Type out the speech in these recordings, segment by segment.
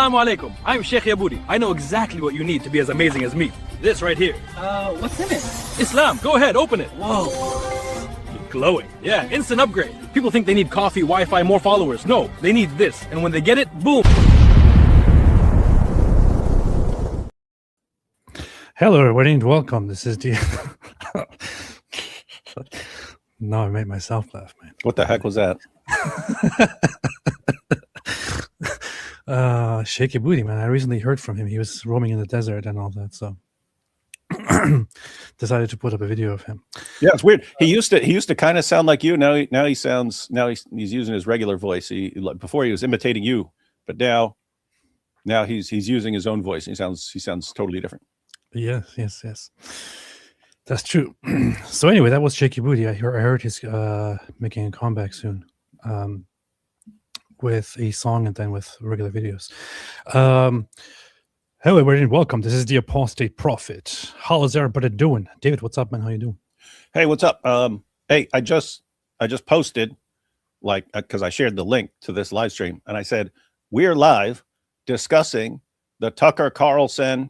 Assalamu alaikum. I'm Sheikh Yabudi. I know exactly what you need to be as amazing as me. This right here. What's in it? Islam. Go ahead, open it. Whoa. You're glowing. Yeah, instant upgrade. People think they need coffee, Wi-Fi, more followers. No, they need this. And when they get it, boom. Hello, everybody, and welcome. This is the... No, I made myself laugh, man. What the heck was that? Shaky Booty, man. I recently heard from him. He was roaming in the desert and all that, so decided to put up a video of him. Yeah, it's weird. He used to kind of sound like you. Now he's using his regular voice. Before he was imitating you, but now he's using his own voice. He sounds totally different. Yes. That's true. So anyway, that was Shaky Booty. I heard he's making a comeback soon. With a song and then with regular videos. Hello, everybody, and welcome. This is the Apostate Prophet. How's everybody doing? David, what's up, man? How you doing? Hey, what's up? Hey, I just posted, because I shared the link to this live stream, and I said we're live discussing the Tucker Carlson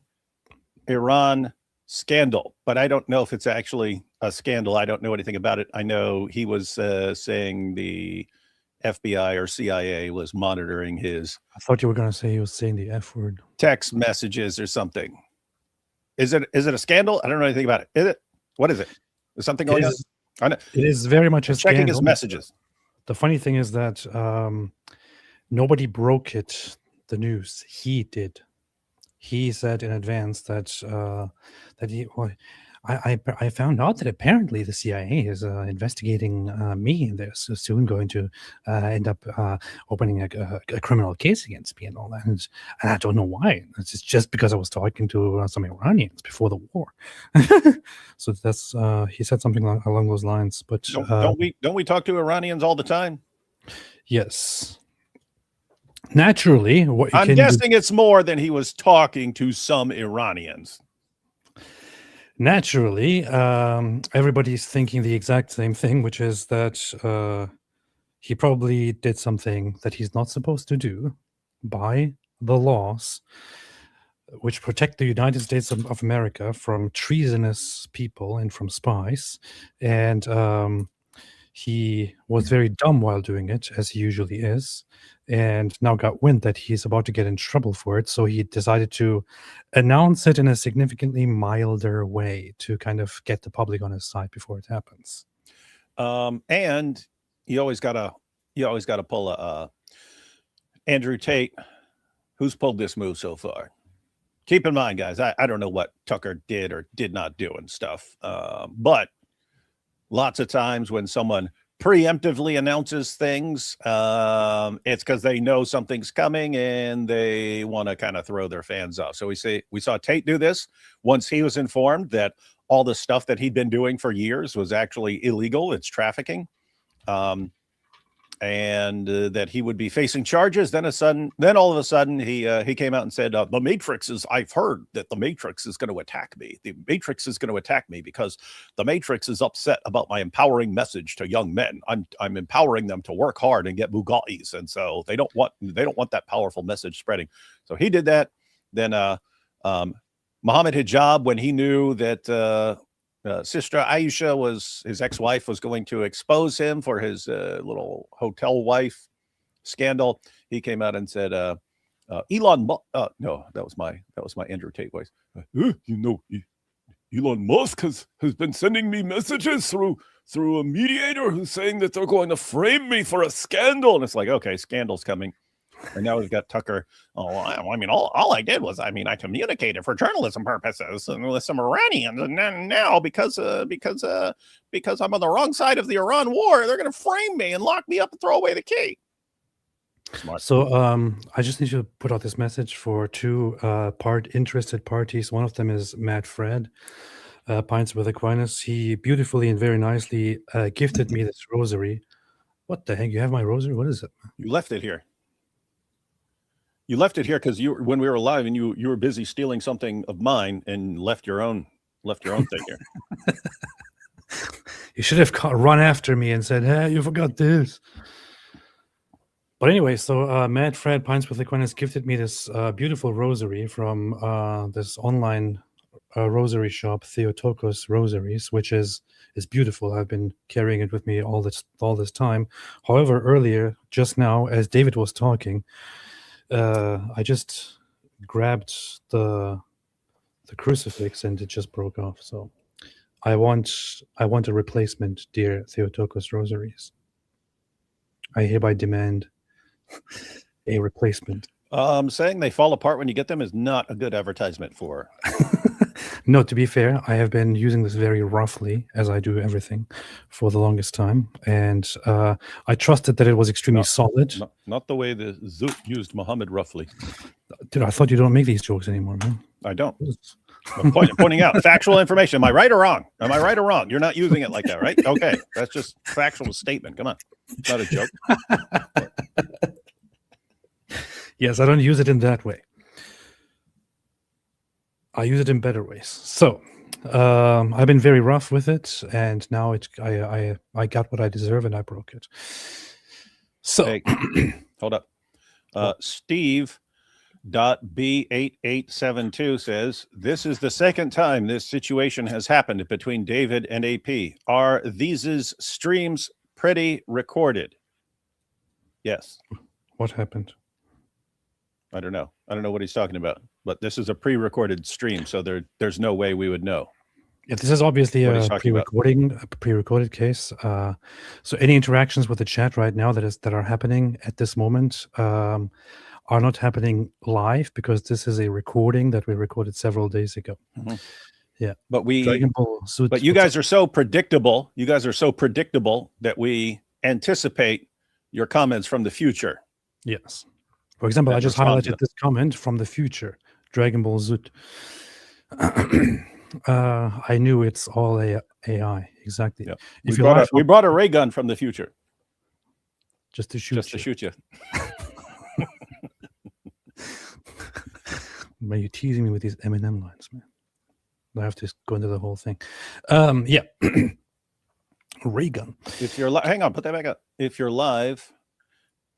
Iran scandal, but I don't know if it's actually a scandal. I don't know anything about it. I know he was saying the FBI or CIA was monitoring his... I thought you were going to say he was saying the F word. Text messages or something. Is it a scandal? I don't know anything about it. Is it? What is it? Is something going on? It is very much a scandal. Checking his messages. The funny thing is that nobody broke the news. He did. He said in advance that I found out that apparently the CIA is investigating me, and they're soon going to end up opening a criminal case against me and all that. And I don't know why. It's just because I was talking to some Iranians before the war. So that's he said something along those lines. But don't we talk to Iranians all the time? Yes. Naturally, I'm guessing it's more than he was talking to some Iranians. Naturally, everybody's thinking the exact same thing, which is that he probably did something that he's not supposed to do by the laws which protect the United States of America from treasonous people and from spies. And he was very dumb while doing it, as he usually is, and now got wind that he's about to get in trouble for it. So he decided to announce it in a significantly milder way to kind of get the public on his side before it happens. And you always gotta pull a Andrew Tate, who's pulled this move so far. Keep in mind, guys, I don't know what Tucker did or did not do and stuff, but lots of times when someone preemptively announces things, it's because they know something's coming and they want to kind of throw their fans off. So we saw Tate do this once he was informed that all the stuff that he'd been doing for years was actually illegal. It's trafficking. And that he would be facing charges. Then all of a sudden, he came out and said, I've heard that the Matrix is going to attack me. The Matrix is going to attack me because the Matrix is upset about my empowering message to young men. I'm empowering them to work hard and get Bugattis, and so they don't want that powerful message spreading. So he did that. Then Mohammed Hijab, when he knew that Sister Aisha his ex-wife was going to expose him for his little hotel wife scandal, he came out and said, Elon that was my Andrew Tate voice. Elon Musk has been sending me messages through a mediator who's saying that they're going to frame me for a scandal. And it's like, okay, scandal's coming. And now we've got Tucker. Oh, I mean, all I did was, I communicated for journalism purposes and with some Iranians, and then now because I'm on the wrong side of the Iran war, they're going to frame me and lock me up and throw away the key. Smart. So I just need to put out this message for two interested parties. One of them is Matt Fred, Pints with Aquinas. He beautifully and very nicely gifted me this rosary. What the heck? You have my rosary? What is it? You left it here. You left it here because when we were live and you were busy stealing something of mine and left your own thing here. You should have run after me and said, "Hey, you forgot this." But anyway, so Mad Fred Pines with Aquinas gifted me this beautiful rosary from this online rosary shop, Theotokos Rosaries, which is beautiful. I've been carrying it with me all this time. However, earlier, just now, as David was talking, I just grabbed the crucifix and it just broke off. So I want a replacement, dear Theotokos Rosaries. I hereby demand a replacement. Saying they fall apart when you get them is not a good advertisement for. No, to be fair, I have been using this very roughly, as I do everything, for the longest time, and I trusted that it was extremely solid. Not the way the Zoot used Muhammad roughly. Dude, I thought you don't make these jokes anymore, man. I don't. I'm pointing out factual information. Am I right or wrong? Am I right or wrong? You're not using it like that, right? Okay, that's just factual statement. Come on, it's not a joke. Yes, I don't use it in that way. I use it in better ways. So I've been very rough with it, and now I got what I deserve, and I broke it. So hey, hold up. Steve.B8872 says, this is the second time this situation has happened between David and AP. Are these streams pretty recorded? Yes. What happened? I don't know. I don't know what he's talking about, but this is a pre-recorded stream, so there's no way we would know. Yeah, this is obviously a pre-recorded case. So any interactions with the chat right now that are happening at this moment are not happening live, because this is a recording that we recorded several days ago. Mm-hmm. Yeah, but you guys are so predictable. You guys are so predictable that we anticipate your comments from the future. Yes. For example, I just highlighted this comment from the future, Dragon Ball Zoot. I knew it's all AI. Exactly. Yep. We brought a ray gun from the future. Just to shoot you. Man, you're teasing me with these Eminem lines, man. I have to go into the whole thing. Yeah. Ray gun. If you're hang on, put that back up. If you're live...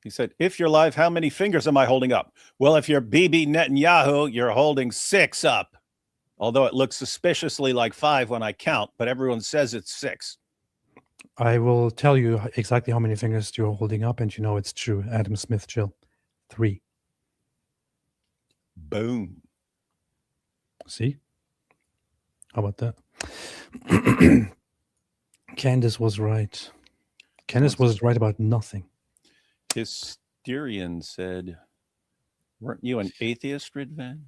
He said, if you're live, how many fingers am I holding up? Well, if you're Bibi Netanyahu, you're holding 6 up. Although it looks suspiciously like 5 when I count, but everyone says it's 6. I will tell you exactly how many fingers you're holding up, and you know it's true. Adam Smith, chill. 3. Boom. See? How about that? Candace was right. Candace was right about nothing. Hysterian said, weren't you an atheist, Ridvan?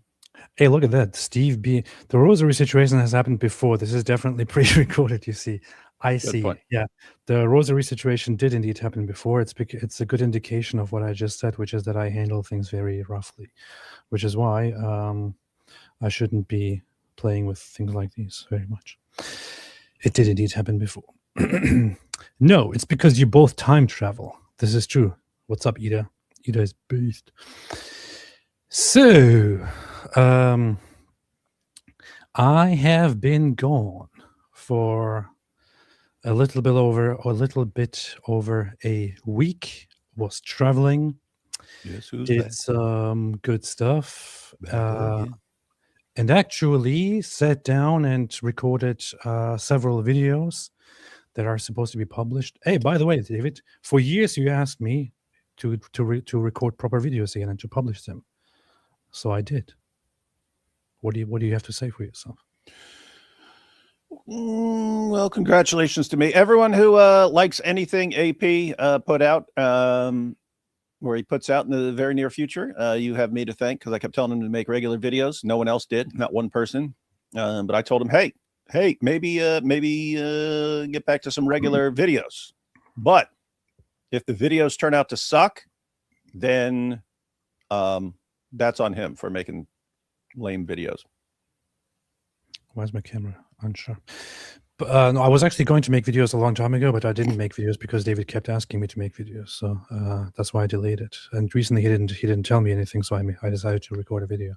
Hey, look at that. Steve B. The rosary situation has happened before. This is definitely pre-recorded, you see. I see. Yeah. The rosary situation did indeed happen before. It's a good indication of what I just said, which is that I handle things very roughly, which is why I shouldn't be playing with things like these very much. It did indeed happen before. No, it's because you both time travel. This is true. What's up, Ida? Ida is beast. So, I have been gone for a little bit over a week. Was traveling. Yes, did some good stuff. And actually sat down and recorded several videos that are supposed to be published. Hey, by the way, David, for years you asked me to record proper videos again and to publish them, so I did. What do you have to say for yourself? Well, congratulations to me. Everyone who likes anything AP put out, or he puts out in the very near future, you have me to thank, because I kept telling him to make regular videos. No one else did, not one person. But I told him, hey, maybe get back to some regular videos. But if the videos turn out to suck, then that's on him for making lame videos. Why's my camera unsure? But, no, I was actually going to make videos a long time ago, but I didn't make videos because David kept asking me to make videos. So that's why I delayed it. And recently he didn't tell me anything, so I decided to record a video.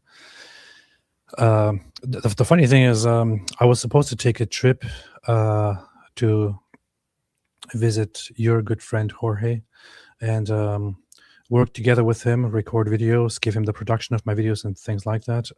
The funny thing is, I was supposed to take a trip to visit your good friend Jorge, and work together with him, record videos, give him the production of my videos and things like that.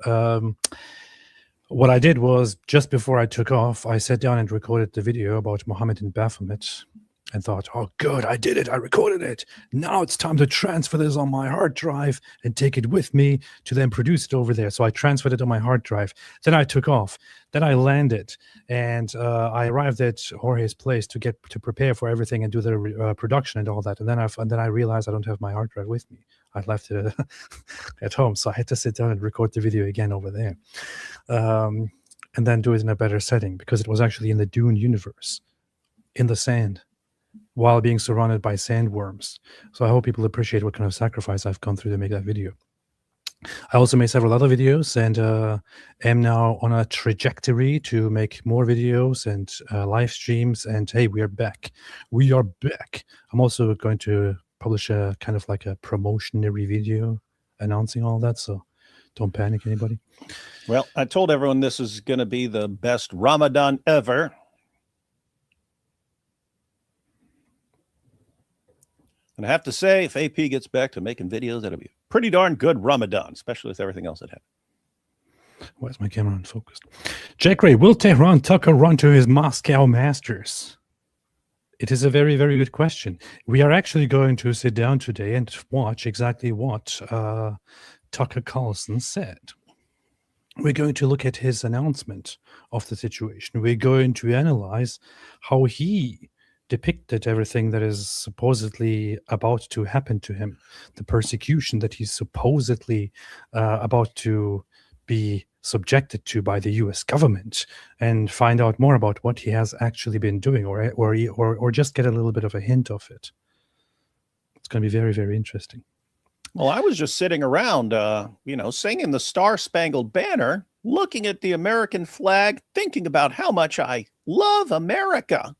What I did was, just before I took off, I sat down and recorded the video about Mohammed and Baphomet and thought, oh, good, I did it. I recorded it. Now it's time to transfer this on my hard drive and take it with me to then produce it over there. So I transferred it on my hard drive. Then I took off. Then I landed, and I arrived at Jorge's place to prepare for everything and do the production and all that. And then I realized I don't have my hard drive with me. I left it at home, so I had to sit down and record the video again over there, and then do it in a better setting, because it was actually in the Dune universe, in the sand, while being surrounded by sandworms. So I hope people appreciate what kind of sacrifice I've gone through to make that video. I also made several other videos, and am now on a trajectory to make more videos and live streams. And hey, we are back. We are back. I'm also going to publish a kind of like a promotionary video announcing all that, so don't panic, anybody. Well, I told everyone this is going to be the best Ramadan ever. And I have to say, if AP gets back to making videos, that'll be a pretty darn good Ramadan, especially with everything else that happened. Why is my camera unfocused? Jack Ray, will Tehran Tucker run to his Moscow masters? It is a very, very good question. We are actually going to sit down today and watch exactly what Tucker Carlson said. We're going to look at his announcement of the situation. We're going to analyze how he depicted everything that is supposedly about to happen to him, the persecution that he's supposedly about to be subjected to by the U.S. government, and find out more about what he has actually been doing, or just get a little bit of a hint of it. It's going to be very, very interesting. Well, I was just sitting around, singing the Star Spangled Banner, looking at the American flag, thinking about how much I love America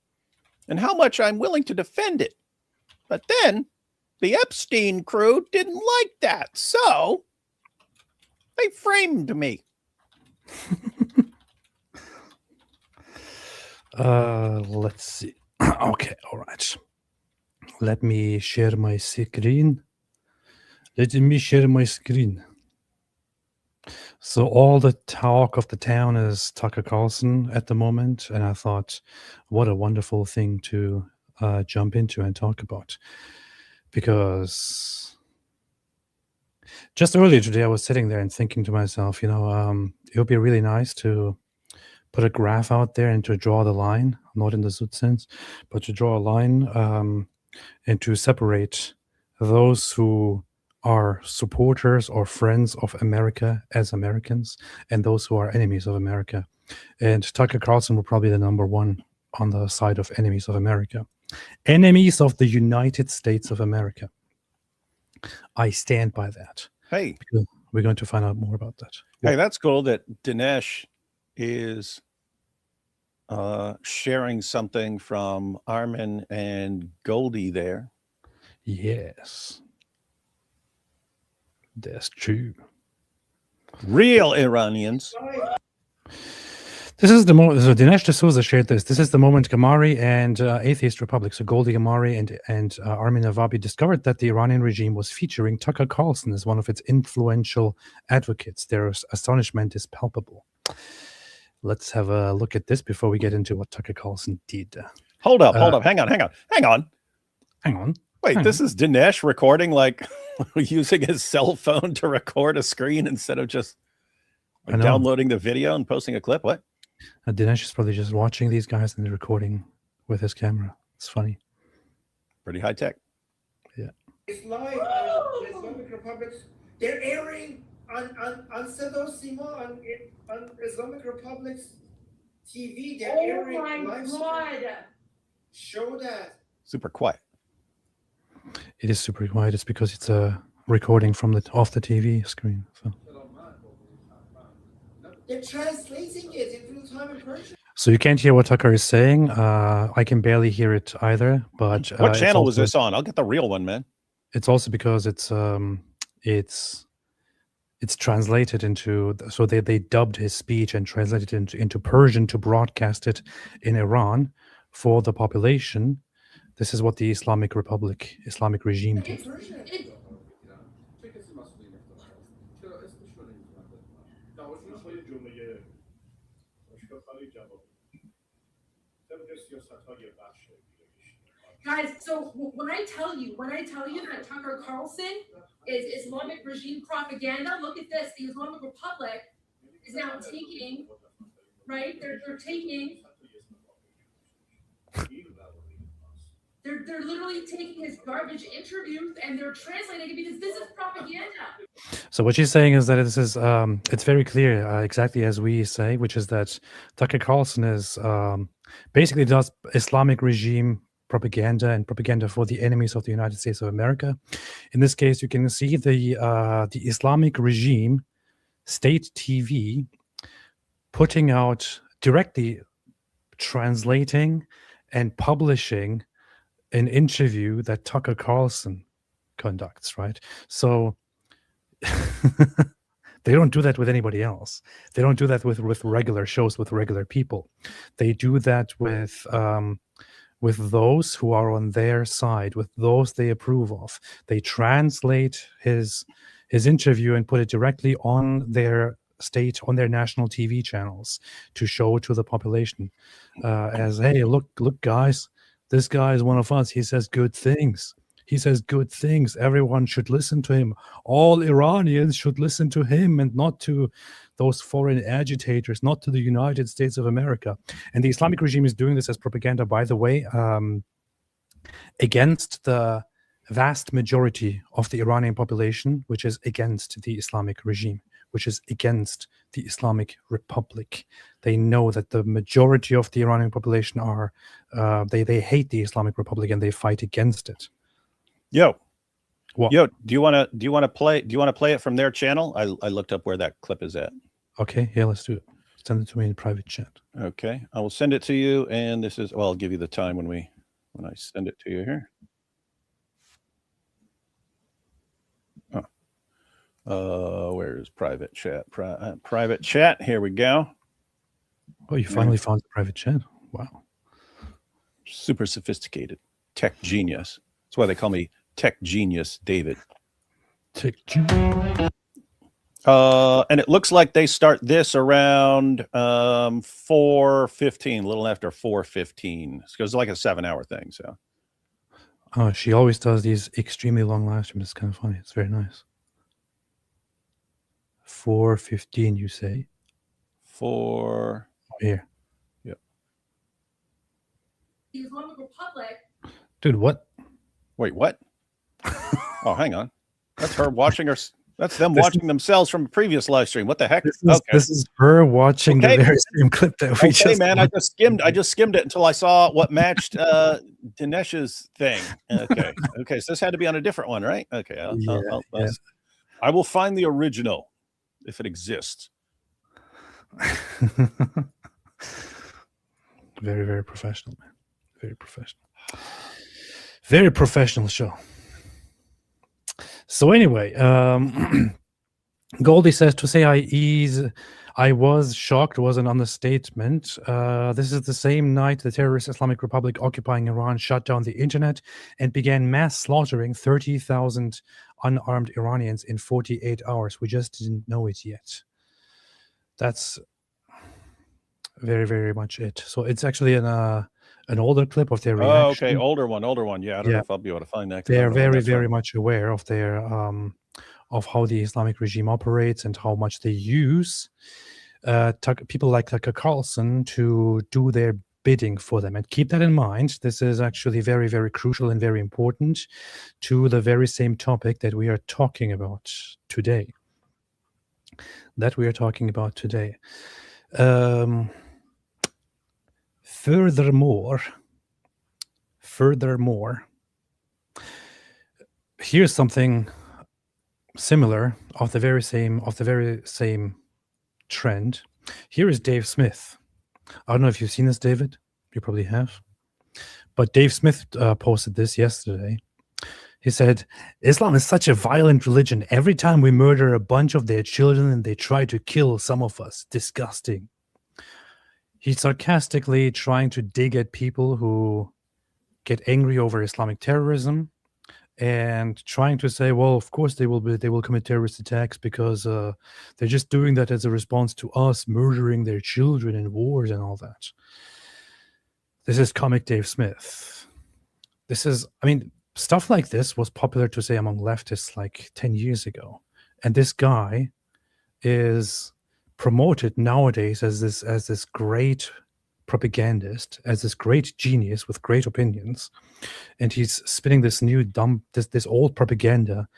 and how much I'm willing to defend it. But then the Epstein crew didn't like that, so they framed me. Let's see. Okay, all right. Let me share my screen. So all the talk of the town is Tucker Carlson at the moment, and I thought, what a wonderful thing to jump into and talk about, because just earlier today I was sitting there and thinking to myself, it would be really nice to put a graph out there and to draw the line, not in the Zoot sense, but to draw a line and to separate those who are supporters or friends of America as Americans and those who are enemies of America. And Tucker Carlson will probably be the number one on the side of enemies of America. Enemies of the United States of America. I stand by that. Hey, we're going to find out more about that. Hey, that's cool that Dinesh is sharing something from Armin and Goldie there. Yes. That's true. Real Iranians. This is the moment. So Dinesh D'Souza shared this. This is the moment Gamari and Atheist Republic, so Goldie Gamari and Armin Navabi discovered that the Iranian regime was featuring Tucker Carlson as one of its influential advocates. Their astonishment is palpable. Let's have a look at this before we get into what Tucker Carlson did. Hold up. Hang on. Wait, this is Dinesh recording, like using his cell phone to record a screen instead of just downloading the video and posting a clip? What? Dinesh is probably just watching these guys and recording with his camera. It's funny. Pretty high tech. Yeah. It's live on Islamic Republic's. They're airing on Sedo Sima on Islamic Republic's TV. They're airing live stream. Show that. Super quiet. It is super quiet. It's because it's a recording from off the TV screen. So. They're translating it in real time in Persian. So you can't hear what Tucker is saying. I can barely hear it either. But what channel was this on? I'll get the real one, man. It's also because it's translated into. So they dubbed his speech and translated it into Persian to broadcast it in Iran for the population. This is what the Islamic regime did. Guys, so when I tell you that Tucker Carlson is Islamic regime propaganda, look at this. The Islamic Republic is now taking, right? They're taking. They're literally taking his garbage interviews and they're translating it because this is propaganda. So what she's saying is that this is it's very clear, exactly as we say, which is that Tucker Carlson is basically does Islamic regime propaganda and propaganda for the enemies of the United States of America. In this case, you can see the Islamic regime state TV putting out directly translating and publishing an interview that Tucker Carlson conducts, right? So they don't do that with anybody else. They don't do that with regular shows with regular people. They do that with those who are on their side, with those they approve of. They translate his interview and put it directly on their state, on their national TV channels to show to the population as, hey, look, guys, this guy is one of us. He says good things. He says good things. Everyone should listen to him. All Iranians should listen to him and not to those foreign agitators, not to the United States of America. And the Islamic regime is doing this as propaganda, by the way, against the vast majority of the Iranian population, which is against the Islamic regime, which is against the Islamic Republic. They know that the majority of the Iranian population are, they hate the Islamic Republic and they fight against it. Yo, what? Yo, do you want to play it from their channel? I looked up where that clip is at. Okay, yeah, let's do it. Send it to me in private chat. Okay, I will send it to you. And this is, well, I'll give you the time when I send it to you here. Where's private chat? Private chat. Here we go. Oh, you finally found the private chat. Wow. Super sophisticated. Tech genius. That's why they call me Tech Genius David. Tech Genius. And it looks like they start this around 4:15, a little after 4:15. It goes like a 7-hour thing. So. Oh, she always does these extremely long live streams. It's kind of funny. It's very nice. 4:15, you say? 4. Here. Yep. The Islamic Republic. Dude, what? Wait, what? Oh, hang on. That's her watching her. That's them watching themselves from a previous live stream. What the heck? This is her watching the very same clip that we just. Man, I just skimmed it until I saw what matched Dinesh's thing. Okay. So this had to be on a different one, right? Okay. I will find the original if it exists. Very, very professional, man. Very professional. Very professional show. So anyway, Goldie says to say I was shocked was an understatement. This is the same night the terrorist Islamic Republic occupying Iran shut down the internet and began mass slaughtering 30,000 unarmed Iranians in 48 hours. We just didn't know it yet. That's very, very much it. So it's actually an older clip of their reaction. Oh, okay, older one. Yeah, I don't know if I'll be able to find that. They're very, very much aware of their of how the Islamic regime operates and how much they use people like Tucker Carlson to do their bidding for them. And keep that in mind. This is actually very, very crucial and very important to the very same topic that we are talking about today. Furthermore, here's something similar of the very same trend. Here is Dave Smith. I don't know if you've seen this, David. You probably have. But Dave Smith posted this yesterday. He said, Islam is such a violent religion. Every time we murder a bunch of their children and they try to kill some of us. Disgusting. He's sarcastically trying to dig at people who get angry over Islamic terrorism and trying to say, well, of course they will commit terrorist attacks because they're just doing that as a response to us murdering their children in wars and all that. This is comic Dave Smith. This is, I mean, stuff like this was popular to say among leftists like 10 years ago, and this guy is promoted nowadays as this great propagandist, as this great genius with great opinions, and he's spinning this new this old propaganda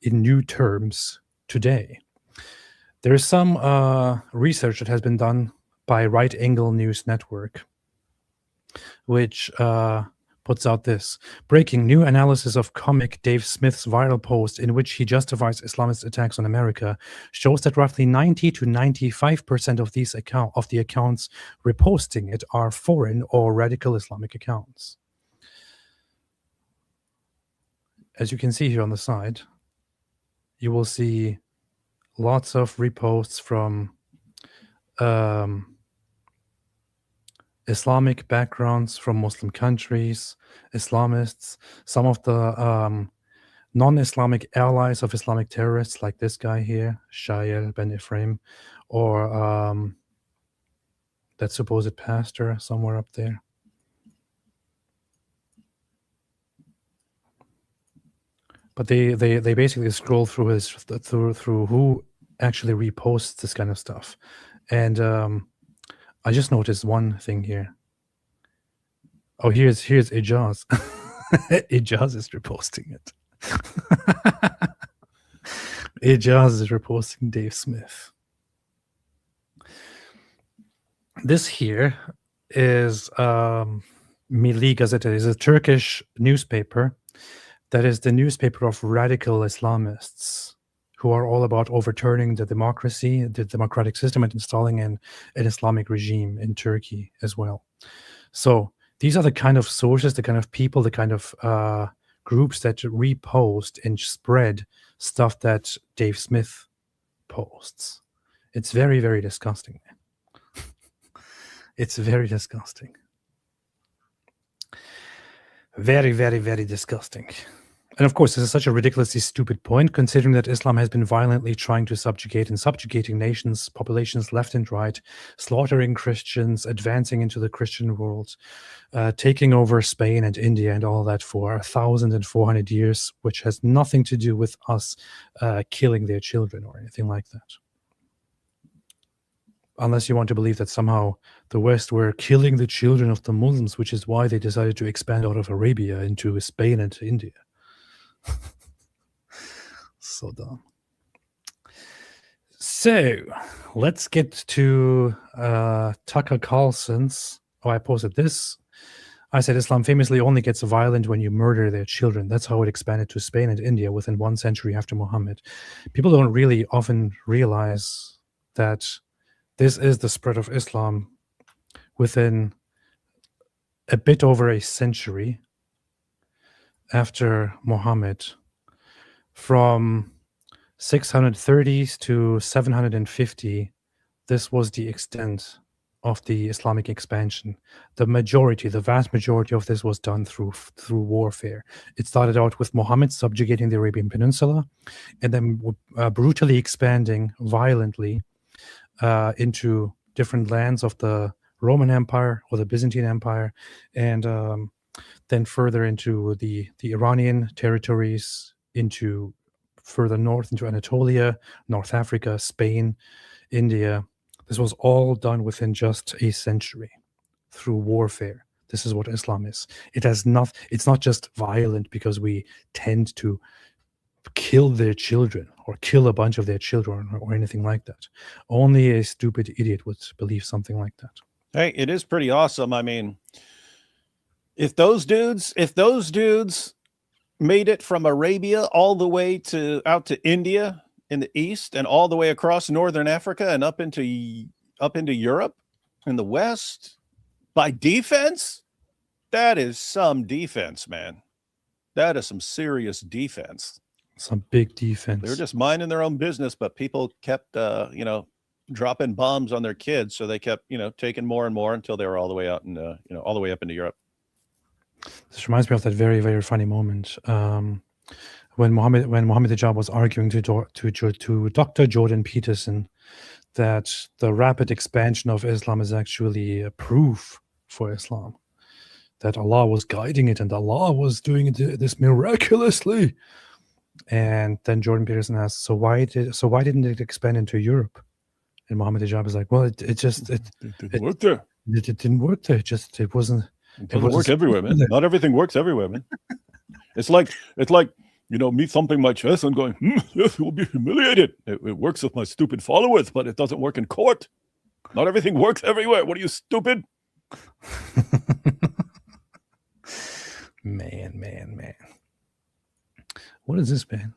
in new terms today. There is some research that has been done by Right Angle News Network, which puts out this breaking new analysis of comic Dave Smith's viral post in which he justifies Islamist attacks on America shows that roughly 90 to 95% of the accounts reposting it are foreign or radical Islamic accounts. As you can see here on the side, you will see lots of reposts from Islamic backgrounds, from Muslim countries, Islamists, some of the non-Islamic allies of Islamic terrorists, like this guy here, Shael Ben Ephraim, or that supposed pastor somewhere up there. But they basically scroll through through who actually reposts this kind of stuff, and I just noticed one thing here. Oh, here's Ijaz. Ijaz is reposting it. Ijaz is reposting Dave Smith. This here is Milli Gazete. It's a Turkish newspaper that is the newspaper of radical Islamists who are all about overturning the democracy, the democratic system, and installing an Islamic regime in Turkey as well. So these are the kind of sources, the kind of people, the kind of groups that repost and spread stuff that Dave Smith posts. It's very, very disgusting. It's very disgusting. Very, very, very disgusting. And of course, this is such a ridiculously stupid point, considering that Islam has been violently trying to subjugate and subjugating nations, populations left and right, slaughtering Christians, advancing into the Christian world, taking over Spain and India and all that for 1,400 years, which has nothing to do with us killing their children or anything like that. Unless you want to believe that somehow the West were killing the children of the Muslims, which is why they decided to expand out of Arabia into Spain and India. So dumb. So let's get to Tucker Carlson's. Oh, I posted this. I said Islam famously only gets violent when you murder their children. That's how it expanded to Spain and India within 1 century after Muhammad. People don't really often realize that this is the spread of Islam within a bit over a century after Muhammad. From 630s to 750, this was the extent of the Islamic expansion. The vast majority of this was done through warfare. It started out with Muhammad subjugating the Arabian Peninsula, and then brutally expanding violently into different lands of the Roman Empire or the Byzantine Empire, and then further into the Iranian territories, into further north into Anatolia, North Africa, Spain, India. This was all done within just a century through warfare. This is what Islam is. It's not just violent because we tend to kill their children or kill a bunch of their children or anything like that. Only a stupid idiot would believe something like that. Hey, it is pretty awesome. I mean, if those dudes made it from Arabia all the way out to India in the east and all the way across northern Africa and up into Europe in the west by defense, that is some defense, man. That is some serious defense. Some big defense. They were just minding their own business, but people kept dropping bombs on their kids, so they kept taking more and more until they were all the way out and all the way up into Europe. This reminds me of that very, very funny moment. when Mohammed Hijab was arguing to Dr. Jordan Peterson that the rapid expansion of Islam is actually a proof for Islam, that Allah was guiding it and Allah was doing this miraculously. And then Jordan Peterson asked, so why didn't it expand into Europe? And Mohammed Hijab is like, well, it didn't work there. It didn't work there. It wasn't. It doesn't work everywhere, man. Not everything works everywhere, man. It's like me thumping my chest and going, yes, you'll be humiliated. It works with my stupid followers, but it doesn't work in court. Not everything works everywhere. What are you, stupid? Man. What is this, man?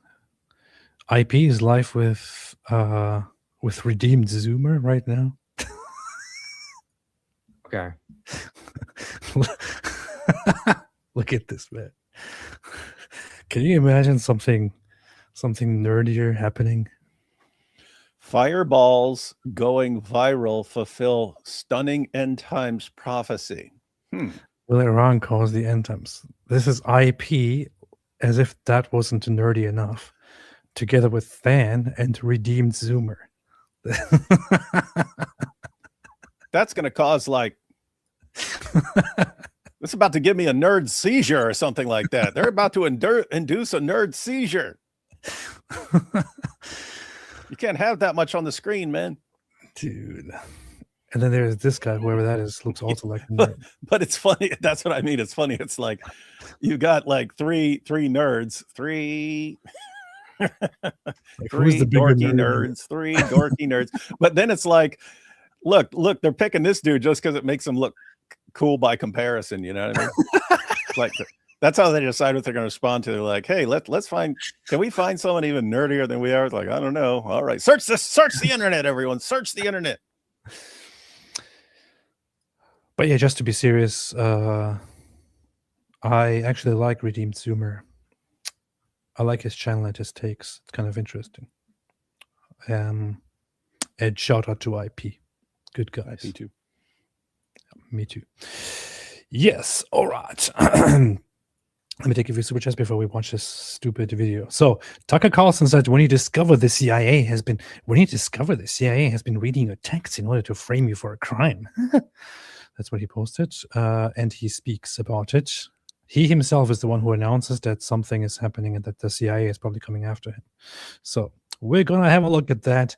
IP is live with Redeemed Zoomer right now. Okay. Look at this, man. Can you imagine something nerdier happening? Fireballs going viral fulfill stunning end times prophecy. Will Iran cause the end times? This is IP, as if that wasn't nerdy enough, together with Than and Redeemed Zoomer. That's going to cause it's about to give me a nerd seizure or something like that. They're about to induce a nerd seizure. You can't have that much on the screen, man. Dude. And then there's this guy, whoever that is, looks also like a nerd. But it's funny. That's what I mean. It's funny. It's like you got three nerds, three dorky nerds, three dorky nerds. But then it's like, look, they're picking this dude just because it makes them look cool by comparison. You know what I mean? That's how they decide what they're going to respond to. They're like, hey, can we find someone even nerdier than we are? It's like, I don't know. All right. Search the internet, everyone. Search the internet. But yeah, just to be serious, I actually like Redeemed Zoomer. I like his channel and his takes. It's kind of interesting. And shout out to IP. Good guys. IP too. Me too. Yes. All right. Let me take a few super chats before we watch this stupid video. So Tucker Carlson said when he discovered the CIA has been reading your texts in order to frame you for a crime. That's what he posted. And he speaks about it. He himself is the one who announces that something is happening and that the CIA is probably coming after him. So we're going to have a look at that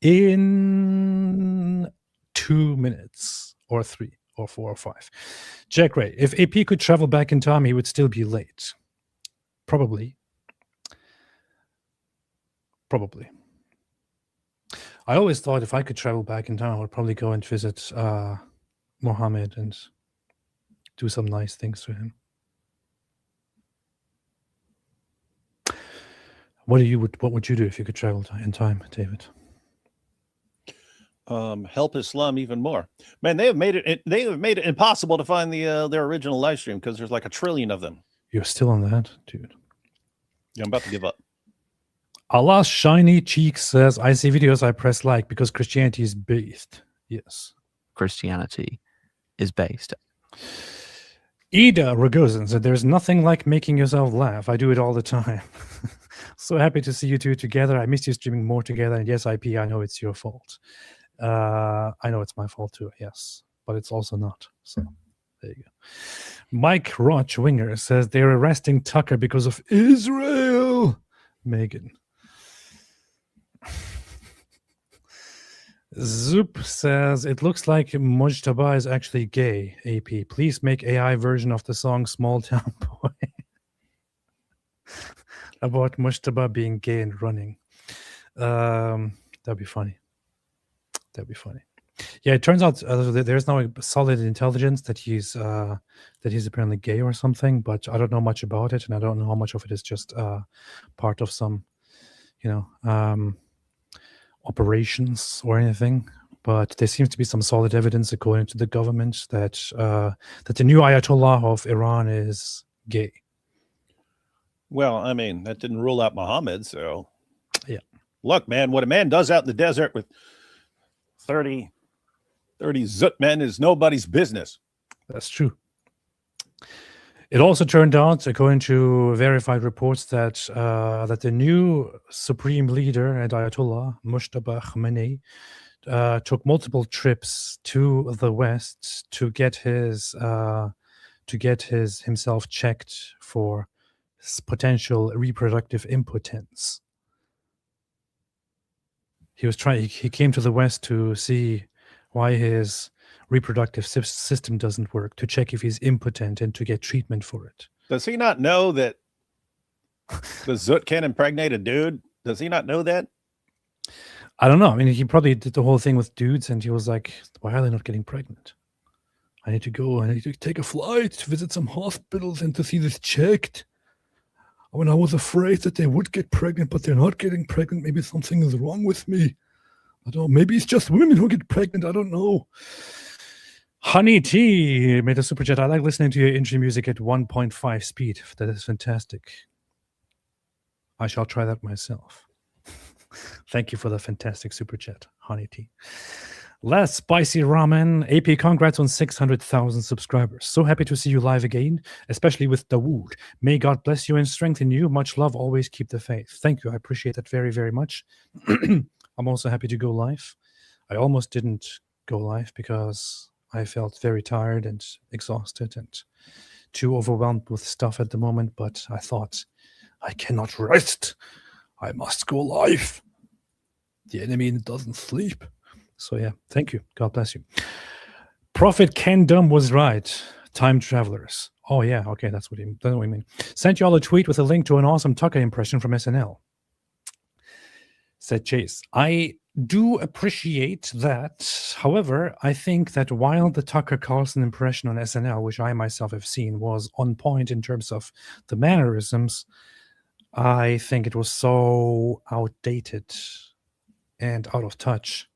in 2 minutes or 3 or 4 or 5. Jack Ray, if AP could travel back in time, he would still be late. Probably. I always thought if I could travel back in time, I would probably go and visit Mohammed and do some nice things to him. What would you do if you could travel in time, David? Help Islam even more. Man, they have made it impossible to find their original live stream because there's like 1 trillion of them. You're still on that, dude. Yeah, I'm about to give up. Allah's shiny cheek says, I see videos, I press like because Christianity is based. Yes. Christianity is based. Ida Rogozin said, there's nothing like making yourself laugh. I do it all the time. So happy to see you two together. I missed you streaming more together. And yes, IP, I know it's your fault. I know it's my fault too, yes. But it's also not. So there you go. Mike Roch Winger says, they're arresting Tucker because of Israel. Megan. Zoop says, it looks like Mujtaba is actually gay, AP. Please make AI version of the song Small Town Boy. About Mujtaba being gay and running. That'd be funny. Yeah, it turns out there's no solid intelligence that he's apparently gay or something, but I don't know much about it, and I don't know how much of it is just part of some, operations or anything. But there seems to be some solid evidence, according to the government, that the new Ayatollah of Iran is gay. Well, I mean, that didn't rule out Muhammad, so yeah. Look, man, what a man does out in the desert with 30 Zut men is nobody's business. That's true. It also turned out, according to verified reports, that that the new supreme leader and Ayatollah Mustafa Khamenei took multiple trips to the West to get himself checked for potential reproductive impotence. He came to the West to see why his reproductive system doesn't work, to check if he's impotent and to get treatment for it. Does he not know that the Zut can impregnate a dude? Does he not know that? I don't know. I mean, he probably did the whole thing with dudes, and he was like, why are they not getting pregnant? I need to take a flight to visit some hospitals and to see this checked. When I was afraid that they would get pregnant, but they're not getting pregnant, maybe something is wrong with me. I don't know. Maybe it's just women who get pregnant. I don't know. Honey T made a super chat. I like listening to your intro music at 1.5 speed. That is fantastic. I shall try that myself. Thank you for the fantastic super chat, Honey T. Less Spicy Ramen. AP, congrats on 600,000 subscribers. So happy to see you live again, especially with Dawood. May God bless you and strengthen you. Much love. Always keep the faith. Thank you. I appreciate that very, very much. I'm also happy to go live. I almost didn't go live because I felt very tired and exhausted and too overwhelmed with stuff at the moment, but I thought, I cannot rest. I must go live. The enemy doesn't sleep. So yeah, thank you. God bless you. Prophet Ken Dumb was right. Time travelers. Oh yeah, okay, that's what we mean. Sent y'all a tweet with a link to an awesome Tucker impression from SNL. Said Chase. I do appreciate that. However, I think that while the Tucker Carlson impression on SNL, which I myself have seen, was on point in terms of the mannerisms, I think it was so outdated and out of touch.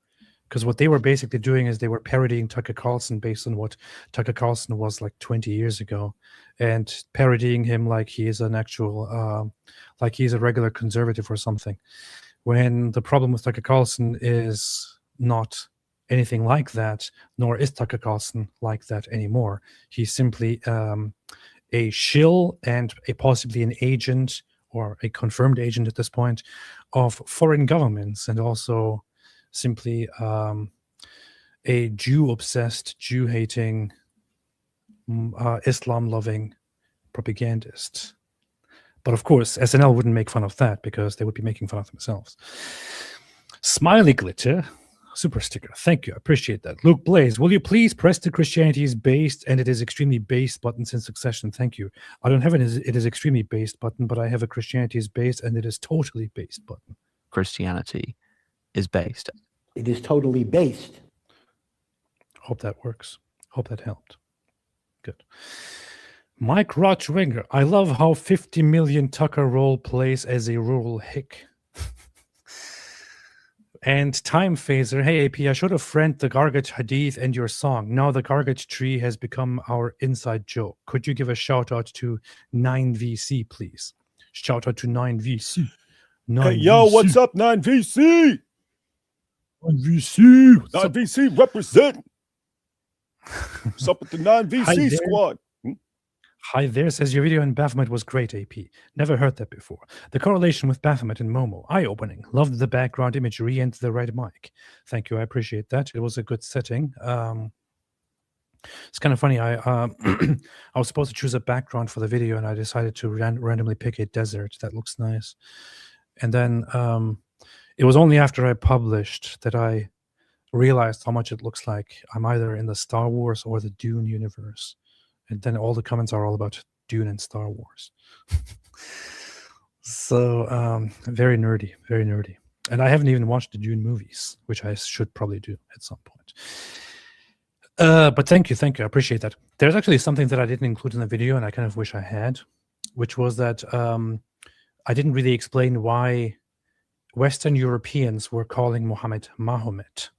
Because what they were basically doing is they were parodying Tucker Carlson based on what Tucker Carlson was like 20 years ago, and parodying him like he is an actual, like he's a regular conservative or something. When the problem with Tucker Carlson is not anything like that, nor is Tucker Carlson like that anymore. He's simply a shill and possibly an agent, or a confirmed agent at this point, of foreign governments, and also simply a Jew-obsessed, Jew-hating, Islam-loving propagandist. But of course, SNL wouldn't make fun of that because they would be making fun of themselves. Smiley Glitter, super sticker. Thank you. I appreciate that. Luke Blaze, will you please press the Christianity is based and it is extremely based button since Succession? Thank you. I don't have it is extremely based button, but I have a Christianity is based and it is totally based button. Christianity is based. It is totally based. Hope that works. Hope that helped. Good. Mike Rochwinger, I love how 50 million Tucker role plays as a rural hick. And Time Phaser, hey AP, I should have friend the Gargage Hadith and your song. Now the Gargage tree has become our inside joke. Could you give a shout out to 9VC, please? Shout out to 9VC. Hey, yo, what's up, 9VC? 9VC. 9VC represent. What's up with the 9VC squad? Hi there, says your video in Baphomet was great, AP. Never heard that before. The correlation with Baphomet and Momo, eye-opening. Loved the background imagery and the right mic. Thank you, I appreciate that. It was a good setting. It's kind of funny. I I was supposed to choose a background for the video, and I decided to randomly pick a desert. That looks nice. And then it was only after I published that I realized how much it looks like I'm either in the Star Wars or the Dune universe. And then all the comments are all about Dune and Star Wars. So very nerdy, very nerdy. And I haven't even watched the Dune movies, which I should probably do at some point. But thank you. I appreciate that. There's actually something that I didn't include in the video, and I kind of wish I had, which was that I didn't really explain why Western Europeans were calling Muhammad Mahomet.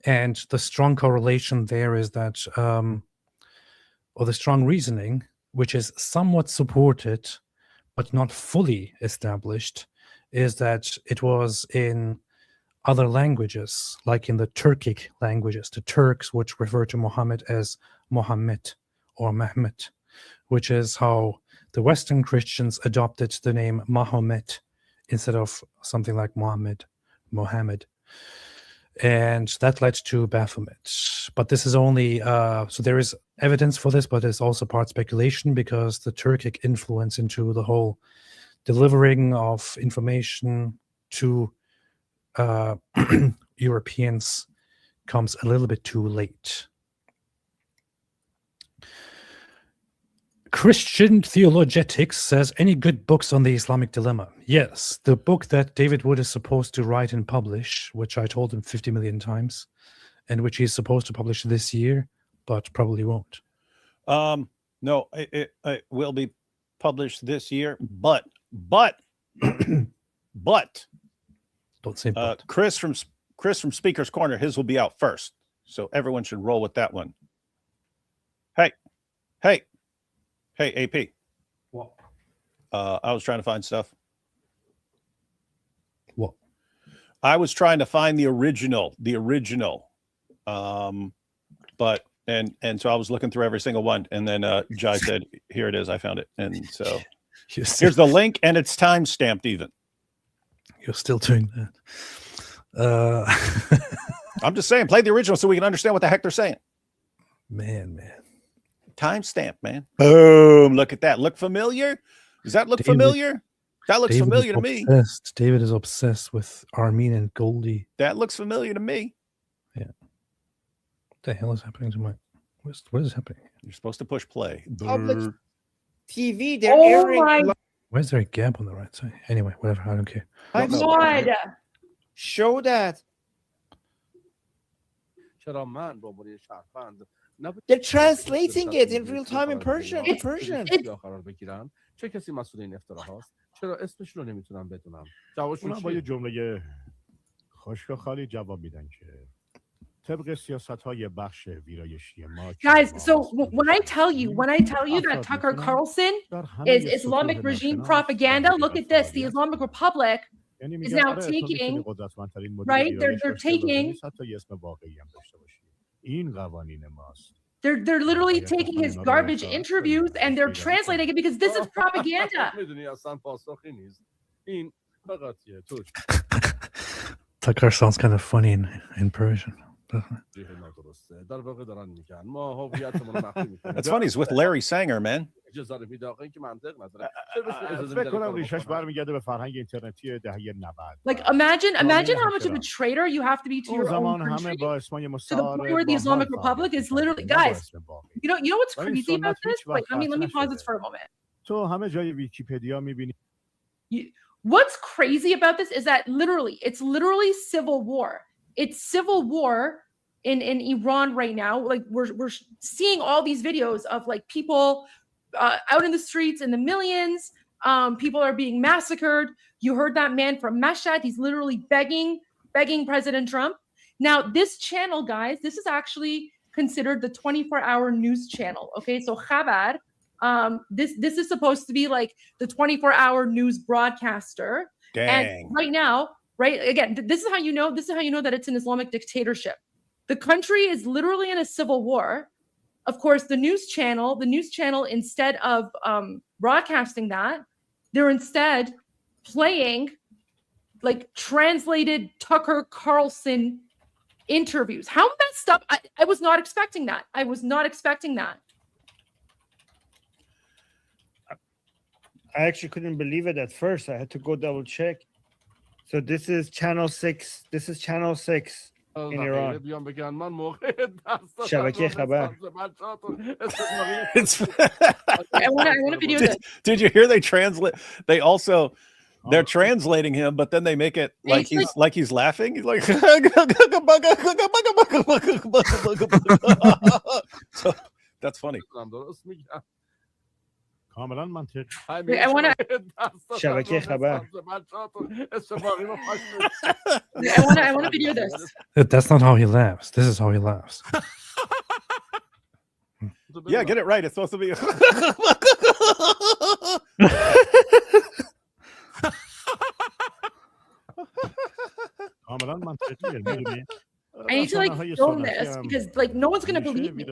And the strong correlation there is that, or the strong reasoning, which is somewhat supported, but not fully established, is that it was in other languages, like in the Turkic languages, the Turks, which refer to Muhammad as Mohammed or Mehmet, which is how the Western Christians adopted the name Mahomet instead of something like Mohammed. And that led to Baphomet. But this is only, so there is evidence for this, but it's also part speculation because the Turkic influence into the whole delivering of information to Europeans comes a little bit too late. Christian Theologetics says, any good books on the Islamic dilemma? Yes, the book that David Wood is supposed to write and publish, which I told him 50 million times, and which he's supposed to publish this year, but probably won't. No, it will be published this year, but Don't say but. Chris from Speaker's Corner, his will be out first, so everyone should roll with that one. Hey, AP. What? I was trying to find stuff. What? I was trying to find the original. But so I was looking through every single one, and then Jai said, "Here it is. I found it." And so here's the link, and it's time stamped even. You're still doing that. I'm just saying, play the original so we can understand what the heck they're saying. Man. Time stamp, man. Boom. Look at that. Look familiar? Does that look familiar? That looks familiar to me. David is obsessed with Armin and Goldie. That looks familiar to me. Yeah. What the hell is happening to my... What is happening? You're supposed to push play. Public TV, they're airing. Why is there a gap on the right side? Anyway, whatever. I don't care. God. Show that. They're translating it in real time in Persian. چه کسی مسئول این افتراهاست؟ چرا اسمش رو نمیتونم بدونم؟ جوابشون با یه جمله خشک و خالی جواب میدن که طبق سیاست‌های بخش ویرایشی ما. Guys, so when I tell you that Tucker Carlson is Islamic regime propaganda, look at this. The Islamic Republic is now taking, right? They're taking. این قوانین ماست. They're literally taking his garbage interviews and they're translating it because this is propaganda. Tucker sounds kind of funny in Persian. That's funny. He's with Larry Sanger, man. Like imagine how much of a traitor you have to be to your own country, to the point where the Islamic Republic is literally, guys, you know what's crazy about this? Like, I mean, let me pause this for a moment. What's crazy about this is that it's literally civil war. It's civil war in Iran right now. Like we're seeing all these videos of like people out in the streets in the millions. People are being massacred. You heard that man from Mashhad. He's literally begging President Trump. Now, this channel, guys, this is actually considered the 24-hour news channel. Okay, so Khabar, this is supposed to be like the 24-hour news broadcaster. Dang. And right now, right, again, this is how you know that it's an Islamic dictatorship. The country is literally in a civil war. Of course, the news channel, instead of broadcasting that, they're instead playing like translated Tucker Carlson interviews. How messed up. I was not expecting that. I actually couldn't believe it at first. I had to go double check. So this is channel 6. In Iran. شبکه خبر. I want to video this. Did you hear they translate? They're translating him, but then they make it like he's laughing. He's like, so that's funny. I want شبکه خبر. to video this. That's not how he laughs. This is how he laughs. Yeah, get it right. It's supposed to be. I need to like film this because like no one's gonna believe me.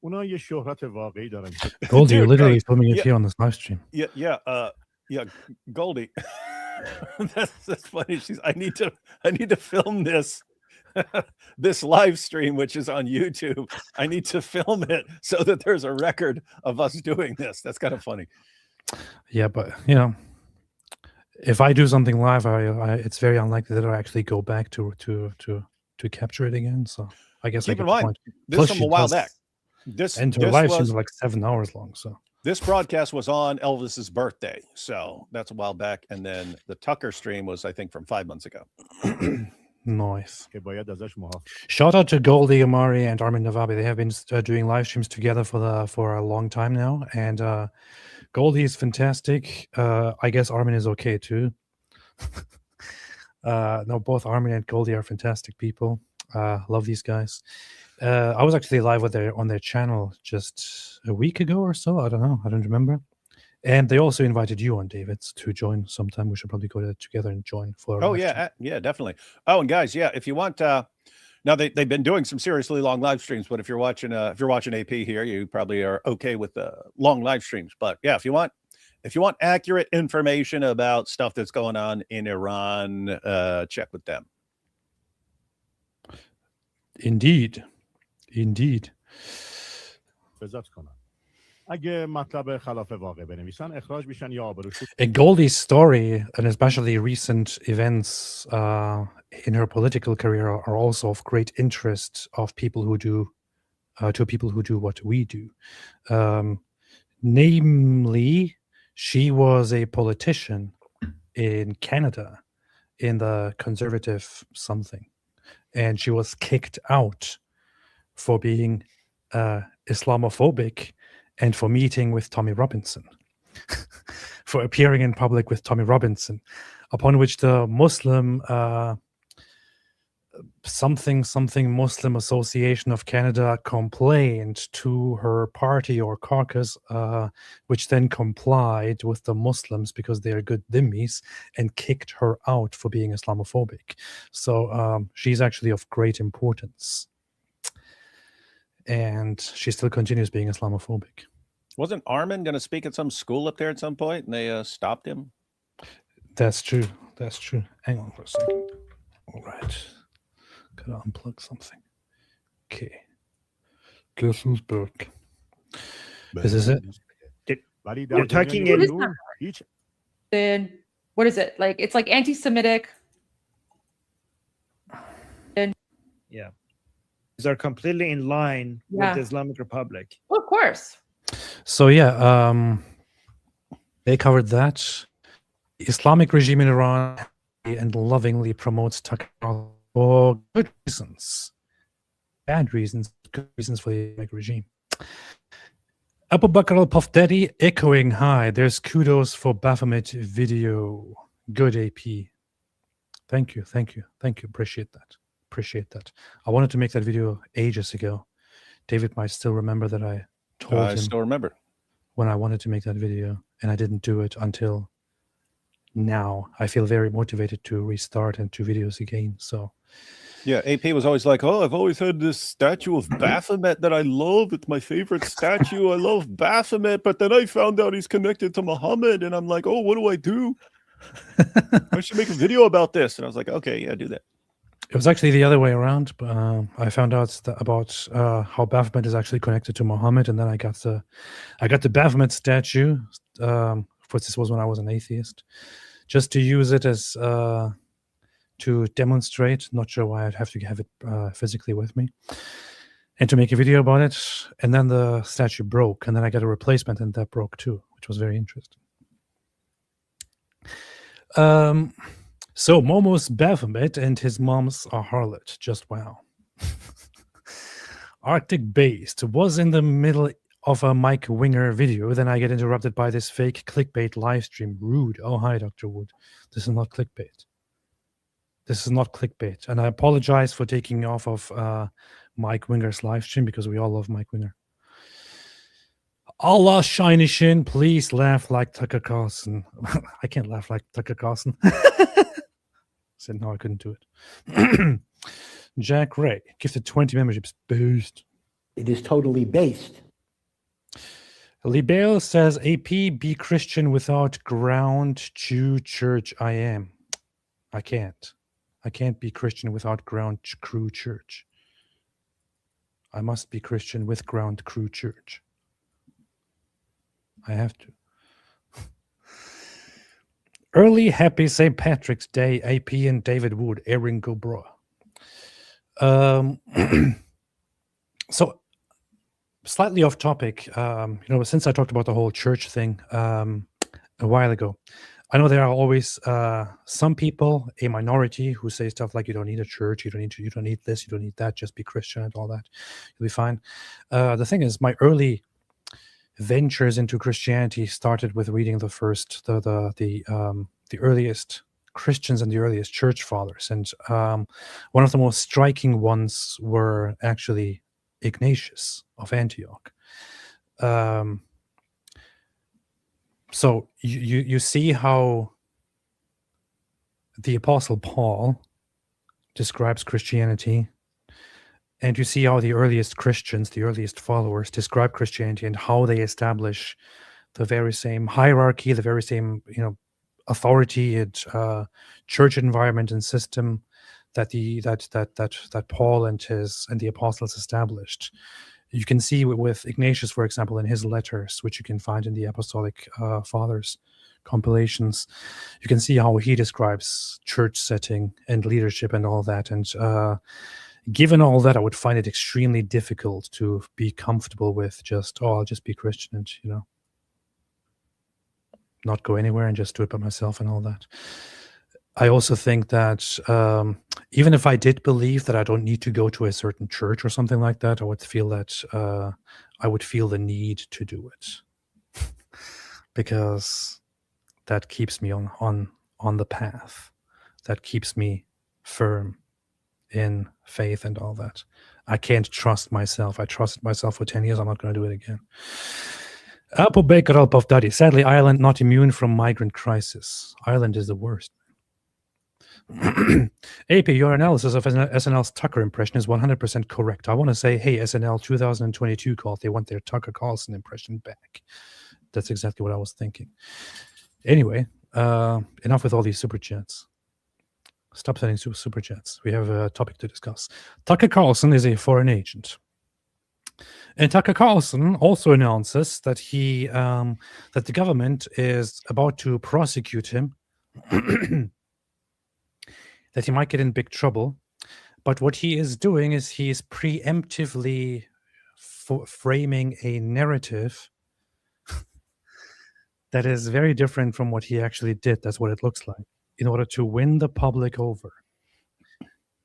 اونا یه شهرت واقعی دارن. Goldie, you're Dude, literally hey, filming it yeah. here on this live stream. Yeah, Goldie. that's funny. I need to film this this live stream, which is on YouTube. I need to film it so that there's a record of us doing this. That's kind of funny. Yeah, but you know, if I do something live, it's very unlikely that I'll actually go back to capture it again. So I guess Keep I in get the mind, point. this Plus, from she a while does back. This live streams was are like 7 hours long. So this broadcast was on Elvis's birthday, so that's a while back. And then the Tucker stream was, I think, from 5 months ago. nice. که باید ازش محافظت. Shout out to Goldie Amari and Armin Navabi. They have been doing live streams together for a long time now, and Goldie is fantastic. I guess Armin is okay too. No, both Armin and Goldie are fantastic people. Love these guys. I was actually live on their channel just a week ago or so. I don't know. I don't remember. And they also invited you on, David, to join sometime. We should probably go together and join for. Oh yeah, yeah, definitely. Oh, and guys, yeah, if you want, now they've been doing some seriously long live streams, but if you're watching AP here, you probably are okay with the long live streams. But yeah, if you want accurate information about stuff that's going on in Iran, check with them. Indeed. بذات کنن. اگه مطلب خلاف واقع بنویسن اخراج میشن یا آبروشون. And Goldie's story, and especially recent events in her political career, are also of great interest of people who do to people who do what we do. Namely, she was a politician in Canada in the conservative something, and she was kicked out for being Islamophobic and for meeting with Tommy Robinson, for appearing in public with Tommy Robinson, upon which the Muslim something Muslim Association of Canada complained to her party or caucus, which then complied with the Muslims because they are good dhimmis and kicked her out for being Islamophobic. So she's actually of great importance. And she still continues being Islamophobic. Wasn't Armin going to speak at some school up there at some point, and they stopped him? That's true. Hang on for a second. All right. Gotta unplug something. Okay. Guess who's back? Is this it? You're talking in Then what is it? Like it's like anti-Semitic. Yeah. These are completely in line with the Islamic Republic. Well, of course. So yeah, they covered that. Islamic regime in Iran and lovingly promotes Tucker for good reasons. Bad reasons, good reasons for the Islamic regime. Abu Bakr al-Pafdadi echoing, hi, there's kudos for Baphomet video. Good AP. Thank you. Appreciate that. I wanted to make that video ages ago. David might still remember that I told him. I still remember. When I wanted to make that video, and I didn't do it until now. I feel very motivated to restart and do videos again. So yeah, AP was always like, oh, I've always had this statue of Baphomet that I love. It's my favorite statue. I love Baphomet. But then I found out he's connected to Muhammad, and I'm like, oh, what do I do? I should make a video about this. And I was like, okay, yeah, do that. It was actually the other way around. I found out about how Baphomet is actually connected to Muhammad, and then I got the Baphomet statue. This was when I was an atheist, just to use it as to demonstrate. Not sure why I'd have to have it physically with me, and to make a video about it. And then the statue broke, and then I got a replacement, and that broke too, which was very interesting. So Momo's Baphomet and his mom's a harlot. Just wow. Arctic Based was in the middle of a Mike Winger video. Then I get interrupted by this fake clickbait live stream. Rude. Oh, hi, Dr. Wood. This is not clickbait. And I apologize for taking me off of Mike Winger's live stream because we all love Mike Winger. Allah shiny shin, please laugh like Tucker Carlson. I can't laugh like Tucker Carlson. Said no, I couldn't do it. Jack Ray gifted 20 memberships. Boost. It is totally based. Libel says, AP, be Christian without ground, Jew, church, I am. I can't. I can't be Christian without ground, crew, church. I must be Christian with ground, crew, church. I have to. Early happy St. Patrick's Day, AP and David Wood, Erin Gobra. So, slightly off topic, since I talked about the whole church thing a while ago, I know there are always some people, a minority, who say stuff like, you don't need a church, you don't need this, you don't need that, just be Christian and all that. You'll be fine. The thing is, my early ventures into Christianity started with reading the earliest Christians and the earliest church fathers. And one of the most striking ones were actually Ignatius of Antioch. So you see how the Apostle Paul describes Christianity, and you see how the earliest Christians, the earliest followers, describe Christianity and how they establish the very same hierarchy, the very same authority and church environment and system that Paul and the apostles established. You can see with Ignatius, for example, in his letters, which you can find in the Apostolic Fathers compilations, you can see how he describes church setting and leadership and all that. And given all that, I would find it extremely difficult to be comfortable with I'll just be Christian and, not go anywhere and just do it by myself and all that. I also think that even if I did believe that I don't need to go to a certain church or something like that, I would feel that I would feel the need to do it because that keeps me on the path. That keeps me firm in faith and all that. I can't trust myself. I trusted myself for 10 years. I'm not going to do it again. Apple Baker Alpuff Daddy. Sadly, Ireland not immune from migrant crisis. Ireland is the worst. AP, your analysis of SNL's Tucker impression is 100% correct. I want to say, hey, SNL 2022 called. They want their Tucker Carlson impression back. That's exactly what I was thinking. Anyway, enough with all these super chats. Stop sending super chats. We have a topic to discuss. Tucker Carlson is a foreign agent. And Tucker Carlson also announces that that the government is about to prosecute him, that he might get in big trouble. But what he is doing is he is preemptively framing a narrative that is very different from what he actually did. That's what it looks like, in order to win the public over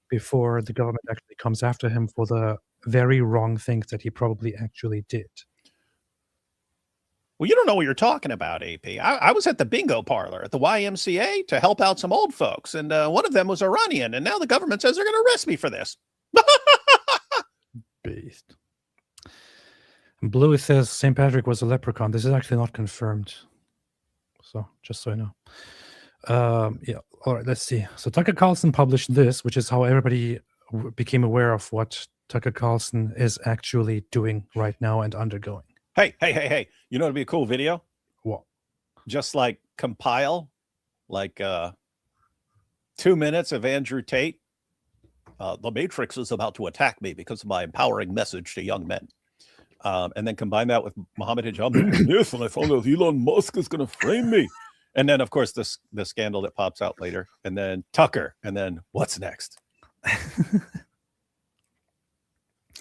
before the government actually comes after him for the very wrong things that he probably actually did. Well, you don't know what you're talking about, AP. I was at the bingo parlor at the YMCA to help out some old folks, and one of them was Iranian, and now the government says they're going to arrest me for this. Beast. Blue says St. Patrick was a leprechaun. This is actually not confirmed. So, just so you know. Yeah, all right, let's see. So Tucker Carlson published this, which is how everybody became aware of what Tucker Carlson is actually doing right now and undergoing. Hey. You know what would be a cool video? What? Just like compile 2 minutes of Andrew Tate. The Matrix is about to attack me because of my empowering message to young men. And then combine that with Muhammad Hijab. Yes, and I found out Elon Musk is going to frame me. And then, of course, the scandal that pops out later. And then Tucker. And then what's next?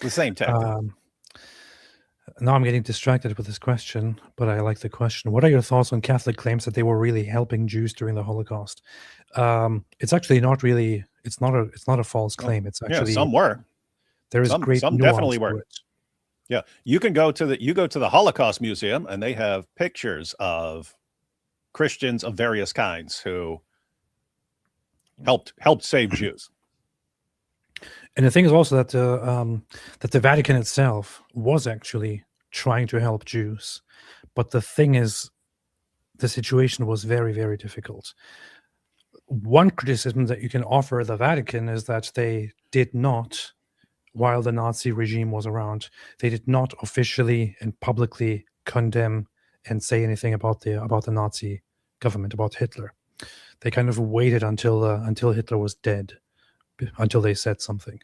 The same tactic. Now I'm getting distracted with this question, but I like the question. What are your thoughts on Catholic claims that they were really helping Jews during the Holocaust? It's actually not really. It's not a false claim. It's actually some were. There is some definitely were. Yeah, you go to the Holocaust Museum, and they have pictures of Christians of various kinds who helped save Jews. And the thing is also that the Vatican itself was actually trying to help Jews, but the thing is, the situation was very, very difficult. One criticism that you can offer the Vatican is that they did not while the Nazi regime was around. They did not officially and publicly condemn and say anything about the Nazi government, about Hitler. They kind of waited until Hitler was dead, until they said something.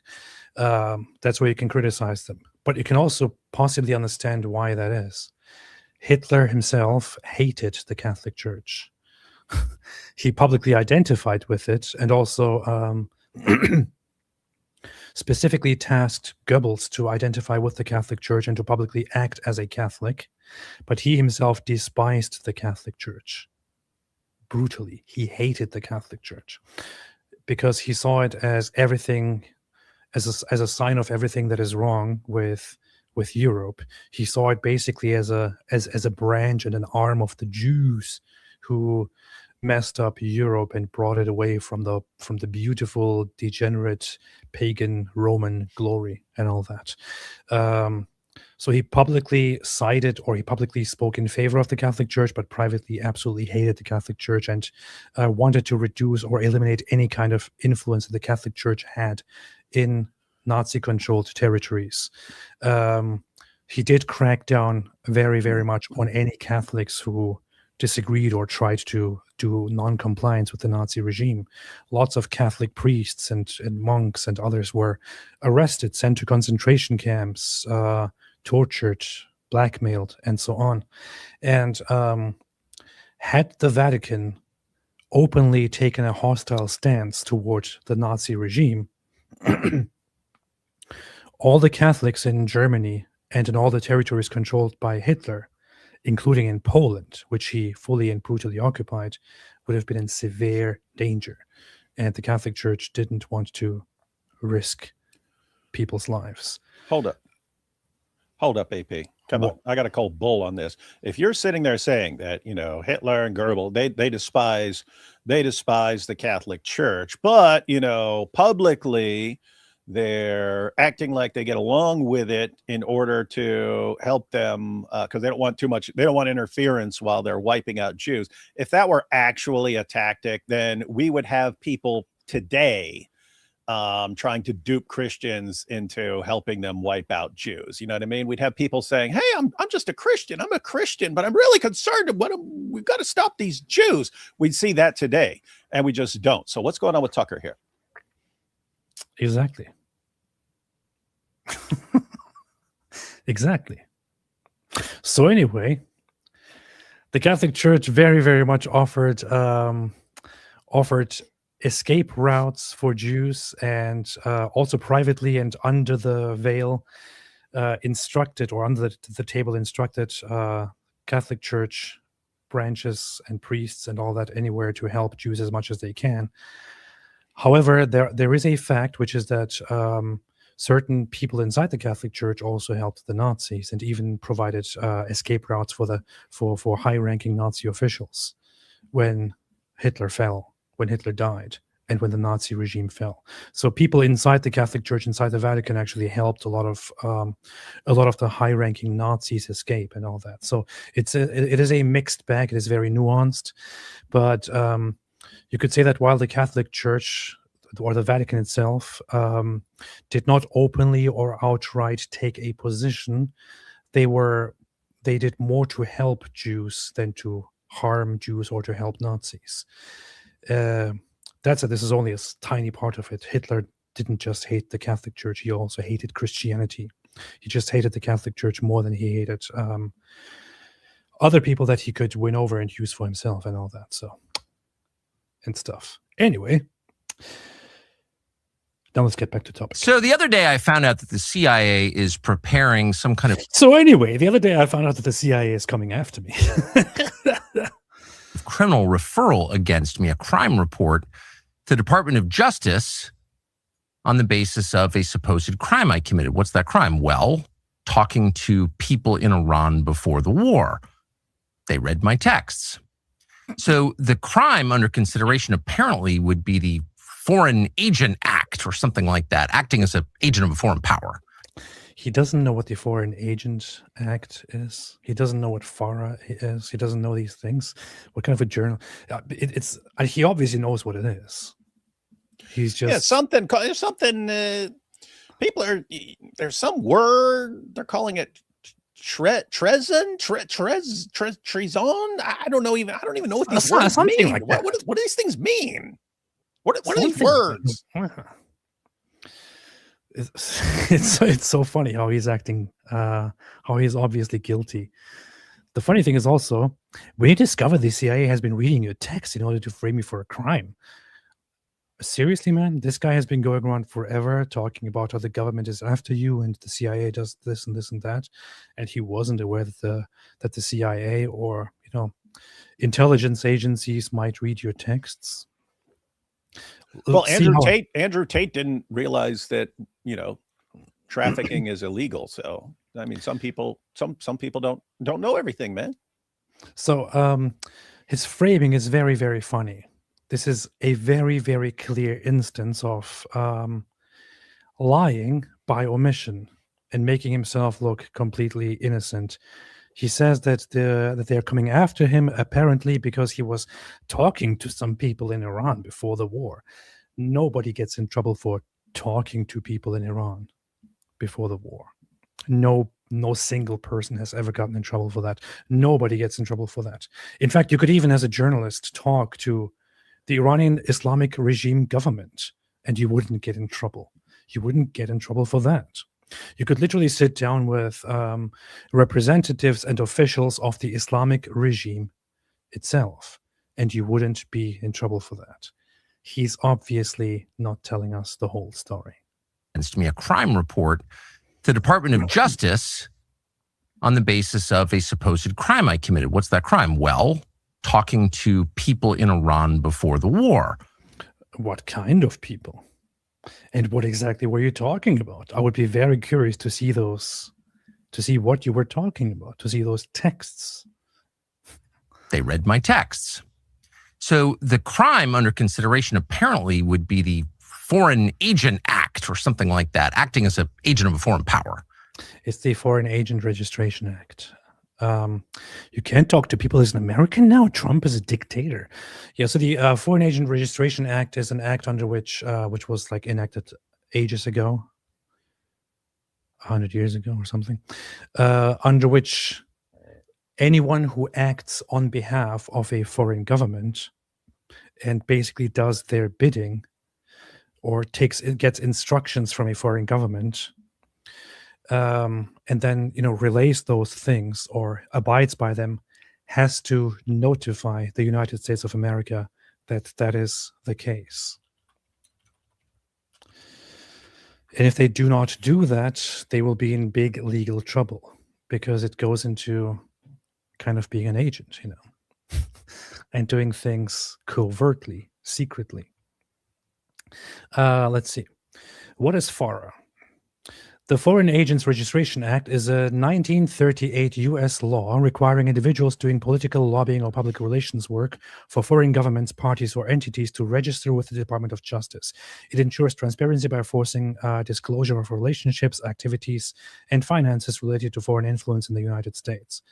That's where you can criticize them. But you can also possibly understand why that is. Hitler himself hated the Catholic Church. He publicly identified with it, and also specifically tasked Goebbels to identify with the Catholic Church and to publicly act as a Catholic. But he himself despised the Catholic Church brutally. He hated the Catholic Church because he saw it as everything, as a sign of everything that is wrong with Europe. He saw it basically as a branch and an arm of the Jews who messed up Europe and brought it away from the beautiful, degenerate, pagan Roman glory and all that. So he publicly sided, or he publicly spoke in favor of the Catholic Church, but privately absolutely hated the Catholic Church and wanted to reduce or eliminate any kind of influence that the Catholic Church had in Nazi-controlled territories. He did crack down very, very much on any Catholics who disagreed or tried to do non-compliance with the Nazi regime. Lots of Catholic priests and monks and others were arrested, sent to concentration camps, tortured, blackmailed, and so on. And had the Vatican openly taken a hostile stance toward the Nazi regime, all the Catholics in Germany and in all the territories controlled by Hitler, including in Poland, which he fully and brutally occupied, would have been in severe danger. And the Catholic Church didn't want to risk people's lives. Hold up, AP. Come on. I got to call bull on this. If you're sitting there saying that, Hitler and Goebbels, they despise the Catholic Church, but, publicly they're acting like they get along with it in order to help them because they don't want interference while they're wiping out Jews. If that were actually a tactic, then we would have people today trying to dupe Christians into helping them wipe out Jews. You know what I mean? We'd have people saying, hey, I'm just a Christian. I'm a Christian, but I'm really concerned. We've got to stop these Jews. We'd see that today, and we just don't. So what's going on with Tucker here? Exactly. Exactly. So anyway, the Catholic Church very, very much offered escape routes for Jews, and also privately and under the veil instructed, or under the table instructed Catholic Church branches and priests and all that anywhere to help Jews as much as they can. However, there is a fact, which is that certain people inside the Catholic Church also helped the Nazis and even provided escape routes for high-ranking Nazi officials when Hitler fell, when Hitler died, and when the Nazi regime fell. So people inside the Catholic Church, inside the Vatican, actually helped a lot of the high-ranking Nazis escape and all that. So it is a mixed bag. It is very nuanced, but you could say that while the Catholic Church or the Vatican itself did not openly or outright take a position, they did more to help Jews than to harm Jews or to help Nazis. This is only a tiny part of it. Hitler didn't just hate the Catholic Church, he also hated Christianity. He just hated the Catholic Church more than he hated other people that he could win over and use for himself and all that. So, and stuff. Anyway, now let's get back to topic. So the other day I found out that the CIA is preparing some kind of... So anyway, the other day I found out that the CIA is coming after me. criminal referral against me, a crime report to the Department of Justice on the basis of a supposed crime I committed. What's that crime? Well, talking to people in Iran before the war. They read my texts. So the crime under consideration apparently would be the Foreign Agent Act or something like that, acting as an agent of a foreign power. He doesn't know what the Foreign Agent Act is. He doesn't know what FARA is. He doesn't know these things. What kind of a journal? He obviously knows what it is. He's just... Yeah, something People are, there's some word, they're calling it treason, treason. I don't even know what these words mean. Like what do these things mean? What are these Something words? It's so funny how he's acting, how he's obviously guilty. The funny thing is also, when you discover the CIA has been reading your text in order to frame you for a crime. Seriously, man, this guy has been going around forever talking about how the government is after you and the CIA does this and this and that, and he wasn't aware that the CIA or intelligence agencies might read your texts. Well, Andrew Tate didn't realize that trafficking is illegal. So I mean, some people don't know everything, man. So his framing is very, very funny. This is a very, very clear instance of lying by omission and making himself look completely innocent. He says that they're coming after him apparently because he was talking to some people in Iran before the war. Nobody gets in trouble for talking to people in Iran before the war. No single person has ever gotten in trouble for that. Nobody gets in trouble for that. In fact, you could even, as a journalist, talk to the Iranian Islamic regime government, and you wouldn't get in trouble. You wouldn't get in trouble for that. You could literally sit down with representatives and officials of the Islamic regime itself, and you wouldn't be in trouble for that. He's obviously not telling us the whole story. Against me, a crime report to the Department of Justice on the basis of a supposed crime I committed. What's that crime? Well, talking to people in Iran before the war. What kind of people? And what exactly were you talking about? I would be very curious to see what you were talking about, to see those texts. They read my texts. So the crime under consideration apparently would be the Foreign Agent Act or something like that, acting as an agent of a foreign power. It's the Foreign Agent Registration Act. You can't talk to people as an American now. Trump is a dictator. Yeah, so the Foreign Agent Registration Act is an act under which was like enacted ages ago, 100 years ago or something, under which anyone who acts on behalf of a foreign government and basically does their bidding or gets instructions from a foreign government, and then relays those things or abides by them, has to notify the United States of America that is the case. And if they do not do that, they will be in big legal trouble because it goes into kind of being an agent, and doing things covertly, secretly. Let's see. What is FARA? The Foreign Agents Registration Act is a 1938 U.S. law requiring individuals doing political lobbying or public relations work for foreign governments, parties, or entities to register with the Department of Justice. It ensures transparency by forcing disclosure of relationships, activities, and finances related to foreign influence in the United States.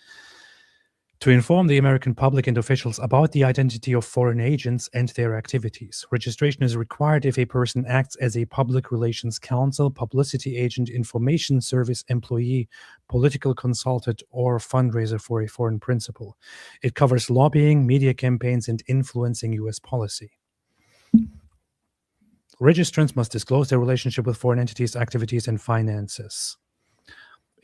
To inform the American public and officials about the identity of foreign agents and their activities. Registration is required if a person acts as a public relations counsel, publicity agent, information service employee, political consultant, or fundraiser for a foreign principal. It covers lobbying, media campaigns, and influencing U.S. policy. Registrants must disclose their relationship with foreign entities, activities, and finances.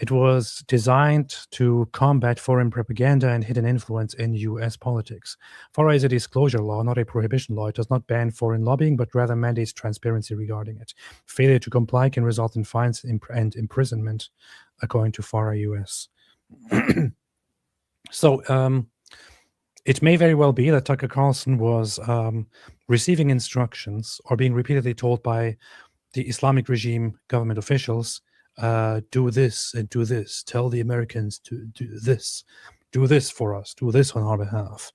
It was designed to combat foreign propaganda and hidden influence in U.S. politics. FARA is a disclosure law, not a prohibition law. It does not ban foreign lobbying, but rather mandates transparency regarding it. Failure to comply can result in fines and imprisonment, according to FARA U.S. So it may very well be that Tucker Carlson was receiving instructions or being repeatedly told by the Islamic regime government officials, do this and do this. Tell the Americans to do this for us. Do this on our behalf.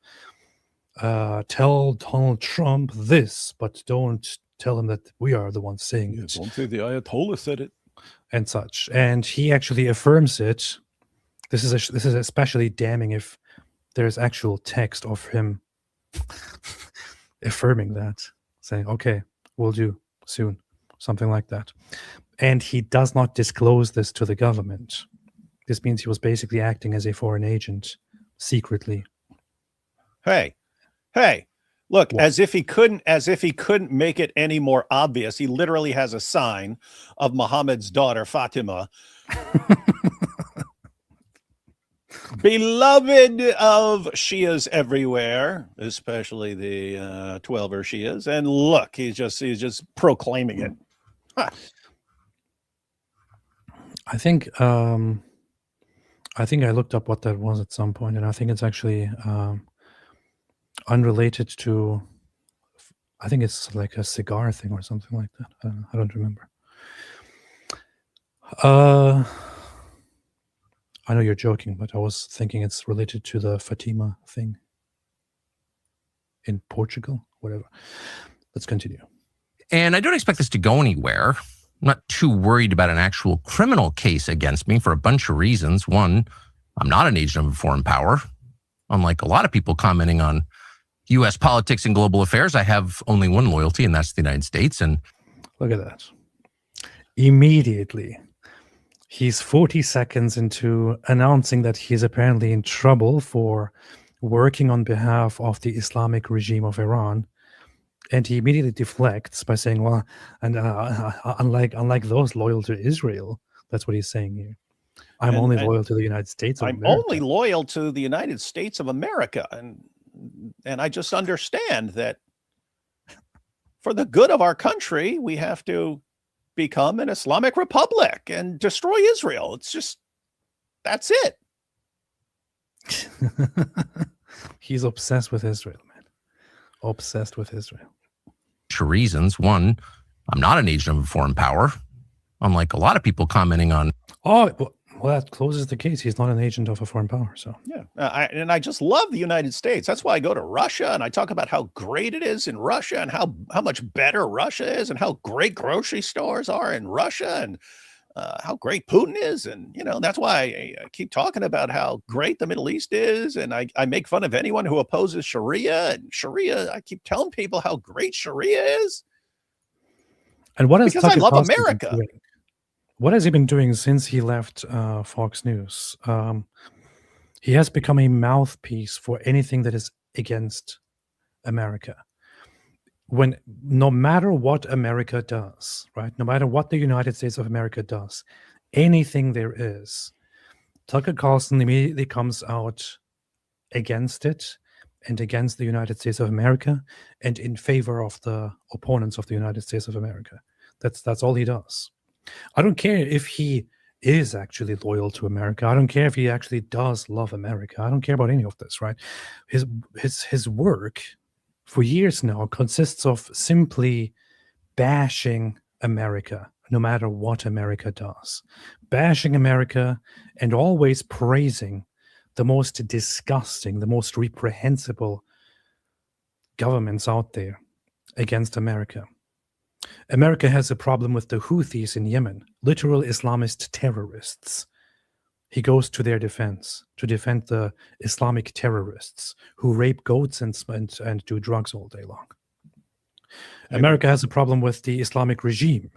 Tell Donald Trump this, but don't tell him that we are the ones saying it. Don't say the Ayatollah said it. And such. And he actually affirms it. This is especially damning if there's actual text of him affirming that, saying, okay, we'll do soon. something like that. And he does not disclose this to the government. This means he was basically acting as a foreign agent secretly. Hey, look, What? as if he couldn't make it any more obvious. He literally has a sign of Muhammad's daughter, Fatima. Beloved of Shias everywhere, especially the 12er Shias. And look, he's just proclaiming it. Huh. I think I looked up what that was at some point, and I think it's actually unrelated to. I think it's like a cigar thing or something like that. I don't remember. I know you're joking, but I was thinking it's related to the Fatima thing in Portugal, whatever. Let's continue. And I don't expect this to go anywhere. I'm not too worried about an actual criminal case against me for a bunch of reasons. One, I'm not an agent of a foreign power. Unlike a lot of people commenting on U.S. politics and global affairs, I have only one loyalty, and that's the United States. And look at that. Immediately, he's 40 seconds into announcing that he's apparently in trouble for working on behalf of the Islamic regime of Iran. And he immediately deflects by saying, well, and unlike those loyal to Israel, that's what he's saying here. I'm only loyal to the United States of America. I'm only loyal to the United States of America. And I just understand that for the good of our country, we have to become an Islamic republic and destroy Israel. It's just, that's it. He's obsessed with Israel, man. Obsessed with Israel. For reasons. One, I'm not an agent of a foreign power. Unlike a lot of people commenting on. Oh, well, that closes the case. He's not an agent of a foreign power. So yeah, I just love the United States. That's why I go to Russia and I talk about how great it is in Russia and how much better Russia is and how great grocery stores are in Russia and how great Putin is. And, you know, that's why I keep talking about how great the Middle East is. And I make fun of anyone who opposes Sharia. And Sharia, I keep telling people how great Sharia is. And what has because I love Carlson America. What has he been doing since he left Fox News? He has become a mouthpiece for anything that is against America. No matter what America does, right? No matter what the United States of America does, anything there is, Tucker Carlson immediately comes out against it and against the United States of America and in favor of the opponents of the United States of America. That's all he does. I don't care if he is actually loyal to America. I don't care if he actually does love America. I don't care about any of this, right? His work for years now consists of simply bashing America, no matter what America does. Bashing America and always praising the most disgusting, the most reprehensible governments out there against America. America has a problem with the Houthis in Yemen, literal Islamist terrorists. He goes to their defense to defend the Islamic terrorists who rape goats and do drugs all day long. America has a problem with the Islamic regime,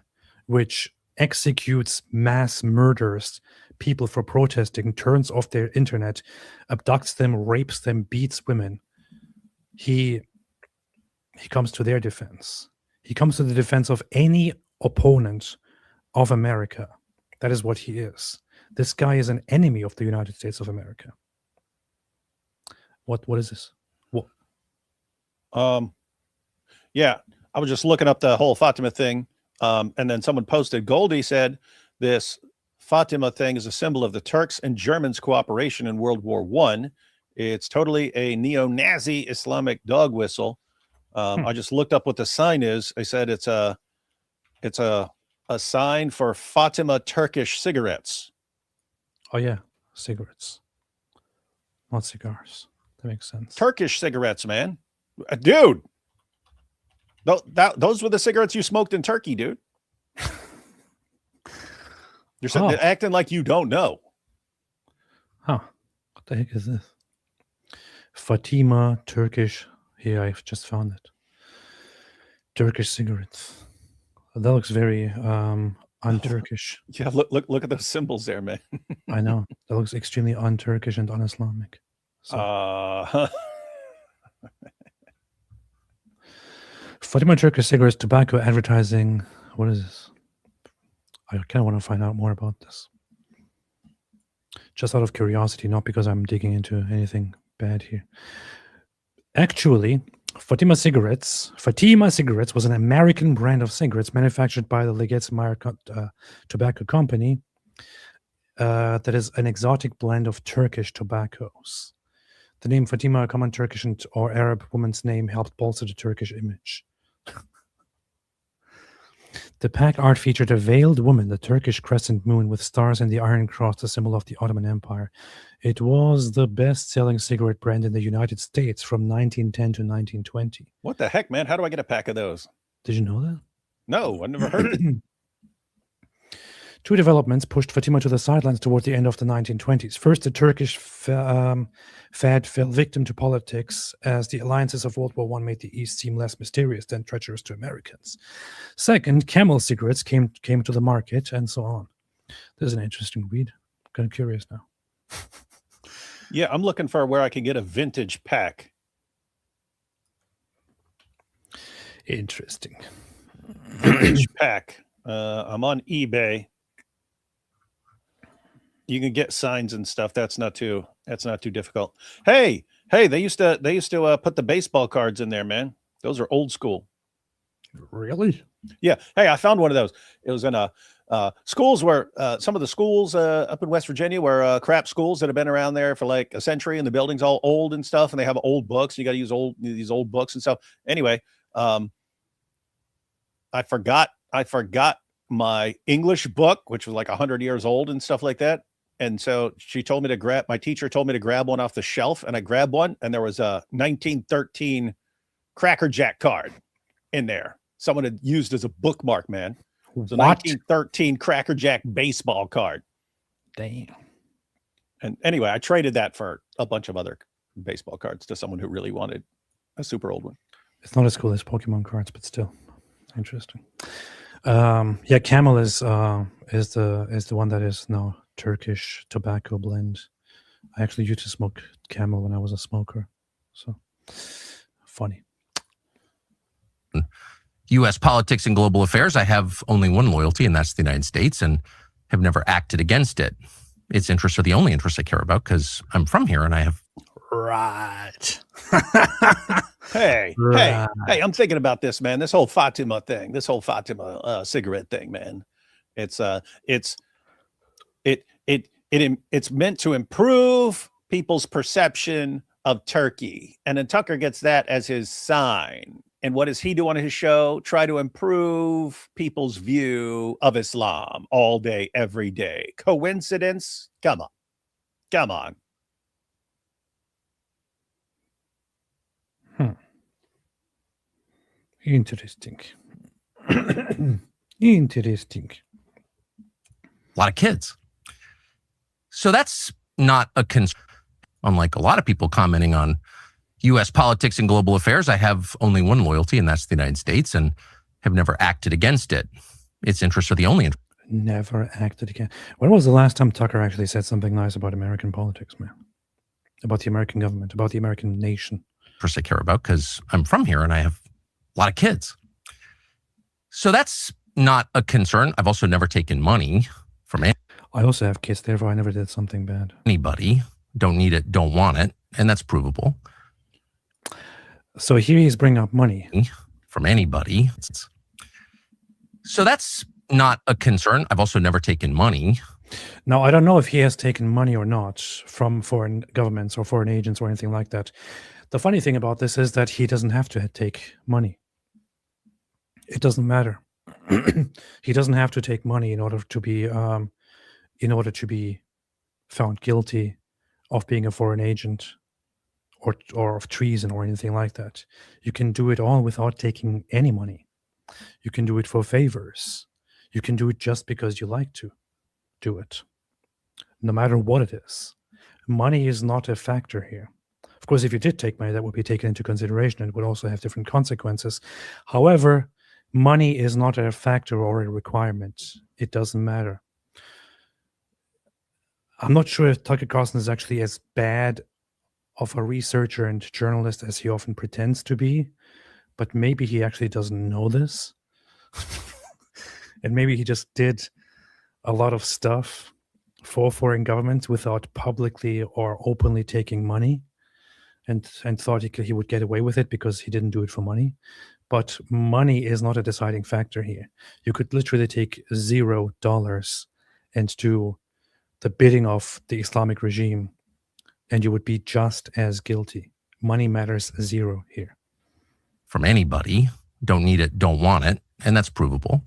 which executes mass murders, people for protesting, turns off their internet, abducts them, rapes them, beats women. He comes to their defense. He comes to the defense of any opponent of America. That is what he is. This guy is an enemy of the United States of America. What is this? What? Yeah, I was just looking up the whole Fatima thing, and then someone posted, Goldie said this Fatima thing is a symbol of the Turks and Germans' cooperation in World War I. It's totally a neo-Nazi Islamic dog whistle. I just looked up what the sign is. They said it's a sign for Fatima Turkish cigarettes. Oh yeah, cigarettes, not cigars. That makes sense. Turkish cigarettes, man, dude. Those were the cigarettes you smoked in Turkey, dude. You're acting like you don't know. Huh? What the heck is this? Fatima Turkish. Here, I've just found it. Turkish cigarettes. That looks very un-Turkish. Yeah, look at those symbols there, man. I know. That looks extremely un-Turkish and un-Islamic. So. Fatima Turkish cigarettes, tobacco advertising. What is this? I kind of want to find out more about this. Just out of curiosity, not because I'm digging into anything bad here. Actually, Fatima Cigarettes was an American brand of cigarettes manufactured by the Legates-Meyer Tobacco Company that is an exotic blend of Turkish tobaccos. The name Fatima, a common Turkish or Arab woman's name, helped bolster the Turkish image. The pack art featured a veiled woman, the Turkish crescent moon with stars and the Iron Cross, the symbol of the Ottoman Empire. It was the best-selling cigarette brand in the United States from 1910 to 1920. What the heck, man? How do I get a pack of those? Did you know that? No, I never heard of it. Two developments pushed Fatima to the sidelines toward the end of the 1920s. First, the Turkish fad fell victim to politics as the alliances of World War I made the East seem less mysterious than treacherous to Americans. Second, Camel cigarettes came to the market, and so on. This is an interesting read. I'm kind of curious now. Yeah, I'm looking for where I can get a vintage pack. Interesting. Vintage pack. I'm on eBay. You can get signs and stuff. That's not too difficult. Hey, they used to put the baseball cards in there, man. Those are old school. Really? Yeah. Hey, I found one of those. It was in a schools where some of the schools up in West Virginia were crap schools that have been around there for like a century, and the building's all old and stuff, and they have old books. You got to use these old books and stuff. Anyway, I forgot my English book, which was like 100 years old and stuff like that. And so my teacher told me to grab one off the shelf, and I grabbed one, and there was a 1913 Cracker Jack card in there. Someone had used as a bookmark, man. It was a 1913 Cracker Jack baseball card. Damn. And anyway, I traded that for a bunch of other baseball cards to someone who really wanted a super old one. It's not as cool as Pokemon cards, but still interesting. Yeah, Camel is the one that is now Turkish tobacco blend. I actually used to smoke Camel when I was a smoker. So funny. U.S. politics and global affairs, I have only one loyalty, and that's the United States, and have never acted against it. Its interests are the only interests I care about because I'm from here and I have... Right. Hey, I'm thinking about this, man. This whole Fatima thing, this whole Fatima cigarette thing, man. It's meant to improve people's perception of Turkey. And then Tucker gets that as his sign. And what does he do on his show? Try to improve people's view of Islam all day, every day. Coincidence? Come on. Interesting. Interesting. A lot of kids. So that's not a concern. Unlike a lot of people commenting on U.S. politics and global affairs, I have only one loyalty, and that's the United States, and have never acted against it. Its interests are the only interest. Never acted against. When was the last time Tucker actually said something nice about American politics, man? About the American government, about the American nation? First, I care about because I'm from here and I have a lot of kids. So that's not a concern. I've also never taken money from I also have kids, therefore I never did something bad. Anybody. Don't need it, don't want it, and that's provable. So here he's bringing up money. From anybody. So that's not a concern. I've also never taken money. Now, I don't know if he has taken money or not from foreign governments or foreign agents or anything like that. The funny thing about this is that he doesn't have to take money. It doesn't matter. He doesn't have to take money in order to be found guilty of being a foreign agent or of treason or anything like that. You can do it all without taking any money. You can do it for favors. You can do it just because you like to do it, no matter what it is. Money is not a factor here. Of course, if you did take money, that would be taken into consideration and would also have different consequences. However, money is not a factor or a requirement. It doesn't matter. I'm not sure if Tucker Carlson is actually as bad of a researcher and journalist as he often pretends to be, but maybe he actually doesn't know this. And maybe he just did a lot of stuff for foreign governments without publicly or openly taking money, and thought he would get away with it because he didn't do it for money. But money is not a deciding factor here. You could literally take $0 and do the bidding of the Islamic regime, and you would be just as guilty. Money matters zero here. From anybody. Don't need it, don't want it. And that's provable.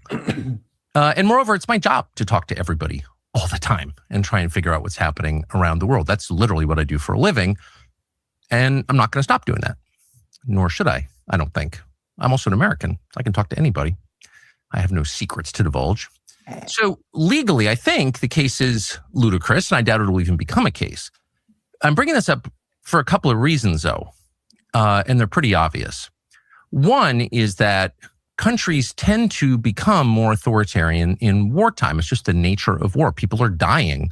And moreover, it's my job to talk to everybody all the time and try and figure out what's happening around the world. That's literally what I do for a living. And I'm not going to stop doing that. Nor should I don't think. I'm also an American. I can talk to anybody. I have no secrets to divulge. So legally, I think the case is ludicrous, and I doubt it will even become a case. I'm bringing this up for a couple of reasons, though, and they're pretty obvious. One is that countries tend to become more authoritarian in wartime. It's just the nature of war. People are dying.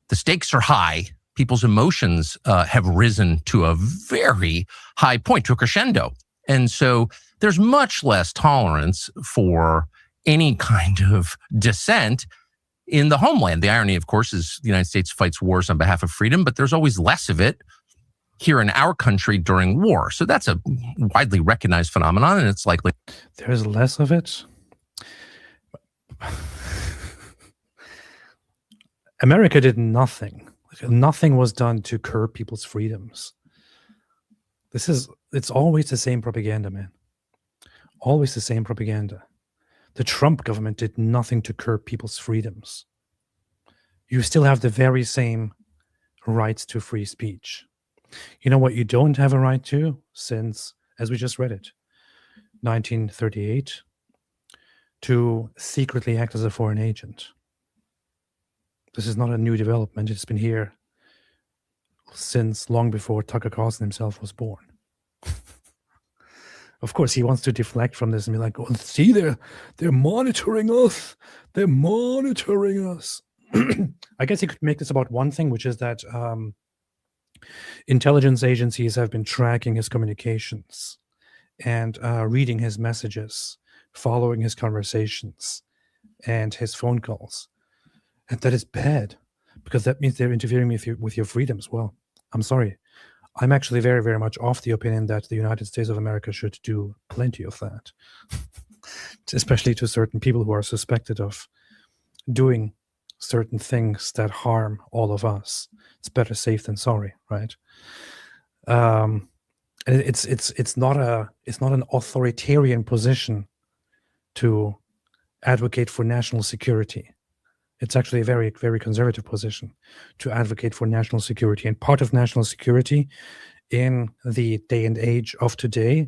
The stakes are high. People's emotions have risen to a very high point, to a crescendo. And so there's much less tolerance for any kind of dissent in the homeland. The irony, of course, is the United States fights wars on behalf of freedom, but there's always less of it here in our country during war. So that's a widely recognized phenomenon, and it's likely there's less of it. America did nothing. Nothing was done to curb people's freedoms. It's always the same propaganda, man. Always the same propaganda. The Trump government did nothing to curb people's freedoms. You still have the very same rights to free speech. You know what you don't have a right to since, as we just read it, 1938, to secretly act as a foreign agent. This is not a new development. It's been here since long before Tucker Carlson himself was born. Of course, he wants to deflect from this and be like, "Oh, see, they're monitoring us. They're monitoring us." I guess he could make this about one thing, which is that intelligence agencies have been tracking his communications and reading his messages, following his conversations and his phone calls. And that is bad, because that means they're interfering with your freedoms. Well, I'm sorry. I'm actually very, very much of the opinion that the United States of America should do plenty of that, especially to certain people who are suspected of doing certain things that harm all of us. It's better safe than sorry, right? And it's not an authoritarian position to advocate for national security. It's actually a very, very conservative position to advocate for national security. And part of national security in the day and age of today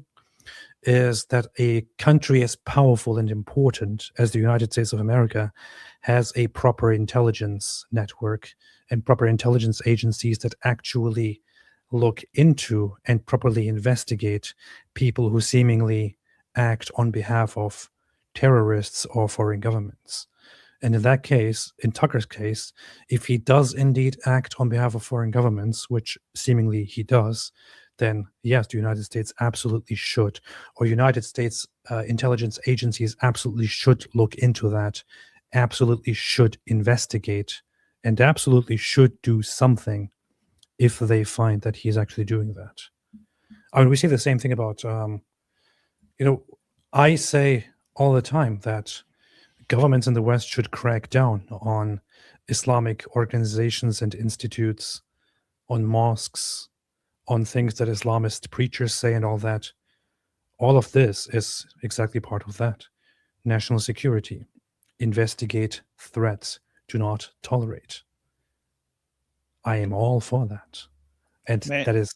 is that a country as powerful and important as the United States of America has a proper intelligence network and proper intelligence agencies that actually look into and properly investigate people who seemingly act on behalf of terrorists or foreign governments. And in that case, in Tucker's case, if he does indeed act on behalf of foreign governments, which seemingly he does, then yes, the United States absolutely should, or United States intelligence agencies absolutely should look into that, absolutely should investigate, and absolutely should do something if they find that he's actually doing that. I mean, we see the same thing about, I say all the time that governments in the West should crack down on Islamic organizations and institutes, on mosques, on things that Islamist preachers say and all that. All of this is exactly part of that. National security. Investigate threats. Do not tolerate. I am all for that. And that is,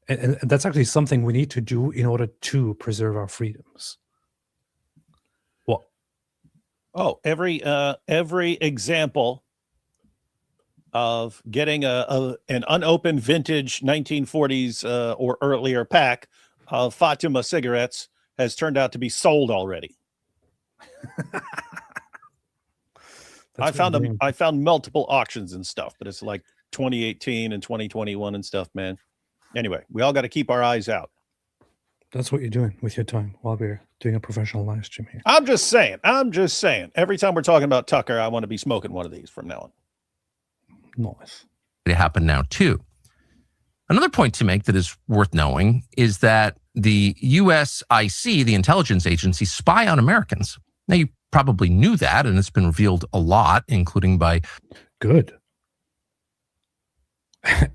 and that's actually something we need to do in order to preserve our freedoms. Oh, every example of getting an unopened vintage 1940s or earlier pack of Fatima cigarettes has turned out to be sold already. I found multiple auctions and stuff, but it's like 2018 and 2021 and stuff, man. Anyway, we all got to keep our eyes out. That's what you're doing with your time while we're doing a professional live stream here. I'm just saying. Every time we're talking about Tucker, I want to be smoking one of these from now on. Nice. It happened now too. Another point to make that is worth knowing is that the USIC, the intelligence agency, spy on Americans. Now, you probably knew that, and it's been revealed a lot, including by... Good.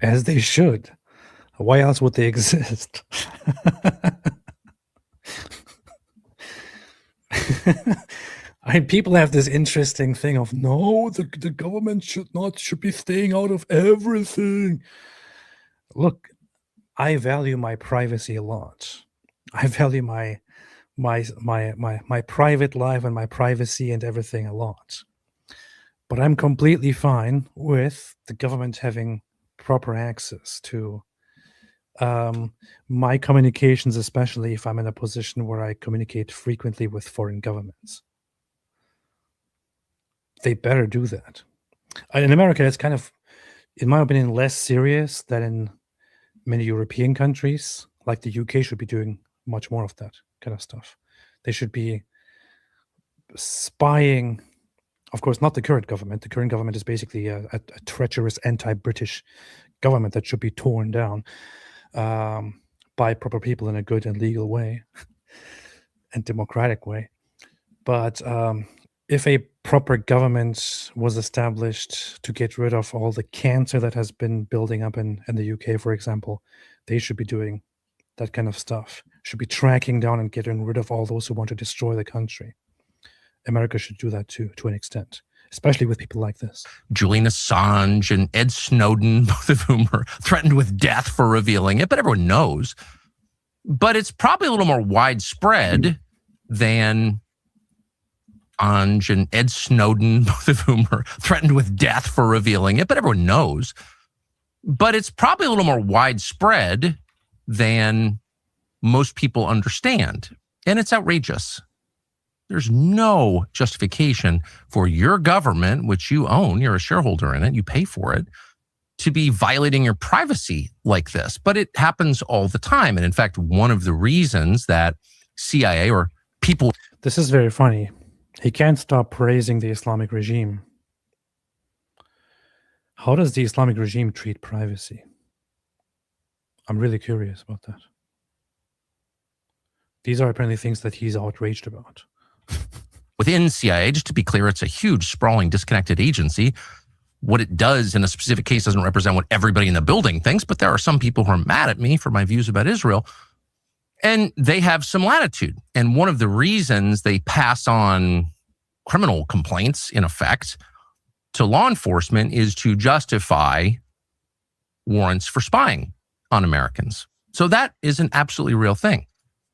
As they should. Why else would they exist? People have this interesting thing of, no, the government should be staying out of everything. Look, I value my privacy a lot. I value my private life and my privacy and everything a lot. But I'm completely fine with the government having proper access to my communications, especially if I'm in a position where I communicate frequently with foreign governments. They better do that. In America, it's kind of, in my opinion, less serious than in many European countries. Like the UK should be doing much more of that kind of stuff. They should be spying. Of course, not the current government. The current government is basically a treacherous anti-British government that should be torn down by proper people in a good and legal way and democratic way. But if a proper government was established to get rid of all the cancer that has been building up in the UK, for example, they should be doing that kind of stuff. Should be tracking down and getting rid of all those who want to destroy the country. America should do that too, to an extent, especially with people like this. Julian Assange and Ed Snowden, both of whom are threatened with death for revealing it, but everyone knows. But it's probably a little more widespread than Assange and Ed Snowden, both of whom are threatened with death for revealing it, but everyone knows. But it's probably a little more widespread than most people understand. And it's outrageous. There's no justification for your government, which you own, you're a shareholder in it, you pay for it, to be violating your privacy like this. But it happens all the time. And in fact, one of the reasons that CIA or people... This is very funny. He can't stop praising the Islamic regime. How does the Islamic regime treat privacy? I'm really curious about that. These are apparently things that he's outraged about. Within CIA, just to be clear, it's a huge, sprawling, disconnected agency. What it does in a specific case doesn't represent what everybody in the building thinks, but there are some people who are mad at me for my views about Israel, and they have some latitude. And one of the reasons they pass on criminal complaints, in effect, to law enforcement is to justify warrants for spying on Americans. So that is an absolutely real thing.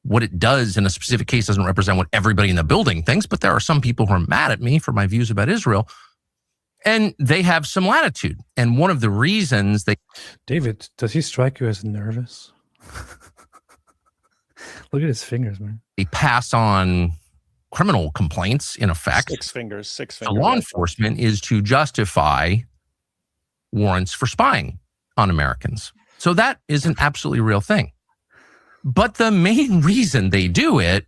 What it does in a specific case doesn't represent what everybody in the building thinks, but there are some people who are mad at me for my views about Israel, and they have some latitude. And one of the reasons they... David, does he strike you as nervous? Look at his fingers, man. They pass on criminal complaints, in effect. Six fingers. To law enforcement is to justify warrants for spying on Americans. So that is an absolutely real thing. But the main reason they do it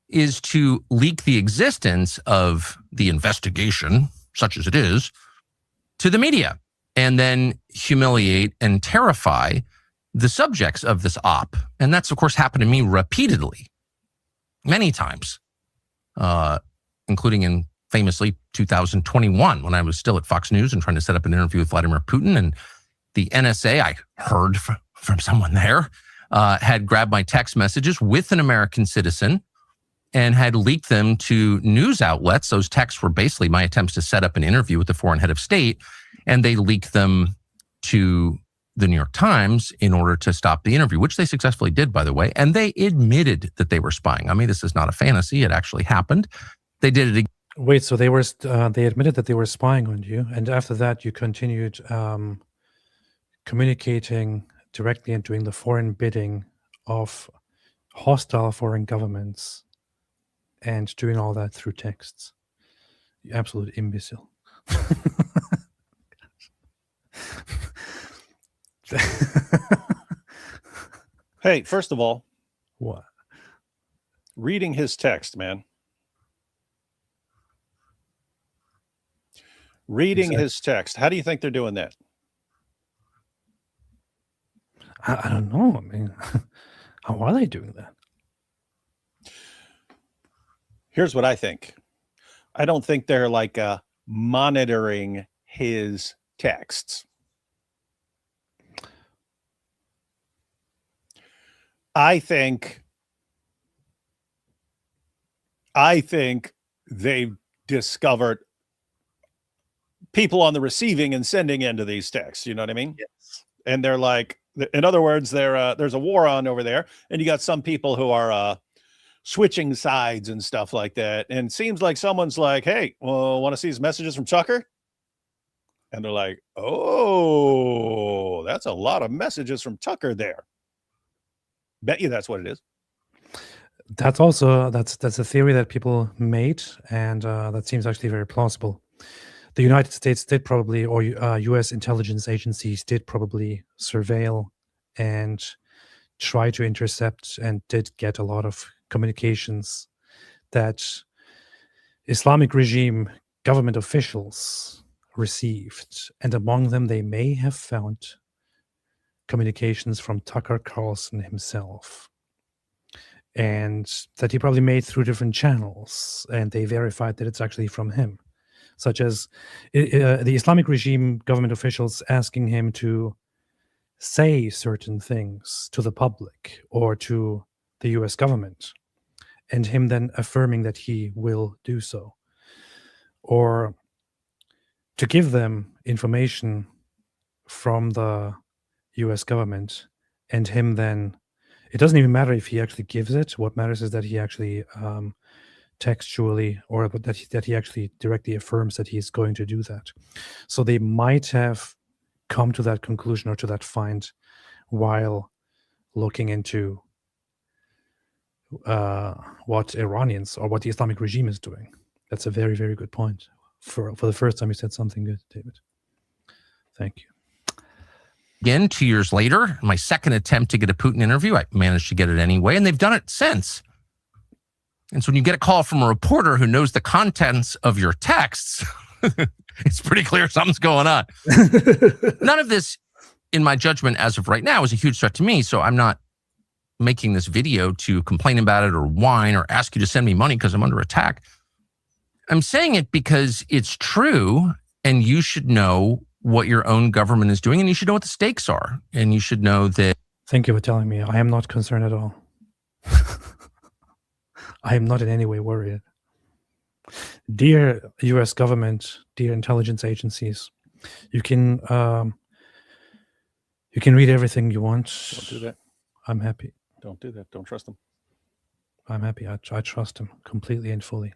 is to leak the existence of the investigation, such as it is, to the media, and then humiliate and terrify the subjects of this op. And that's, of course, happened to me repeatedly, many times, including in famously 2021, when I was still at Fox News and trying to set up an interview with Vladimir Putin. And the NSA, I heard from someone there, had grabbed my text messages with an American citizen and had leaked them to news outlets. Those texts were basically my attempts to set up an interview with the foreign head of state, and they leaked them to the New York Times in order to stop the interview, which they successfully did, by the way. And they admitted that they were spying on me. This is not a fantasy. It actually happened. They did it again. Wait, so they admitted that they were spying on you, and after that you continued communicating directly and doing the foreign bidding of hostile foreign governments and doing all that through texts. You absolute imbecile. Hey, first of all, What? reading his text, man. Reading his text. How do you think they're doing that? I don't know. I mean, how are they doing that? Here's what I think. I don't think they're like monitoring his texts. I think they've discovered people on the receiving and sending end of these texts. You know what I mean? Yes. And they're like, in other words, there's a war on over there, and you got some people who are switching sides and stuff like that. And it seems like someone's like, hey, well, want to see his messages from Tucker? And they're like, oh, that's a lot of messages from Tucker there. Bet you that's what it is. That's also that's a theory that people made, and that seems actually very plausible. The United States did probably, or U.S. intelligence agencies did probably surveil and try to intercept, and did get a lot of communications that Islamic regime government officials received, and among them they may have found communications from Tucker Carlson himself, and that he probably made through different channels, and they verified that it's actually from him, such as the Islamic regime government officials asking him to say certain things to the public or to the US government, and him then affirming that he will do so, or to give them information from the US government, and him then, it doesn't even matter if he actually gives it. What matters is that he actually textually, or that he actually directly affirms that he's going to do that. So they might have come to that conclusion or to that find while looking into what Iranians or what the Islamic regime is doing. That's a very, very good point. For the first time, you said something good, David. Thank you. Again, 2 years later, my second attempt to get a Putin interview, I managed to get it anyway, and they've done it since. And so when you get a call from a reporter who knows the contents of your texts, it's pretty clear something's going on. None of this, in my judgment, as of right now, is a huge threat to me. So I'm not making this video to complain about it or whine or ask you to send me money because I'm under attack. I'm saying it because it's true, and you should know what your own government is doing, and you should know what the stakes are, and you should know that. Thank you for telling me. I am not concerned at all. I am not in any way worried. Dear US government, dear intelligence agencies, you can read everything you want. Don't do that. I'm happy. Don't do that. Don't trust them. I'm happy. I trust him completely and fully.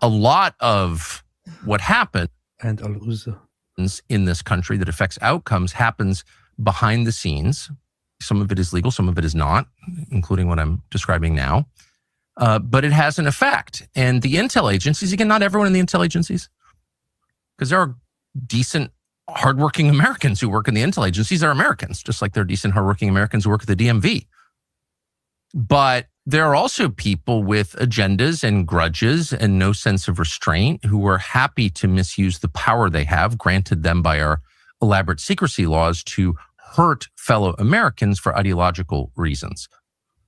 A lot of what happens and in this country that affects outcomes happens behind the scenes. Some of it is legal, some of it is not, including what I'm describing now. But it has an effect. And the intel agencies, again, not everyone in the intel agencies, because there are decent, hardworking Americans who work in the intel agencies are Americans, just like there are decent, hardworking Americans who work at the DMV. But there are also people with agendas and grudges and no sense of restraint who are happy to misuse the power they have granted them by our elaborate secrecy laws to hurt fellow Americans for ideological reasons.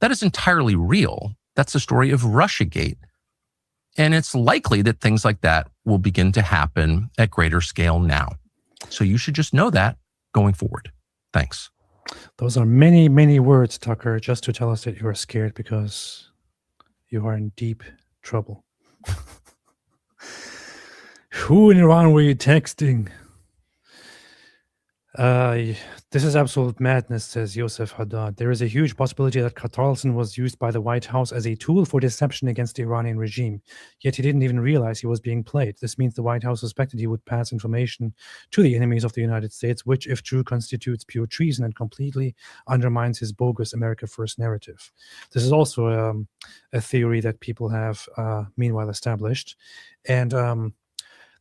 That is entirely real. That's the story of Russiagate. And it's likely that things like that will begin to happen at greater scale now. So you should just know that going forward. Thanks. Those are many, many words, Tucker, just to tell us that you are scared because you are in deep trouble. Who in Iran were you texting? This is absolute madness, says Yosef Haddad. There is a huge possibility that Carlson was used by the White House as a tool for deception against the Iranian regime, yet he didn't even realize he was being played. This means the White House suspected he would pass information to the enemies of the United States, which, if true, constitutes pure treason and completely undermines his bogus America First narrative. This is also a theory that people have meanwhile established. And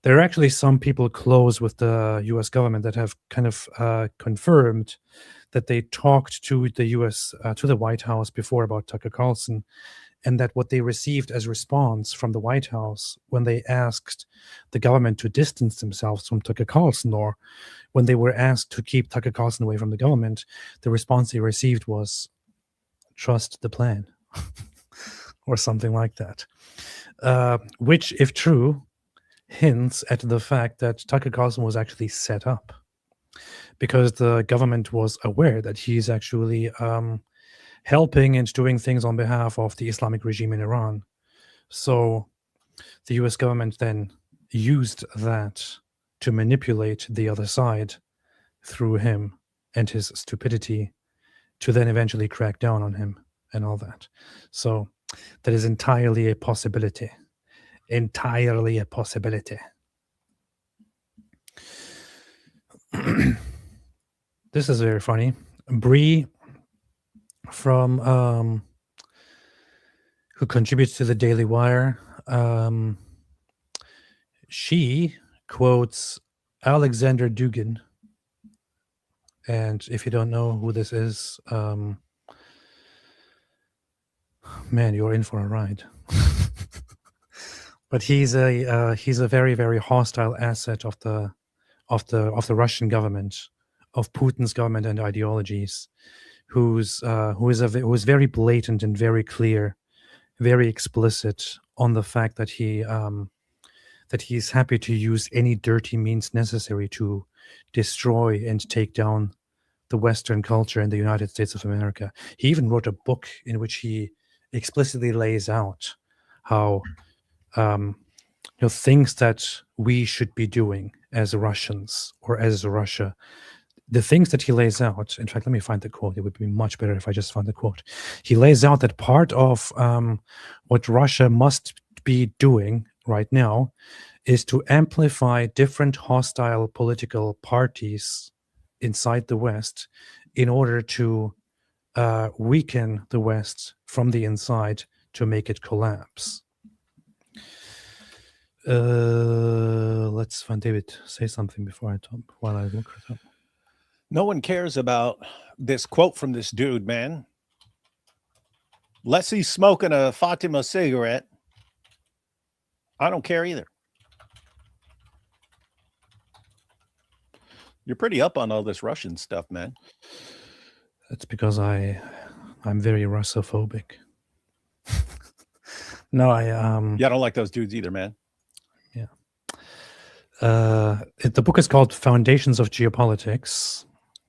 there are actually some people close with the U.S. government that have kind of confirmed that they talked to the U.S. To the White House before about Tucker Carlson, and that what they received as response from the White House when they asked the government to distance themselves from Tucker Carlson, or when they were asked to keep Tucker Carlson away from the government, the response they received was, "Trust the plan," or something like that. Which, if true, hints at the fact that Tucker Carlson was actually set up, because the government was aware that he's actually helping and doing things on behalf of the Islamic regime in Iran. So the US government then used that to manipulate the other side through him and his stupidity to then eventually crack down on him and all that. So that is entirely a possibility. Entirely a possibility. This is very funny. Bree, from who contributes to the Daily Wire, she quotes Alexander Dugin. And if you don't know who this is, man, you're in for a ride. But he's a very, very hostile asset of the Russian government, of Putin's government and ideologies, who is very blatant and very clear, very explicit on the fact that he's happy to use any dirty means necessary to destroy and take down the Western culture in the United States of America. He even wrote a book in which he explicitly lays out how things that we should be doing as Russians or as Russia, the things that he lays out. In fact, let me find the quote. It would be much better if I just found the quote. He lays out that part of what Russia must be doing right now is to amplify different hostile political parties inside the West in order to weaken the West from the inside to make it collapse. Let's find David. Say something before I talk, while I look it up. No one cares about this quote from this dude, man. Unless he's smoking a Fatima cigarette, I don't care either. You're pretty up on all this Russian stuff, man. That's because I'm very Russophobic. No, yeah, I don't like those dudes either, man. Yeah. The book is called Foundations of Geopolitics.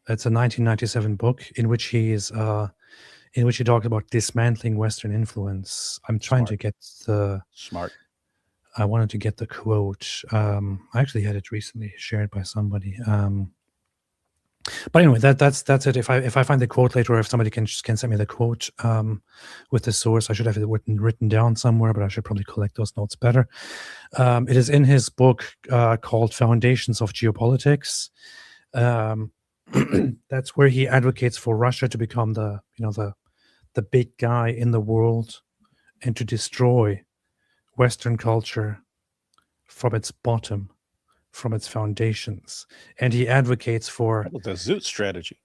It's a 1997 book in which he talks about dismantling Western influence. I'm trying to get the smart. I wanted to get the quote. I actually had it recently shared by somebody. But anyway, that's it. If I find the quote later, or if somebody can send me the quote with the source, I should have it written down somewhere, but I should probably collect those notes better. It is in his book called Foundations of Geopolitics. That's where he advocates for Russia to become the big guy in the world and to destroy Western culture from its bottom, from its foundations. And he advocates for the Zoot strategy.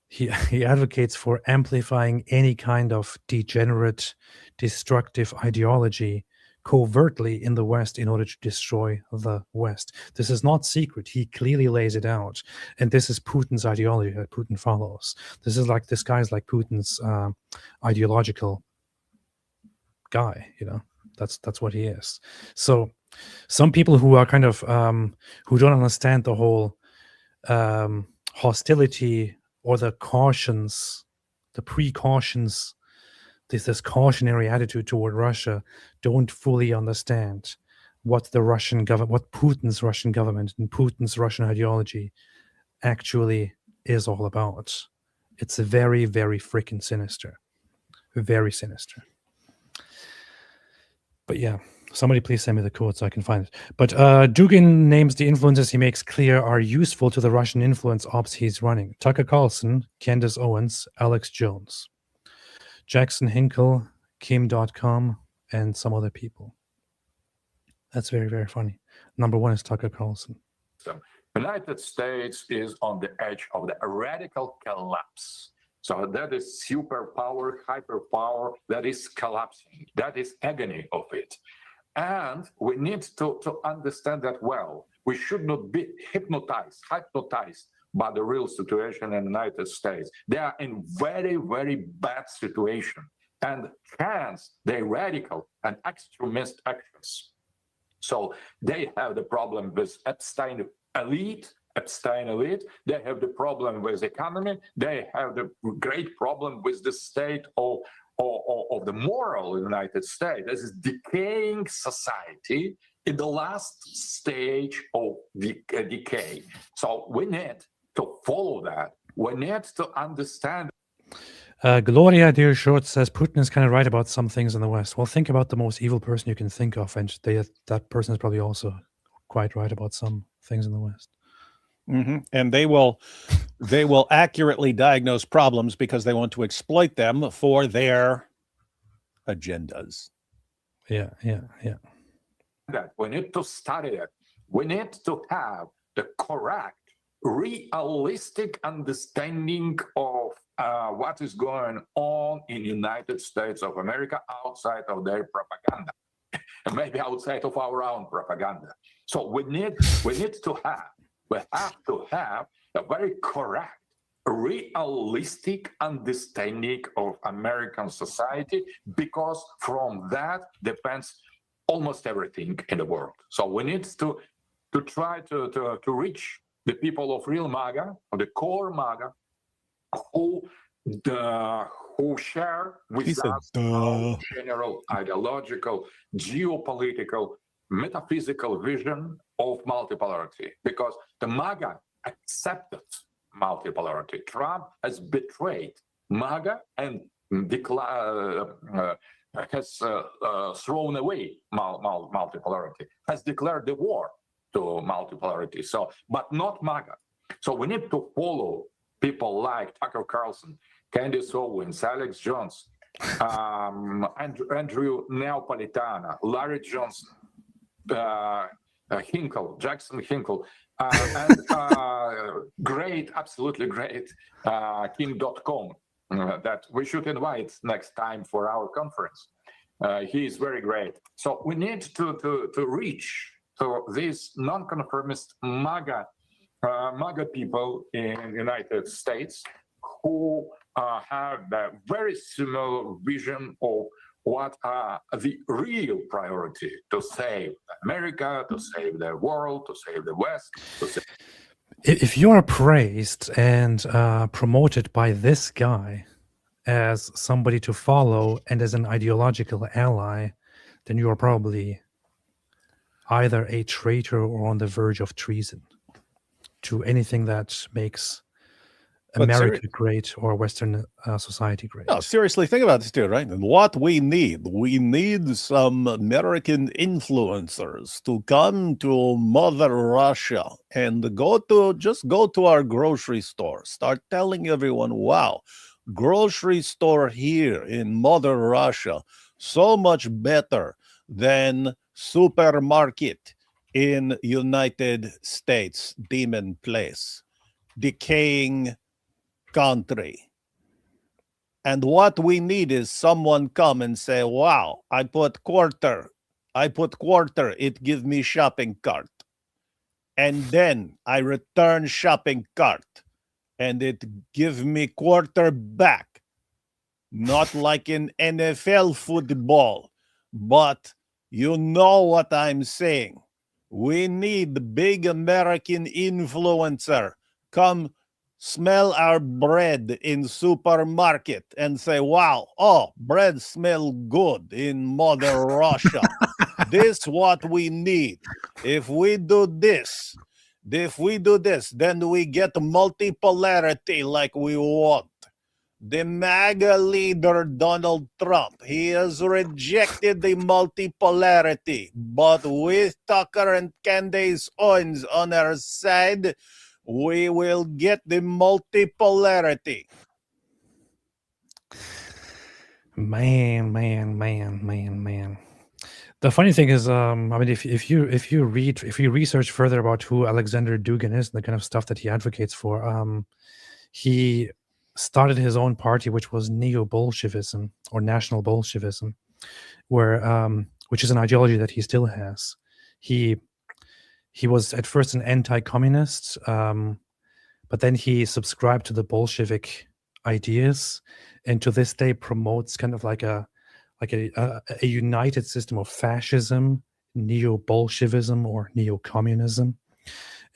He advocates for amplifying any kind of degenerate, destructive ideology covertly in the West in order to destroy the West. This is not secret. He clearly lays it out. And this is Putin's ideology that Putin follows. This guy's like Putin's ideological guy, That's what he is. So some people who are kind of who don't understand the whole hostility or the cautions, the precautions, this cautionary attitude toward Russia, don't fully understand what the Russian government, what Putin's Russian government and Putin's Russian ideology actually is all about. It's very, very freaking sinister. Very sinister. But yeah, somebody please send me the code so I can find it. But Dugin names the influences he makes clear are useful to the Russian influence ops he's running. Tucker Carlson, Candace Owens, Alex Jones, Jackson Hinkle, Kim.com, and some other people. That's very, very funny. Number one is Tucker Carlson. The United States is on the edge of the radical collapse. So that is superpower, hyperpower, that is collapsing. That is agony of it. And we need to understand that well. We should not be hypnotized by the real situation in the United States. They are in very, very bad situation. And hence, they radical and extremist actions. So they have the problem with Epstein elite. They have the problem with economy. They have the great problem with the state of the moral United States. This is decaying society in the last stage of decay. So we need to follow that. We need to understand. Gloria Dear Short says Putin is kind of right about some things in the West. Well, think about the most evil person you can think of, and that person is probably also quite right about some things in the West. Mm-hmm. And they will accurately diagnose problems because they want to exploit them for their agendas. Yeah. That we need to study it. We need to have the correct, realistic understanding of what is going on in the United States of America outside of their propaganda, and maybe outside of our own propaganda. So we have to have a very correct, realistic understanding of American society, because from that depends almost everything in the world. So we need to try to reach the people of real MAGA, or the core MAGA, who share with us our general ideological, geopolitical, metaphysical vision of multipolarity, because the MAGA accepted multipolarity. Trump has betrayed MAGA and has thrown away multipolarity, has declared the war to multipolarity. So, but not MAGA. So we need to follow people like Tucker Carlson, Candace Owens, Alex Jones, Andrew Neapolitano, Larry Johnson, Jackson Hinkle, and great, absolutely great, Kim.com, that we should invite next time for our conference. He is very great. So we need to reach to these non-conformist MAGA people in the United States who have a very similar vision of what are the real priority to save America, to save the world, to save the West. If you are praised and promoted by this guy as somebody to follow and as an ideological ally, then you are probably either a traitor or on the verge of treason to anything that makes America great or Western society great. No, seriously, think about this too, right? And what we need some American influencers to come to Mother Russia and go to our grocery store. Start telling everyone, wow, grocery store here in Mother Russia, so much better than supermarket in United States, demon place, decaying country. And what we need is someone come and say, wow, I put quarter, it give me shopping cart. And then I return shopping cart and it give me quarter back. Not like in NFL football, but you know what I'm saying. We need the big American influencer come smell our bread in supermarket and say, wow, bread smell good in Mother Russia. This what we need. If we do this, If we do this, then we get multipolarity like we want. The MAGA leader, Donald Trump, he has rejected the multipolarity. But with Tucker and Candace Owens on our side, we will get the multipolarity. Man. The funny thing is, I mean, if you research further about who Alexander Dugin is and the kind of stuff that he advocates for, he started his own party, which was neo-Bolshevism or national Bolshevism, which is an ideology that he still has. He was at first an anti-communist, but then he subscribed to the Bolshevik ideas, and to this day promotes kind of like a united system of fascism, neo-Bolshevism or neo-communism,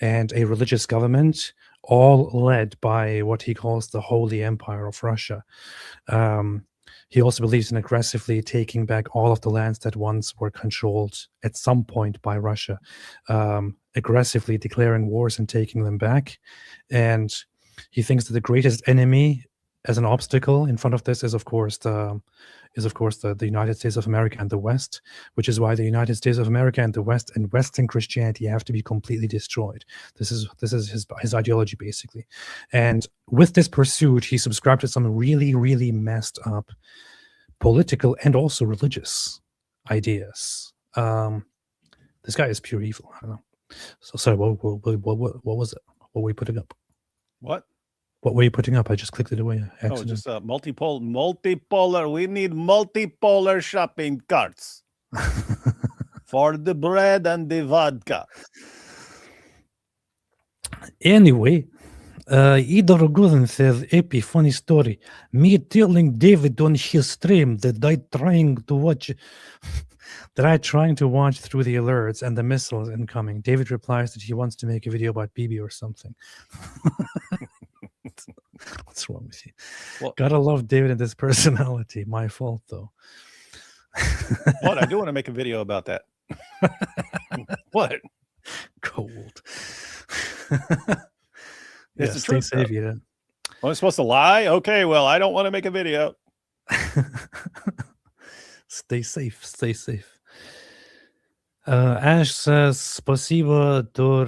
and a religious government, all led by what he calls the Holy Empire of Russia. He also believes in aggressively taking back all of the lands that once were controlled at some point by Russia, aggressively declaring wars and taking them back. And he thinks that the greatest enemy as an obstacle in front of this is of course the United States of America and the West, which is why the United States of America and the West and Western Christianity have to be completely destroyed. This is his ideology basically. And with this pursuit, he subscribed to some really, really messed up political and also religious ideas. This guy is pure evil. I don't know. So sorry, what was it? What were you putting up? What? What were you putting up? I just clicked it away. Oh, just multipolar. We need multipolar shopping carts for the bread and the vodka. Anyway, Idor Gordon says, "Epi, funny story. Me telling David on his stream that I trying to watch through the alerts and the missiles incoming. David replies that he wants to make a video about Bibi or something." What's wrong with you? Well, gotta love David and his personality. My fault, though. What? I do want to make a video about that. What? Cold. It's the truth. Safe, yeah. Well, I'm supposed to lie? Okay, well, I don't want to make a video. Stay safe. Stay safe. Ash says, "Спасибо, товарищи."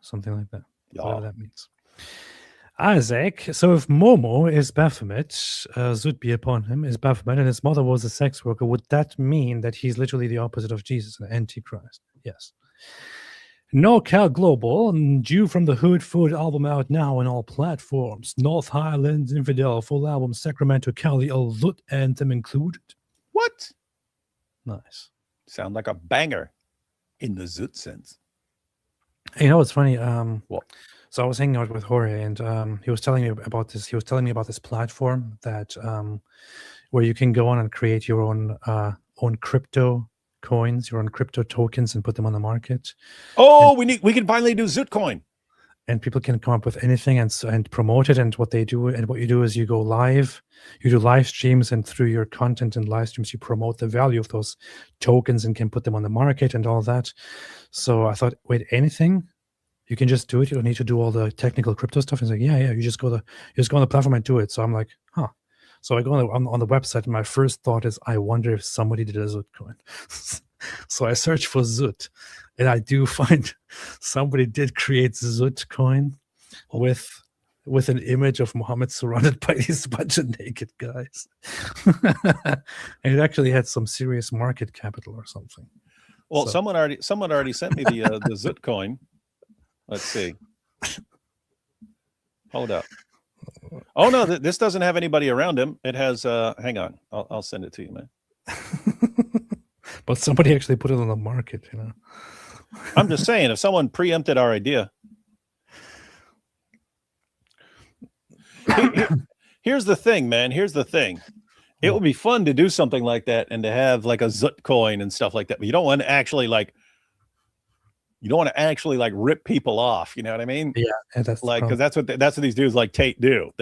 Something like that. Yeah. Whatever that means. Isaac, so if Momo is Baphomet, Zut be upon him, is Baphomet, and his mother was a sex worker, would that mean that he's literally the opposite of Jesus, an antichrist? Yes. NorCal Global, Jew from the Hood Food album out now on all platforms. North Highlands Infidel full album, Sacramento Cali, a Lut anthem included. What? Nice. Sound like a banger in the Zut sense. You know what's funny? What? So I was hanging out with Jorge, and he was telling me about this. He was telling me about this platform that where you can go on and create your own crypto coins, your own crypto tokens, and put them on the market. Oh, we can finally do Zutcoin. And people can come up with anything and promote it. And what they do, and what you do is you go live, you do live streams, and through your content and live streams, you promote the value of those tokens and can put them on the market and all that. So I thought, wait, anything? You can just do it. You don't need to do all the technical crypto stuff. And it's like, yeah, you just go on the platform and do it. So I'm like, huh. So I go on the website, and my first thought is, I wonder if somebody did a Zut coin. So I search for Zut, and I do find somebody did create Zut coin with an image of Muhammad surrounded by these bunch of naked guys. And it actually had some serious market capital or something. Well, so someone already sent me the Zut coin. Let's see. Hold up. Oh no, this doesn't have anybody around him. It has hang on. I'll send it to you, man. But somebody actually put it on the market, you know. I'm just saying, if someone preempted our idea. Here's the thing, man. Here's the thing. It would be fun to do something like that and to have like a Zut coin and stuff like that. But you don't want to actually You don't want to actually like rip people off. You know what I mean? Yeah, that's like, because that's what these dudes like Tate do.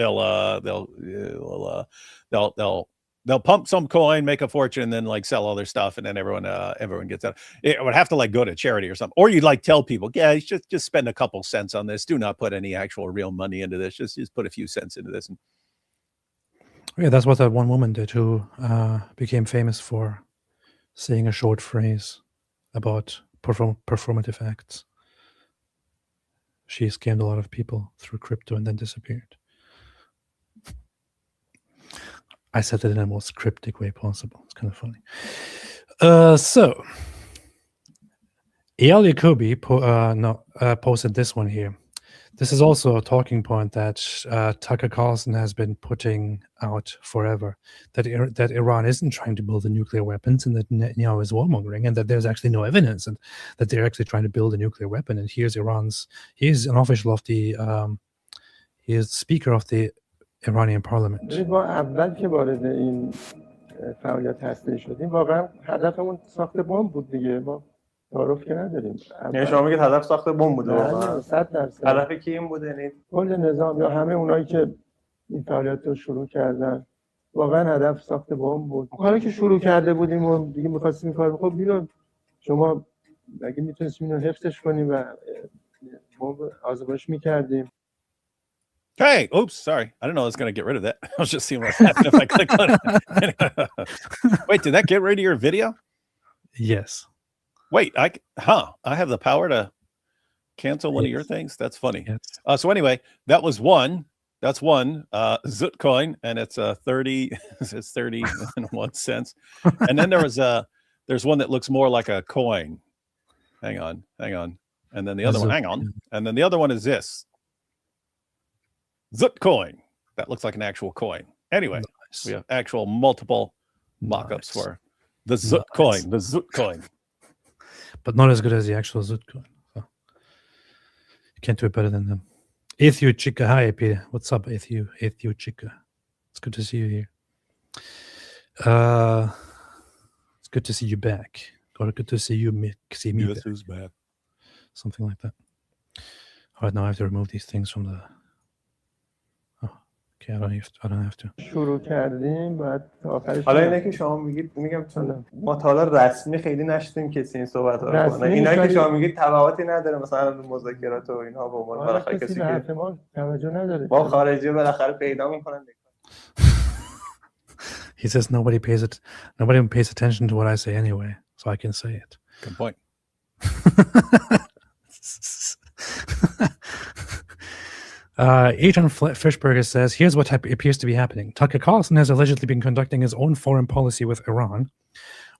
They'll pump some coin, make a fortune, and then like sell all their stuff, and then everyone gets out. It would have to like go to charity or something, or you'd like tell people, yeah, just spend a couple cents on this. Do not put any actual real money into this. Just put a few cents into this. Yeah, that's what that one woman did who became famous for saying a short phrase about performative acts. She scammed a lot of people through crypto and then disappeared. I said it in the most cryptic way possible. It's kind of funny. So, Eyal Yacobi posted this one here. This is also a talking point that Tucker Carlson has been putting out forever, that Iran isn't trying to build the nuclear weapons, and that Netanyahu is warmongering, and that there's actually no evidence, and that they're actually trying to build a nuclear weapon. And he's an official of the, he is speaker of the Iranian parliament. اول که وارد این فعالیت هسته‌ای شدیم واقعا هدفمون ساخت بمب بود دیگه. ما تعارف که نداریم. یعنی شما میگید هدف ساخت بمب بوده واقعا 100%. هدف کی این بوده؟ یعنی کل نظام یا همه اونایی که این فعالیت رو شروع کردن واقعا هدف ساخت بمب بود. حالا که شروع کرده بودیم و دیگه می‌خواستیم این کارو خب اینو شما اگه میتونستیم اینو حفظش کنیم و بمب آزمایش می‌کردیم. Hey, oops, sorry. I didn't know I was going to get rid of that. I was just seeing what happened if I click on it. Wait, did that get rid of your video? Yes. Wait, I have the power to cancel one of your things? That's funny. Yes. So anyway, that was one. That's one Zut coin, and it's 30. It's 31 cents. And then there's one that looks more like a coin. Hang on. And then the other one, hang on. And then the other one is this. Zut coin. That looks like an actual coin. Anyway, we have actual multiple mock-ups for the Zut coin. The Zut coin. But not as good as the actual Zut coin. So you can't do it better than them. Ethio Chica, hi Peter. What's up, Ethio Chica? It's good to see you here. It's good to see you back. Or good to see you see me. Yes, who's back? Something like that. All right, now I have to remove these things from the. Okay, I don't have to. شروع کردیم بعد تا آخرش. حالا اینه که شما میگید میگم چون ما تا حالا رسمی خیلی نشدیم کسی این صحبت‌ها رو کنه. اینا که شما میگید تبعاتی نداره مثلا مذاکرات و اینها به عنوان بالاخره کسی که حرف ما توجه نداره. با خارجی بالاخره پیدا میکنن. He says nobody pays attention to what I say anyway, so I can say it. Good point. Adrian Fishberger says, here's what appears to be happening. Tucker Carlson has allegedly been conducting his own foreign policy with Iran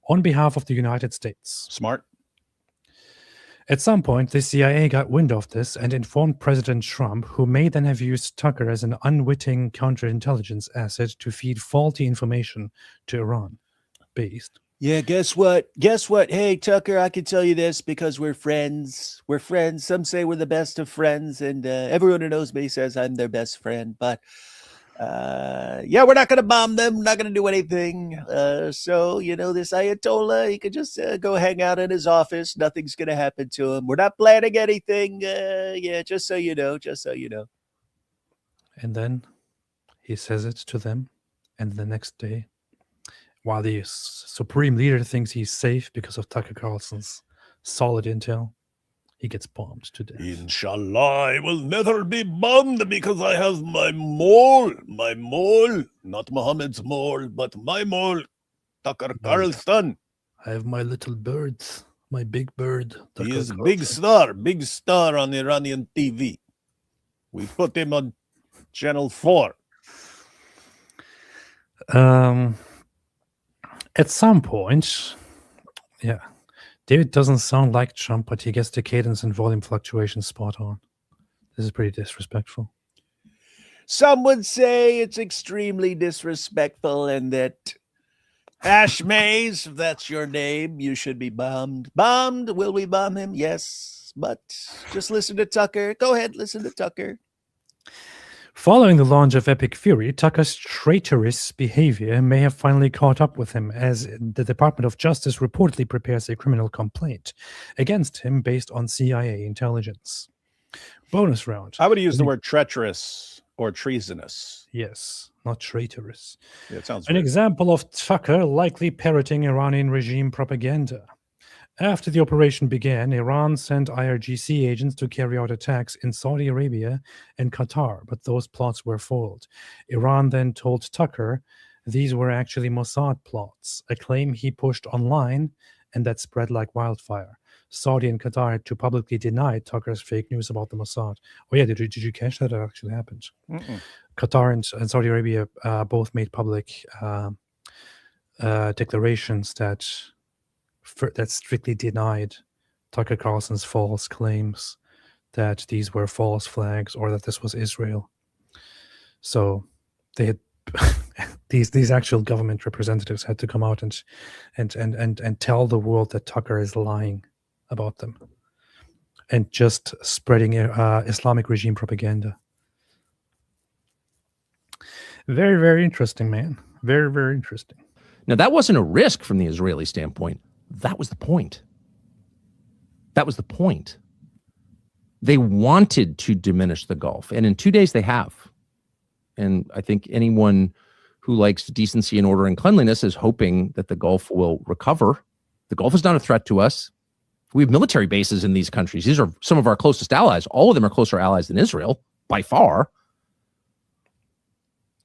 on behalf of the United States. Smart. At some point, the CIA got wind of this and informed President Trump, who may then have used Tucker as an unwitting counterintelligence asset to feed faulty information to Iran. Based. Yeah, guess what? Hey, Tucker, I can tell you this because we're friends. We're friends. Some say we're the best of friends, and everyone who knows me says I'm their best friend. But yeah, we're not going to bomb them. We're not going to do anything. So, this Ayatollah, he could just go hang out in his office. Nothing's going to happen to him. We're not planning anything. Yeah, just so you know. And then he says it to them, and the next day, while the supreme leader thinks he's safe because of Tucker Carlson's solid intel, he gets bombed to death. Inshallah, I will never be bombed because I have my mole, not Muhammad's mole, but my mole, Tucker Carlson. I have my little birds, my big bird. Tucker He is Carlson. big star on Iranian TV. We put him on Channel 4. At some point, yeah, David doesn't sound like Trump, but he gets the cadence and volume fluctuations spot on. This is pretty disrespectful. Some would say it's extremely disrespectful and that Ash Mays, if that's your name, you should be bombed. Bombed? Will we bomb him? Yes, but just listen to Tucker. Go ahead, listen to Tucker. Following the launch of Epic Fury, Tucker's traitorous behavior may have finally caught up with him, as the Department of Justice reportedly prepares a criminal complaint against him based on CIA intelligence. Bonus round. I would use the word treacherous or treasonous. Yes, not traitorous. Yeah, it sounds An weird. example of Tucker likely parroting Iranian regime propaganda. After the operation began, Iran sent IRGC agents to carry out attacks in Saudi Arabia and Qatar, but those plots were foiled. Iran then told Tucker these were actually Mossad plots, a claim he pushed online and that spread like wildfire. Saudi and Qatar had to publicly deny Tucker's fake news about the Mossad. Oh yeah, did you catch that? That actually happened. Qatar and Saudi Arabia both made public declarations that strictly denied Tucker Carlson's false claims that these were false flags or that this was Israel. So they had these actual government representatives had to come out and tell the world that Tucker is lying about them and just spreading Islamic regime propaganda. Very, very interesting, man. Very, very interesting. Now, that wasn't a risk from the Israeli standpoint. That was the point. That was the point. They wanted to diminish the Gulf, and in 2 days they have. And I think anyone who likes decency and order and cleanliness is hoping that the Gulf will recover. The Gulf is not a threat to us. We have military bases in these countries. These are some of our closest allies. All of them are closer allies than Israel, by far.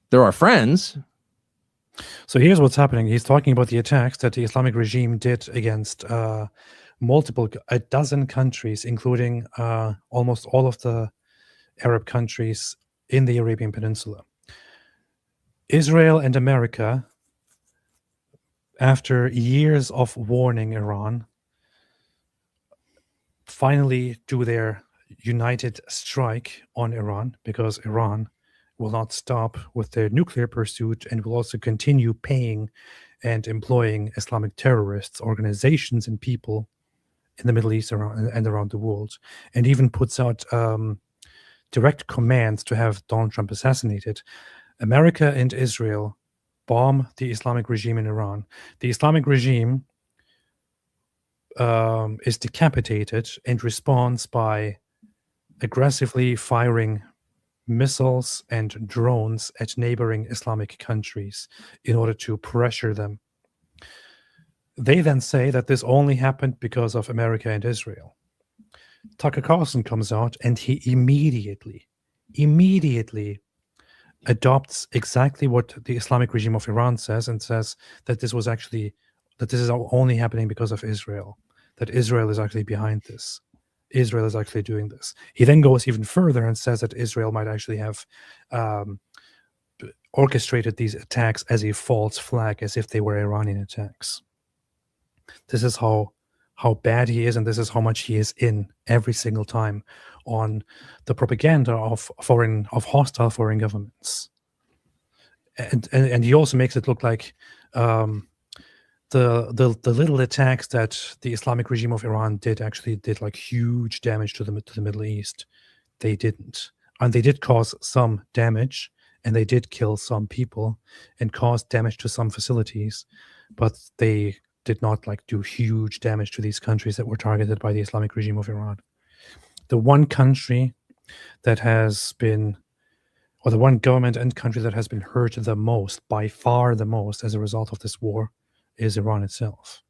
They're our friends. So here's what's happening. He's talking about the attacks that the Islamic regime did against a dozen countries, including almost all of the Arab countries in the Arabian Peninsula. Israel and America, after years of warning Iran, finally do their united strike on Iran, because Iran will not stop with their nuclear pursuit and will also continue paying and employing Islamic terrorists, organizations, and people in the Middle East and around the world, and even puts out direct commands to have Donald Trump assassinated. America and Israel bomb the Islamic regime in Iran. The Islamic regime is decapitated and responds by aggressively firing missiles and drones at neighboring Islamic countries in order to pressure them. They then say that this only happened because of America and Israel. Tucker Carlson comes out and he immediately adopts exactly what the Islamic regime of Iran says, and says that this is only happening because of Israel, that Israel is actually behind this. Israel is actually doing this. He then goes even further and says that Israel might actually have orchestrated these attacks as a false flag, as if they were Iranian attacks. This is how bad he is, and this is how much he is in every single time on the propaganda of hostile foreign governments. And he also makes it look like the little attacks that the Islamic regime of Iran did like huge damage to the Middle East. They didn't. And they did cause some damage, and they did kill some people and cause damage to some facilities, but they did not do huge damage to these countries that were targeted by the Islamic regime of Iran. The one country that has been, or the one government and country that has been hurt the most, by far the most, as a result of this war, is Iran itself.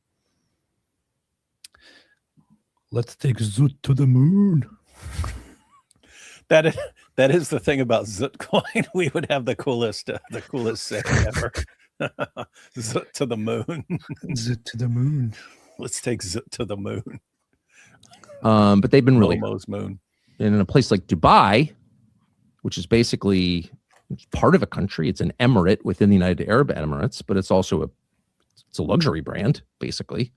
Let's take Zut to the moon. That is the thing about Zutcoin. We would have the coolest say ever. Zut to the moon. Zut to the moon. Let's take Zut to the moon. But they've been really Momo's moon. And in a place like Dubai, which is basically part of a country. It's an emirate within the United Arab Emirates, but it's also a luxury brand, basically.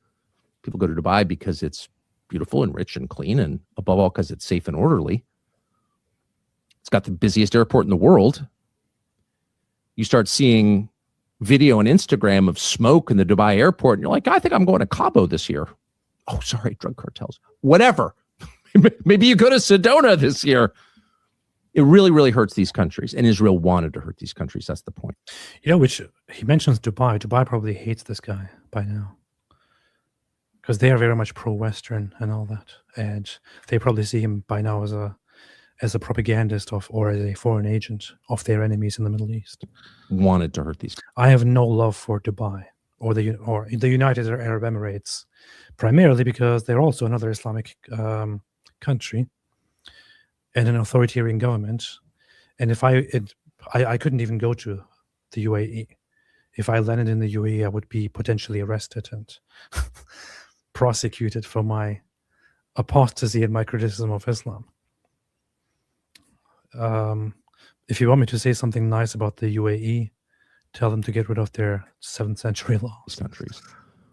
People go to Dubai because it's beautiful and rich and clean, and above all, because it's safe and orderly. It's got the busiest airport in the world. You start seeing video on Instagram of smoke in the Dubai airport, and you're like, I think I'm going to Cabo this year. Oh, sorry, drug cartels. Whatever. Maybe you go to Sedona this year. It really, really hurts these countries, and Israel wanted to hurt these countries. That's the point. Which he mentions Dubai. Dubai probably hates this guy by now, because they are very much pro-Western and all that, and they probably see him by now as a propagandist or as a foreign agent of their enemies in the Middle East. Wanted to hurt these. I have no love for Dubai or the United Arab Emirates, primarily because they're also another Islamic country and an authoritarian government. And if I couldn't even go to the UAE. If I landed in the UAE, I would be potentially arrested and prosecuted for my apostasy and my criticism of Islam. If you want me to say something nice about the UAE, tell them to get rid of their 7th century laws. Countries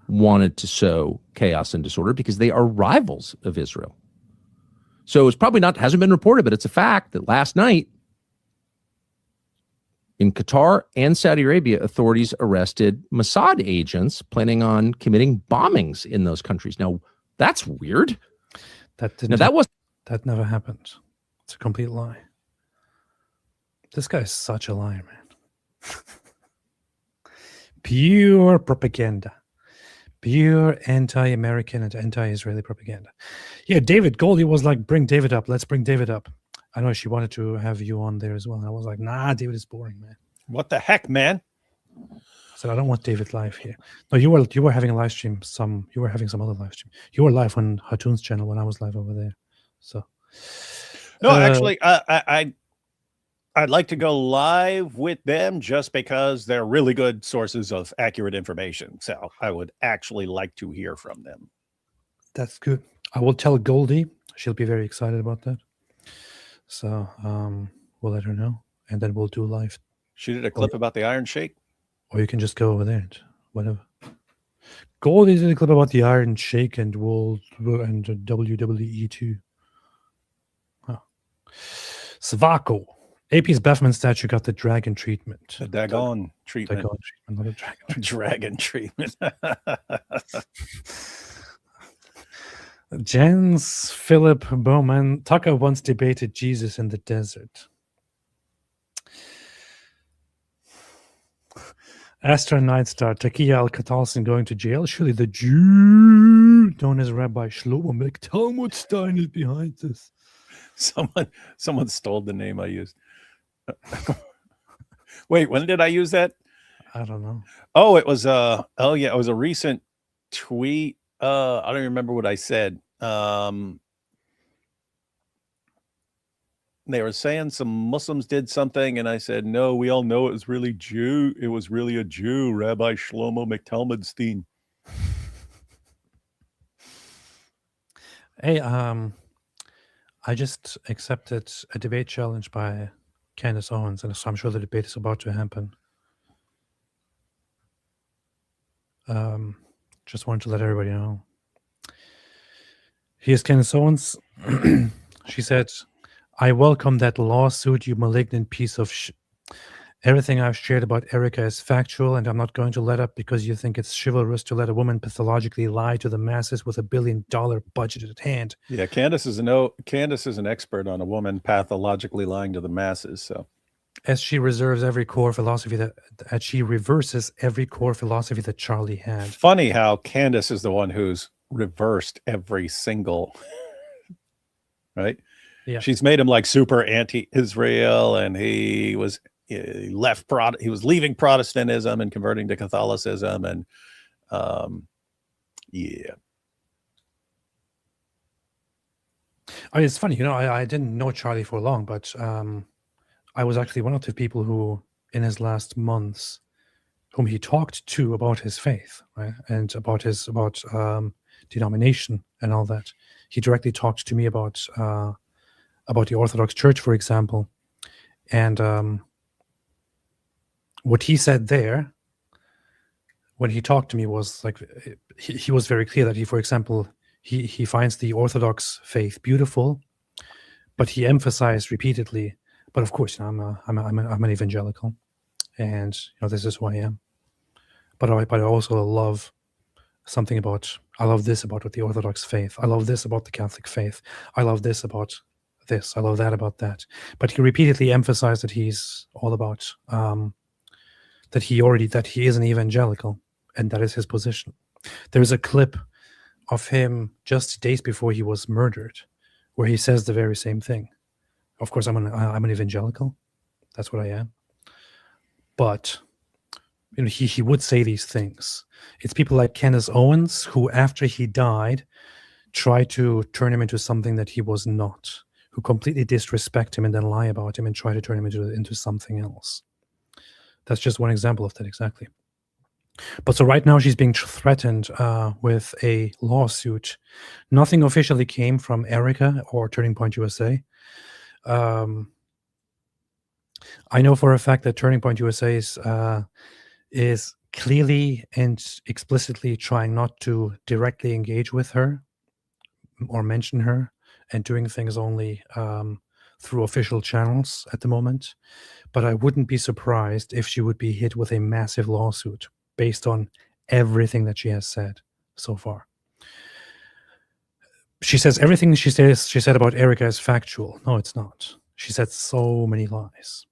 wanted to sow chaos and disorder because they are rivals of Israel. So it's probably hasn't been reported, but it's a fact that last night in Qatar and Saudi Arabia, authorities arrested Mossad agents planning on committing bombings in those countries. Now, that's weird. That never happened. It's a complete lie. This guy is such a liar, man. Pure propaganda. Pure anti-American and anti-Israeli propaganda. Yeah, Goldie was like, bring David up. Let's bring David up. I know she wanted to have you on there as well. And I was like, nah, David is boring, man. What the heck, man? I said, I don't want David live here. No, you were having a live stream. You were having some other live stream. You were live on Hatun's channel when I was live over there. So no, actually, I'd like to go live with them just because they're really good sources of accurate information. So I would actually like to hear from them. That's good. I will tell Goldie. She'll be very excited about that. So we'll let her know, and then we'll do live. She did a clip about the Iron Sheik. Or you can just go over there and whatever. Goldie did a clip about the Iron Sheik and WWE too. Huh. Svako. AP's Bethman statue got the dragon treatment. The Dagon treatment. Dagon treatment, not a dragon Dragon treatment. Jens Philip Bowman. Tucker once debated Jesus in the desert. Astra Nightstar. Takia Al-Katalson going to jail. Surely the Jew known as Rabbi Shlomo McTalmudstein is behind this. Someone stole the name I used. Wait, when did I use that? I don't know. Oh, it was it was a recent tweet. I don't remember what I said. They were saying some Muslims did something, and I said, no, we all know it was really Jew. It was really a Jew, Rabbi Shlomo McTalmudstein. Hey, I just accepted a debate challenge by Candace Owens, and so I'm sure the debate is about to happen. Just wanted to let everybody know. Here's Candace Owens. She said, I welcome that lawsuit, you malignant piece of Everything I've shared about Erica is factual, and I'm not going to let up because you think it's chivalrous to let a woman pathologically lie to the masses with $1 billion budget at hand. Yeah, Candace is an expert on a woman pathologically lying to the masses. So, as she reserves every core philosophy that she reverses every core philosophy that Charlie had. Funny how Candace is the one who's reversed every single, right? Yeah, she's made him like super anti-Israel, and he was leaving Protestantism and converting to Catholicism, and yeah. I mean, it's funny, I didn't know Charlie for long, but I was actually one of the people who, in his last months, whom he talked to about his faith, right, and about denomination and all that. He directly talked to me about the Orthodox Church, for example, and what he said there when he talked to me was like he was very clear that he, for example, he finds the Orthodox faith beautiful, but he emphasized repeatedly, but of course, I'm an evangelical, and this is who I am. But I also love I love this about the Orthodox faith. I love this about the Catholic faith. I love this about this. I love that about that. But he repeatedly emphasized that he's all about that he is an evangelical, and that is his position. There's a clip of him just days before he was murdered, where he says the very same thing. Of course, I'm an evangelical. That's what I am. But he would say these things. It's people like Candace Owens who, after he died, tried to turn him into something that he was not, who completely disrespect him and then lie about him and try to turn him into something else. That's just one example of that, exactly. But so right now she's being threatened with a lawsuit. Nothing officially came from Erica or Turning Point USA. I know for a fact that Turning Point USA is clearly and explicitly trying not to directly engage with her or mention her, and doing things only through official channels at the moment. But I wouldn't be surprised if she would be hit with a massive lawsuit based on everything that she has said so far. She says everything she said about Erica is factual. No, it's not. She said so many lies.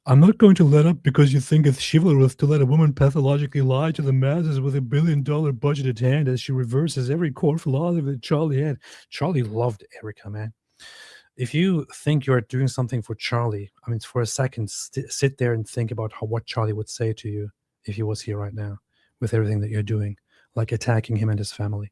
I'm not going to let up because you think it's chivalrous to let a woman pathologically lie to the masses with $1 billion budget at hand as she reverses every core philosophy that Charlie had. Charlie loved Erica, man. If you think you're doing something for Charlie, I mean, for a second, sit there and think about what Charlie would say to you if he was here right now with everything that you're doing, like attacking him and his family.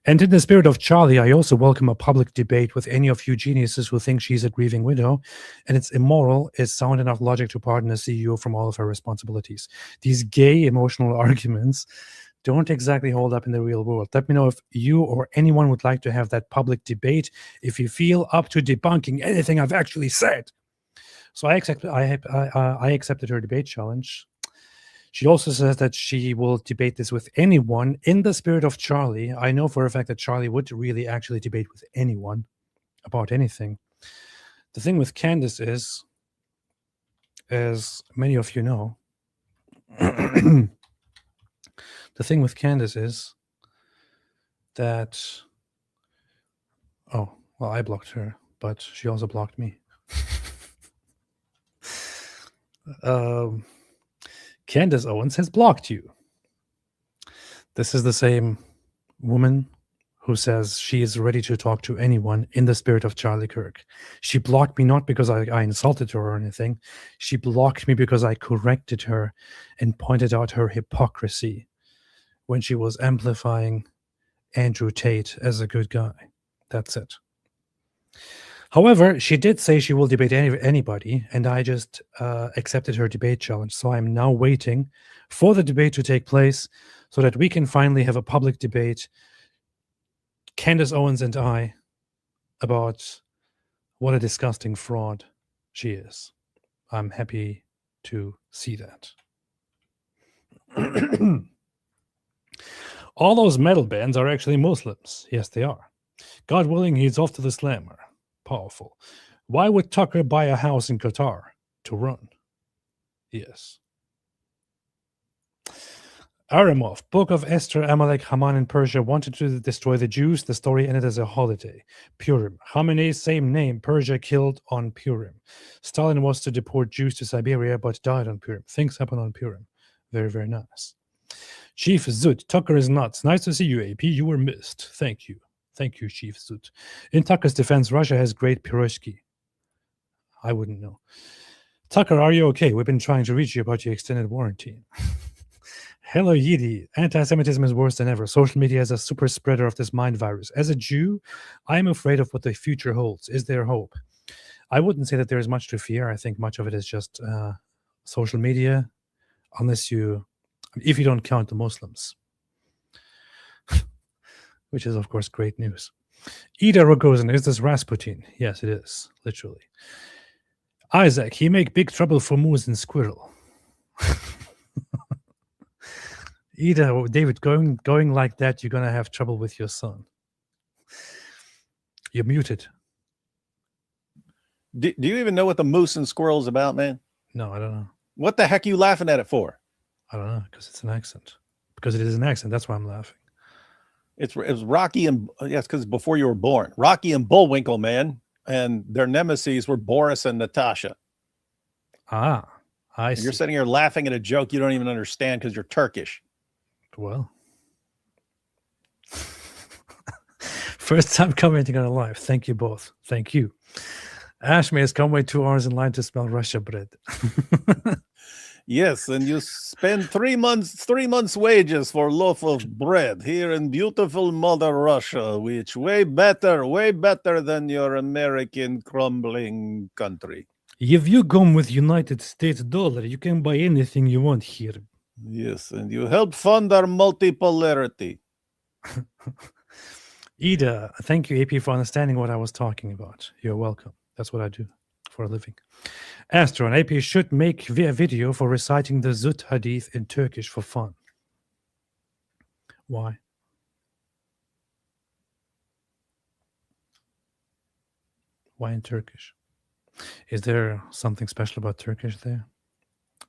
And in the spirit of Charlie, I also welcome a public debate with any of you geniuses who think she's a grieving widow, and it's immoral, is sound enough logic to pardon a CEO from all of her responsibilities. These gay emotional arguments don't exactly hold up in the real world. Let me know if you or anyone would like to have that public debate, if you feel up to debunking anything I've actually said. So I accepted her debate challenge. She also says that she will debate this with anyone in the spirit of Charlie. I know for a fact that Charlie would really actually debate with anyone about anything. The thing with Candace is, as many of you know, the thing with Candace is that, oh, well, I blocked her, but she also blocked me. Candace Owens has blocked you. This is the same woman who says she is ready to talk to anyone in the spirit of Charlie Kirk. She blocked me not because I insulted her or anything. She blocked me because I corrected her and pointed out her hypocrisy when she was amplifying Andrew Tate as a good guy. That's it. However, she did say she will debate anybody, and I just accepted her debate challenge. So I'm now waiting for the debate to take place so that we can finally have a public debate, Candace Owens and I, about what a disgusting fraud she is. I'm happy to see that. All those metal bands are actually Muslims. Yes, they are. God willing, he's off to the slammer. Powerful. Why would Tucker buy a house in Qatar? To run. Yes. Aramov, Book of Esther, Amalek, Haman in Persia wanted to destroy the Jews. The story ended as a holiday. Purim. Khamenei, same name. Persia killed on Purim. Stalin was to deport Jews to Siberia but died on Purim. Things happen on Purim. Very, very nice. Chief Zut, Tucker is nuts. Nice to see you, AP. You were missed. Thank you. Thank you, Chief Zut. In Tucker's defense, Russia has great piroshki. I wouldn't know. Tucker, are you okay? We've been trying to reach you about your extended warranty. Hello, Yidi. Anti-Semitism is worse than ever. Social media is a super spreader of this mind virus. As a Jew, I'm afraid of what the future holds. Is there hope? I wouldn't say that there is much to fear. I think much of it is just social media, if you don't count the Muslims. Which is, of course, great news. Ida Rogozin, is this Rasputin? Yes, it is, literally. Isaac, he make big trouble for moose and squirrel. Ida, David, going like that, you're going to have trouble with your son. You're muted. Do you even know what the moose and squirrel is about, man? No, I don't know. What the heck are you laughing at it for? I don't know, because it's an accent. Because it is an accent, that's why I'm laughing. It was Rocky and, yes, because before you were born. Rocky and Bullwinkle, man. and their nemesis were Boris and Natasha. Ah, I see. You're sitting here laughing at a joke you don't even understand because you're Turkish. Well, first time commenting on a live. Thank you both. Thank you. Ashmay has come wait 2 hours in line to smell Russia bread. Yes, and you spend 3 months' wages for a loaf of bread here in beautiful Mother Russia, which way better than your American crumbling country. If you come with United States dollar, you can buy anything you want here. Yes, and you help fund our multipolarity. Ida, thank you, AP, for understanding what I was talking about. You're welcome. That's what I do for a living. Astro and AP should make a video for reciting the Zut Hadith in Turkish for fun. Why? Why in Turkish? Is there something special about Turkish there?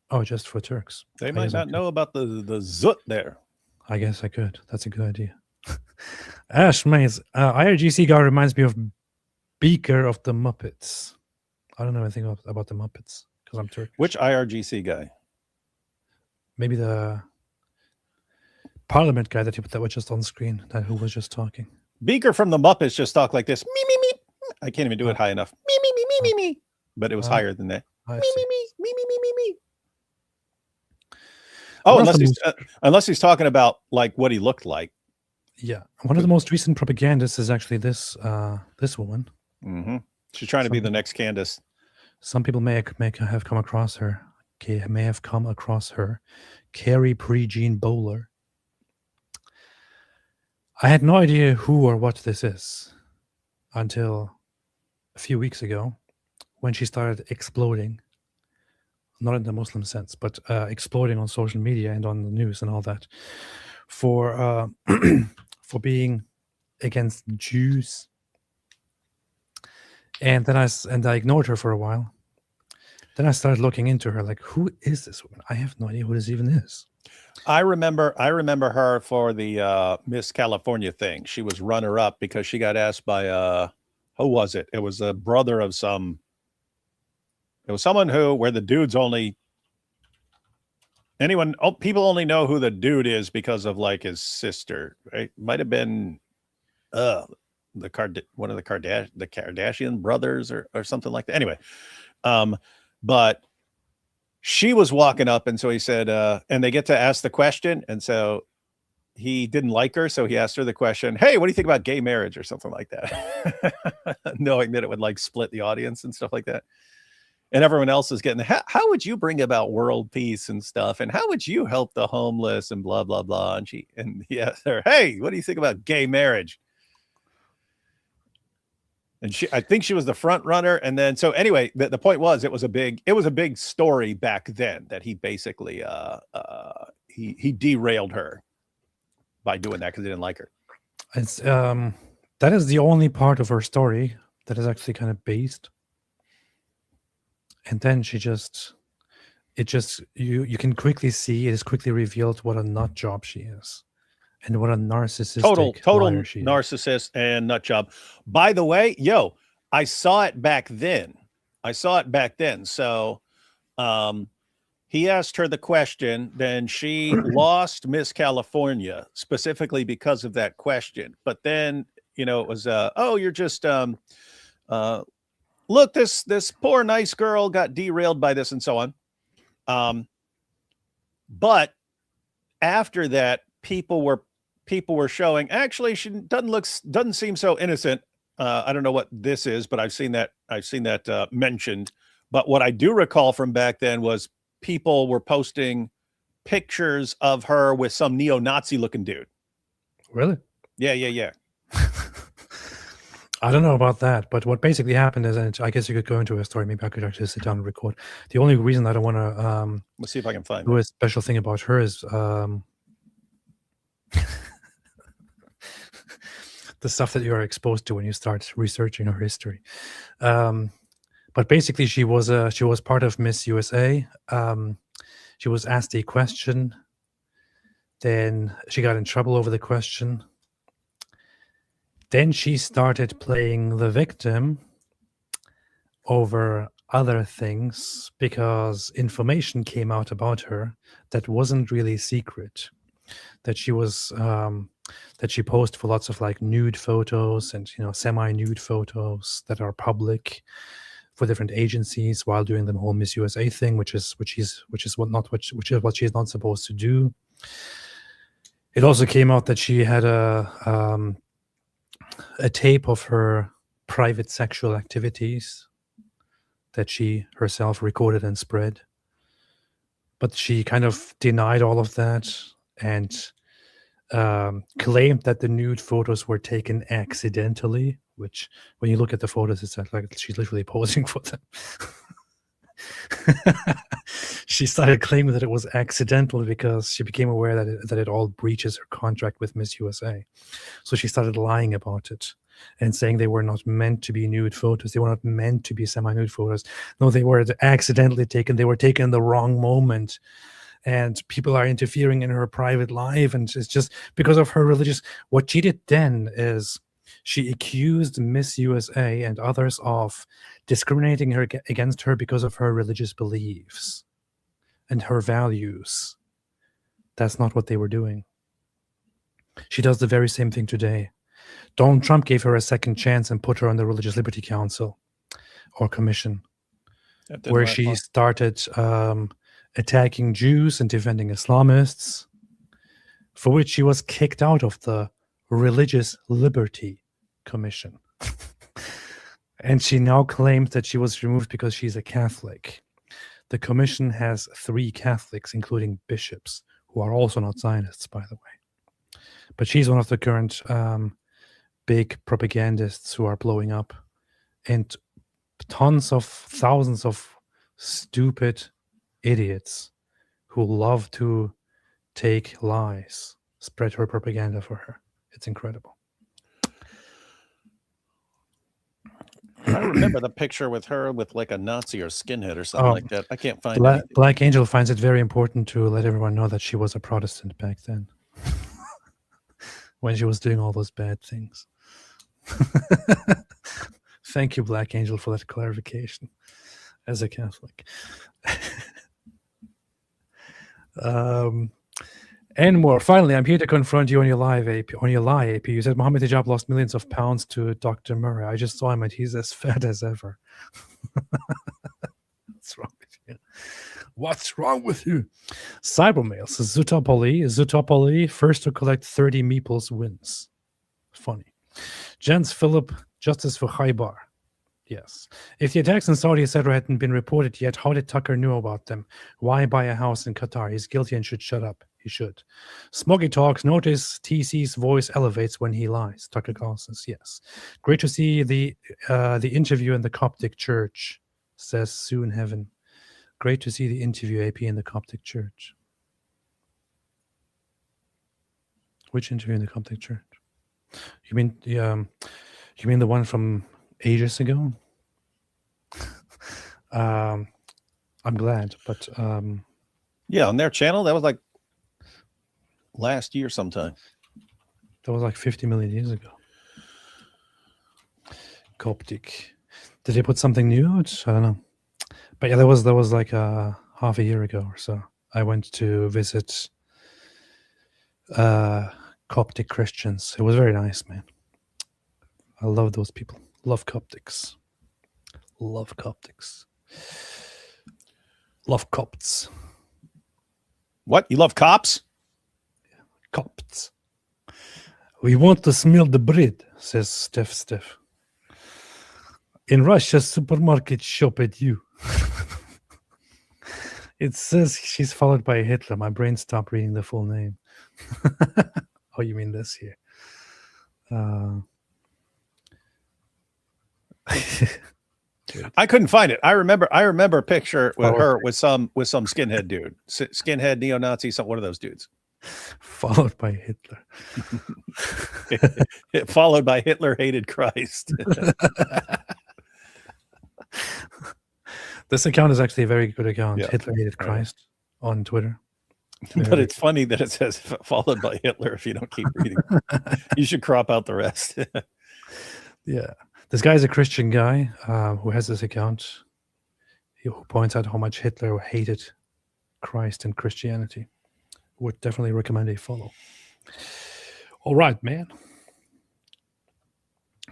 Oh, just for Turks. They might not know about the Zut there. I guess I could. That's a good idea. Ash Mays, IRGC guy reminds me of Beaker of the Muppets. I don't know anything about the Muppets because I'm Turkish. Which IRGC guy? Maybe the Parliament guy that was just on screen, who was just talking. Beaker from the Muppets just talked like this. Me, me, me. I can't even do it high enough. Me, me, me, me, me, me. But it was higher than that. Me, me, me, me, me, me, me, me. Oh, unless he's talking about like what he looked like. Yeah, one of the most recent propagandists is actually this woman. Mm-hmm. She's trying to be the next Candace. Some people may have come across her. May have come across her. Carrie Pre-Jean Bowler. I had no idea who or what this is until a few weeks ago when she started exploding. Not in the Muslim sense, but exploding on social media and on the news and all that for for being against Jews. And then I ignored her for a while. Then I started looking into her, like, who is this woman? I have no idea who this even is. I remember her for the Miss California thing. She was runner-up because she got asked by who was it? It was a brother of some. It was someone where the dude's only people only know who the dude is because of like his sister, right? Might have been one of the Kardashian brothers or something like that. Anyway, but she was walking up, and so he said, and they get to ask the question, and so he didn't like her, so he asked her the question, "Hey, what do you think about gay marriage?" or something like that, knowing that it would like split the audience and stuff like that. And everyone else is getting, how would you bring about world peace and stuff? And how would you help the homeless and blah, blah, blah. And he asked her, "Hey, what do you think about gay marriage?" And I think she was the front runner. And then, so anyway, the point was, it was a big story back then that he basically, he derailed her by doing that because he didn't like her. It's, that is the only part of her story that is actually kind of based. And then you can quickly see, it is quickly revealed what a nut job she is. And what a narcissistic total narcissist and nut job. By the way, I saw it back then. So he asked her the question, then she lost Miss California specifically because of that question. But then, it was you're just look, this poor nice girl got derailed by this and so on. But after that, people were showing, actually, she doesn't seem so innocent. I don't know what this is, but I've seen that mentioned. But what I do recall from back then was people were posting pictures of her with some neo-Nazi looking dude. Really? Yeah. I don't know about that, but what basically happened is, and I guess you could go into a story. Maybe I could actually sit down and record. The only reason I don't want to let's see if I can find do a special thing about her is the stuff that you are exposed to when you start researching her history. But basically, she was part of Miss USA. She was asked a question, then she got in trouble over the question. Then she started playing the victim over other things because information came out about her that wasn't really secret. That she was that she posed for lots of like nude photos and semi-nude photos that are public for different agencies while doing the whole Miss USA thing, which is what she's not supposed to do. It also came out that she had a tape of her private sexual activities that she herself recorded and spread. But she kind of denied all of that and claimed that the nude photos were taken accidentally, which when you look at the photos, it's like she's literally posing for them. She started claiming that it was accidental because she became aware that it all breaches her contract with Miss USA. So she started lying about it and saying they were not meant to be nude photos. They were not meant to be semi-nude photos. No, they were accidentally taken. They were taken in the wrong moment. And people are interfering in her private life. And it's just because of her religious... What she did then is she accused Miss USA and others of discriminating her against her because of her religious beliefs and her values. That's not what they were doing. She does the very same thing today. Donald Trump gave her a second chance and put her on the Religious Liberty Council or Commission, where she started attacking Jews and defending Islamists, for which she was kicked out of the Religious Liberty Commission. And she now claims that she was removed because she's a Catholic. The commission has 3 Catholics, including bishops, who are also not Zionists, by the way. But she's one of the current big propagandists who are blowing up. And thousands of stupid idiots who love to take lies spread her propaganda for her. It's incredible. I remember the picture with her with like a Nazi or skinhead or something like that. I can't find it. Black Angel finds it very important to let everyone know that she was a Protestant back then when she was doing all those bad things. Thank you, Black Angel, for that clarification as a Catholic. And more. Finally, I'm here to confront you on your lie, AP. You said Mohammed Hijab lost millions of pounds to Dr. Murray. I just saw him and he's as fat as ever. What's wrong with you? What's wrong with you? Cybermails. Zutopoli, first to collect 30 meeples wins. Funny. Jens Philip, justice for Khaybar. Yes. If the attacks in Saudi, etc., hadn't been reported yet, how did Tucker know about them? Why buy a house in Qatar? He's guilty and should shut up. He should. Smoggy talks. Notice TC's voice elevates when he lies. Tucker Carlson's. Yes. Great to see the interview in the Coptic church, says Soon Heaven. Great to see the interview, AP, in the Coptic church. Which interview in the Coptic church? You mean the one from ages ago? I'm glad, but yeah, on their channel, that was like last year sometime. That was like 50 million years ago. Coptic. Did they put something new out? I don't know. But yeah, that was like half a year ago or so. I went to visit Coptic Christians. It was very nice, man. I love those people. Love Coptics. Love Coptics. Love Copts. What? You love cops? Copts. We want to smell the bread, says Steph. In Russia, supermarket shop at you. It says she's followed by Hitler. My brain stopped reading the full name. Oh, you mean this here? I couldn't find it. I remember a picture with her with some skinhead dude, skinhead neo-Nazi, one of those dudes. Followed by Hitler. Followed by Hitler hated Christ. This account is actually a very good account. Yeah. Hitler hated Christ on Twitter. But it's funny that it says followed by Hitler if you don't keep reading. You should crop out the rest. Yeah. This guy is a Christian guy who has this account who points out how much Hitler hated Christ and Christianity. Would definitely recommend a follow. All right, man.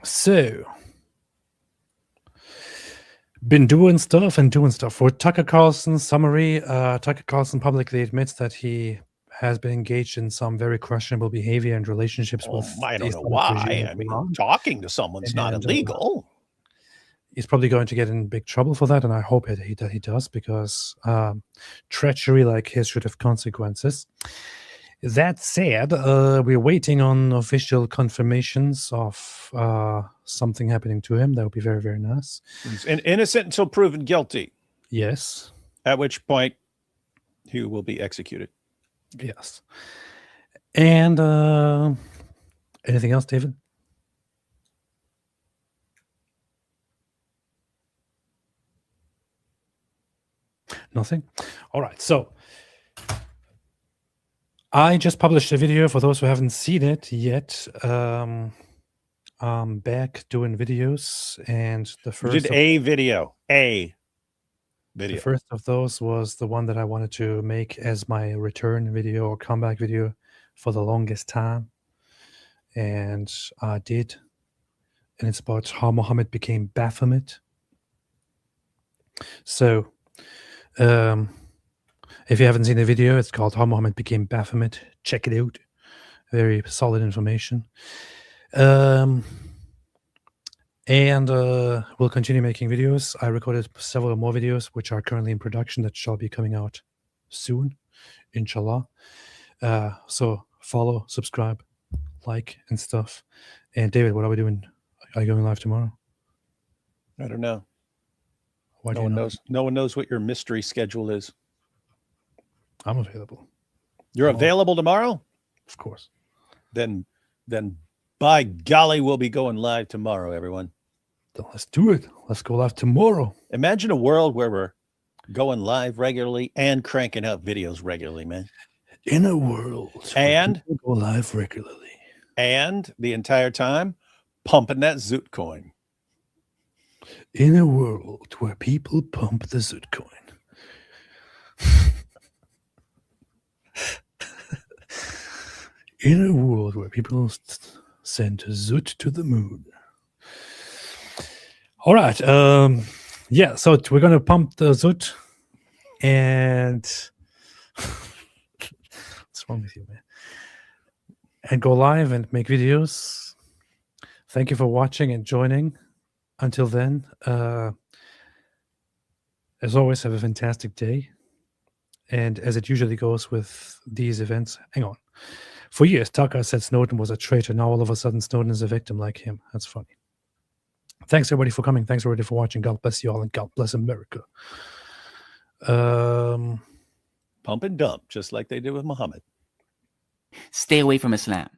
So, been doing stuff. For Tucker Carlson's summary, Tucker Carlson publicly admits that he has been engaged in some very questionable behavior and relationships with. I don't the know Islamic regime why. in I mean, Iran. talking to someone's not illegal. He's probably going to get in big trouble for that, and I hope that he does, because treachery like his should have consequences. That said, we're waiting on official confirmations of something happening to him. That would be very, very nice. He's innocent until proven guilty. Yes. At which point he will be executed. Yes. And anything else, David? Nothing? All right. So I just published a video for those who haven't seen it yet. I'm back doing videos, and the first You did a video. The first of those was the one that I wanted to make as my return video or comeback video for the longest time. And I did. And it's about how Muhammad became Baphomet. So, if you haven't seen the video, it's called How Muhammad Became Baphomet. Check it out. Very solid information. And we'll continue making videos. I recorded several more videos, which are currently in production, that shall be coming out soon, inshallah. So follow, subscribe, like, and stuff. And David, what are we doing? Are you going live tomorrow? I don't know. Why no one knows. No one knows what your mystery schedule is. I'm available. You're available tomorrow? Of course. Then by golly, we'll be going live tomorrow, everyone. Then let's do it. Let's go live tomorrow. Imagine a world where we're going live regularly and cranking out videos regularly, man. In a world and where people go live regularly. And the entire time pumping that Zoot coin. In a world where people pump the Zoot coin. In a world where people send Zoot to the moon. All right. Yeah, so we're going to pump the Zoot. And what's wrong with you, man? And go live and make videos. Thank you for watching and joining. Until then, as always, have a fantastic day. And as it usually goes with these events, hang on. For years, Tucker said Snowden was a traitor. Now all of a sudden, Snowden is a victim like him. That's funny. Thanks, everybody, for coming. Thanks, everybody, for watching. God bless you all, and God bless America. Pump and dump, just like they did with Muhammad. Stay away from Islam.